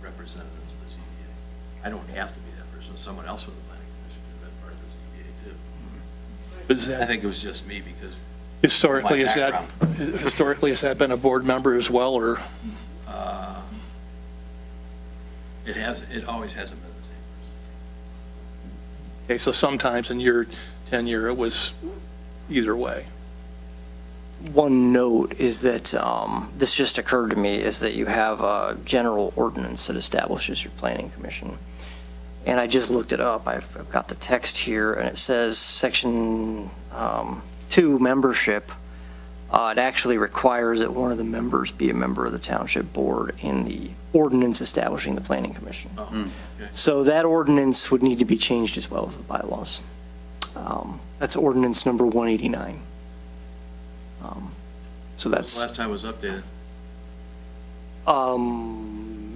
representative to the ZBA. I don't have to be that person. Someone else from the planning commission could have been part of the ZBA too. Is I that, think it was just me because historically, my has that been a board member as well, or? it always hasn't been the same person. Okay, so sometimes in your tenure, it was either way. One note is that, this just occurred to me, is that you have a general ordinance that establishes your planning commission. And I just looked it up. I've got the text here, and it says section 2, membership. It actually requires that one of the members be a member of the township board in the ordinance establishing the planning commission. Oh, okay. So that ordinance would need to be changed as well as the bylaws. That's ordinance number 189. So When was that's, the last time it was updated?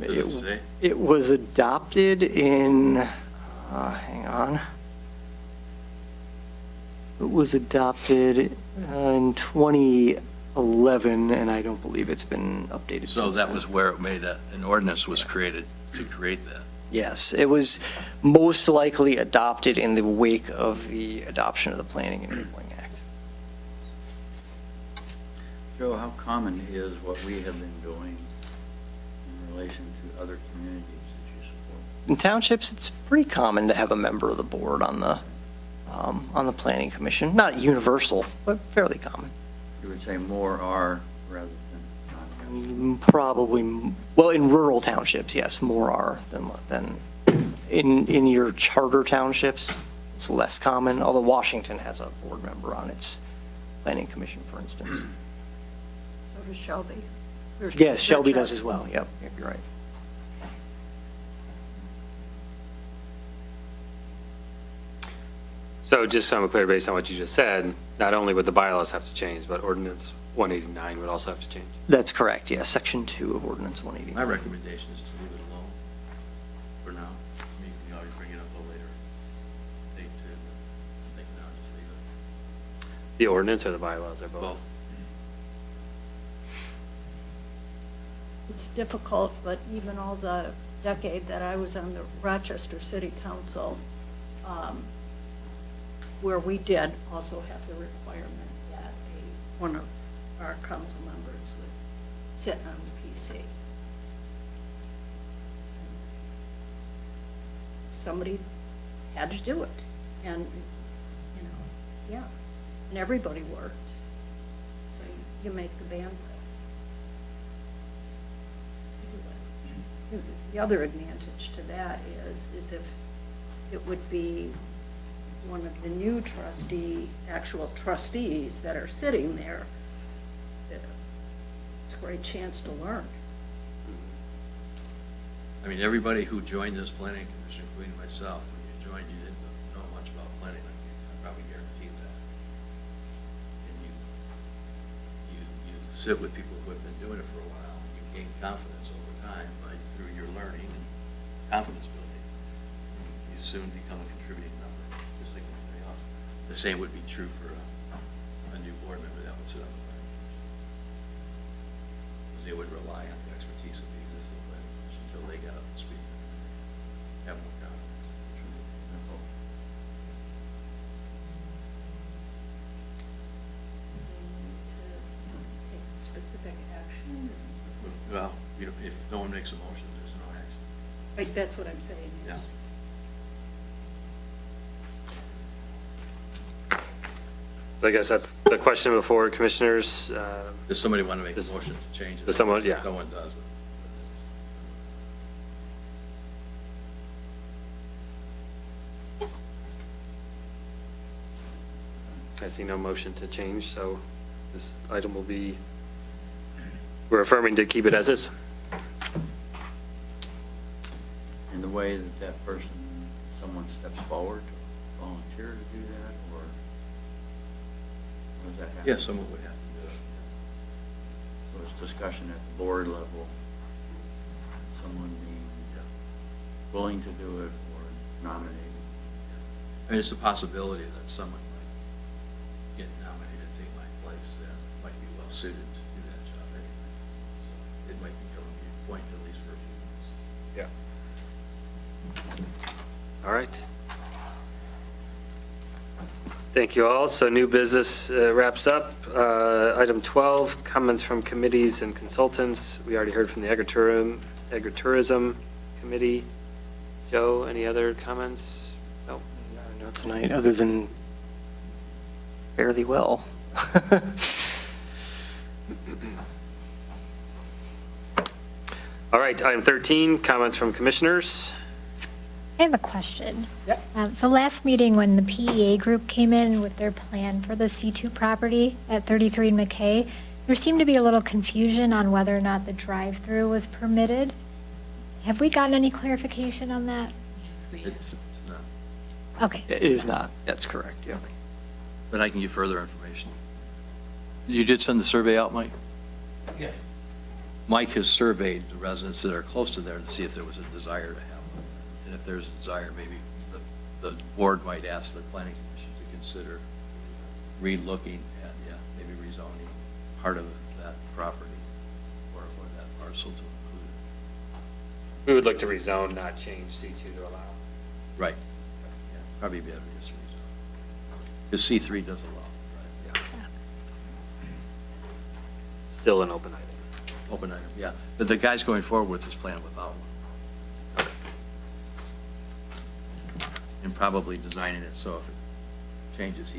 Does it say? it was adopted in, hang on. It was adopted in 2011, and I don't believe it's been updated So since that then. was where it made an ordinance was created to create that. Yes, it was most likely adopted in the wake of the adoption of the Planning and Enabling Act. Joe, how common is what we have been doing in relation to other communities that you support? In townships, it's pretty common to have a member of the board on the Planning Commission. Not universal, but fairly common. You would say more are rather than not. Probably, well, in rural townships, yes, more are than in your charter townships, it's less common, although Washington has a board member on its planning commission, for instance. So does Shelby. Yes, Shelby does as well, yep, you're right. So just so I'm clear, based on what you just said, not only would the bylaws have to change, but ordinance 189 would also have to change? That's correct, yes, section 2 of ordinance My 189. recommendation is to leave it alone for now. You can always bring it up a later date too. I think now just leave it. The ordinance or the bylaws or both? Both. It's difficult, but even all the decade that I was on the Rochester City Council, where we did also have the requirement that one of our council members would sit on the PC. Somebody had to do it. And, you know, yeah, and everybody worked. So you make the bandwidth. The other advantage to that is if it would be one of the new actual trustees that are sitting there, it's a great chance to learn. I mean, everybody who joined this planning commission, including myself, when you joined, you didn't know much about planning. I probably guarantee that. And you sit with people who have been doing it for a while, and you gain confidence over time through your learning and confidence building. You soon become a contributing member, just like anybody else. The same would be true for a new board member that would sit on the planning commission. Because they would rely on the expertise of the existing planning commission until they got up to speed. Have more confidence. Take specific action. Well, if no one makes a motion, there's no action. Like, that's what I'm saying, yes. So I guess that's the question before commissioners. Does somebody want to make a motion to change it? Does someone- yeah. If no one does, I see no motion to change, so this item will be, we're affirming to keep it as is. In the way that that person, someone steps forward to volunteer to do that, or does that happen? yeah, someone would have to do it. So it's discussion at the board level, someone being willing to do it or nominated. I mean, it's a possibility that someone might get nominated to take my place that might be well suited to do that job anyway. So it might become a point at least for a few months. Yeah. All right. Thank you all. So new business wraps up. Item 12, comments from committees and consultants. We already heard from the Agritourism Committee. Joe, any other comments? No? Not tonight, other than fairly well. All right, item 13, comments from commissioners. I have a question. So last meeting, when the PEA group came in with their plan for the C2 property at 33 and McKay, there seemed to be a little confusion on whether or not the drive-through was permitted. Have we gotten any clarification on that? Yes, we have. It's not, Okay. It is not, that's correct, yeah. but I can give further information. You did send the survey out, Mike? Yeah. Mike has surveyed the residents that are close to there to see if there was a desire to have one. And if there's a desire, maybe the board might ask the planning commission to consider re-looking at, maybe rezoning part of that property or that parcel to include it. We would look to rezone, not change C2 to allow. Right. Yeah, probably better to just rezone. Because C3 does allow, right? Yeah. Still an open item. Open item, yeah. But the guy's going forward with his plan without one. And probably designing it so if it changes,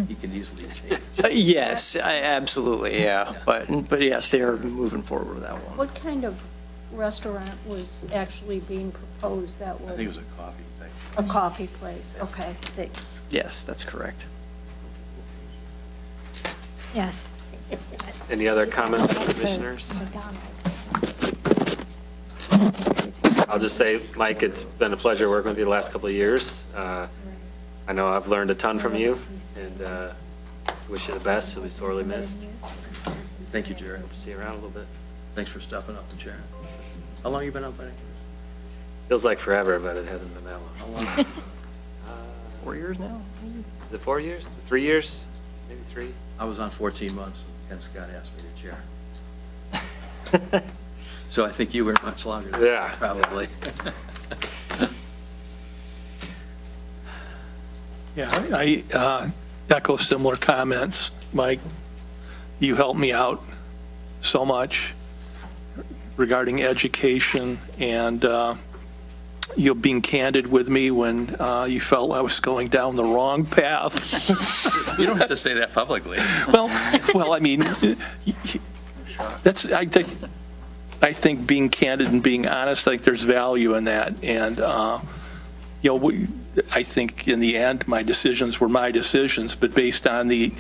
he can easily change. Yes, absolutely, yeah. But yes, they are moving forward with that one. What kind of restaurant was actually being proposed that I would? think it was a coffee thing. A coffee place, okay, thanks. Yes, that's correct. Yes. Any other comments from commissioners? I'll just say, Mike, it's been a pleasure working with you the last couple of years. I know I've learned a ton from you, and wish you the best. You'll be sorely missed. Thank you, Jerry. Hope to see you around a little bit. Thanks for stepping up and sharing. How long you been on planning? Feels like forever, but it hasn't been that How long. long? 4 years now? Is it 4 years? 3 years? Maybe 3? I was on 14 months, and Ken Scott asked me to chair. So I think you were much longer than Yeah. that, probably. Yeah, I echo similar comments. Mike, you helped me out so much regarding education, and you being candid with me when you felt I was going down the wrong path. You don't have to say that publicly. Well, I mean, I think being candid and being honest, I think there's value in that. And, I think in the end, my decisions were my decisions, but based on the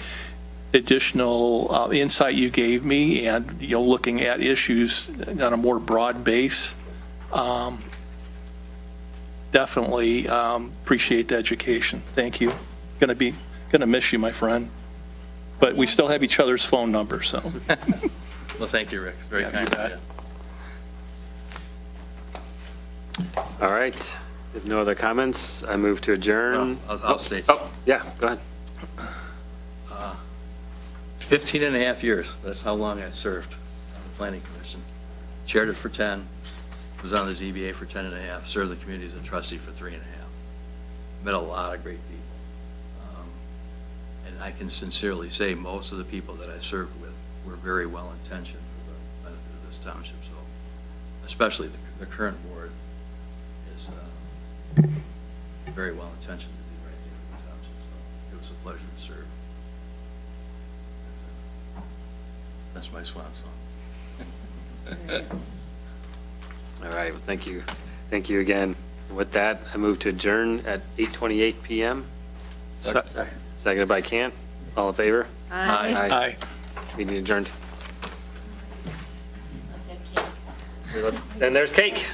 additional insight you gave me and, looking at issues on a more broad base, definitely appreciate the education. Thank you. Going to miss you, my friend. But we still have each other's phone numbers, so. Well, thank you, Rick. Very Yeah, kind you of bet. you. All right. If no other comments, I move to adjourn. Well, I'll state. Oh, yeah, go ahead. 15 and a half years, that's how long I served on the Planning Commission. Chaired it for 10, was on the ZBA for 10 and a half, served the community as a trustee for 3 and a half. Met a lot of great people. And I can sincerely say most of the people that I served with were very well-intentioned for the benefit of this township. So especially the current board is very well-intentioned to do the right thing for the township. So it was a pleasure to serve. That's my swan song. All right, well, thank you. Thank you again. With that, I move to adjourn at 8:28 PM. Seconded by Cant. All in favor? Aye. Meeting adjourned. And there's cake.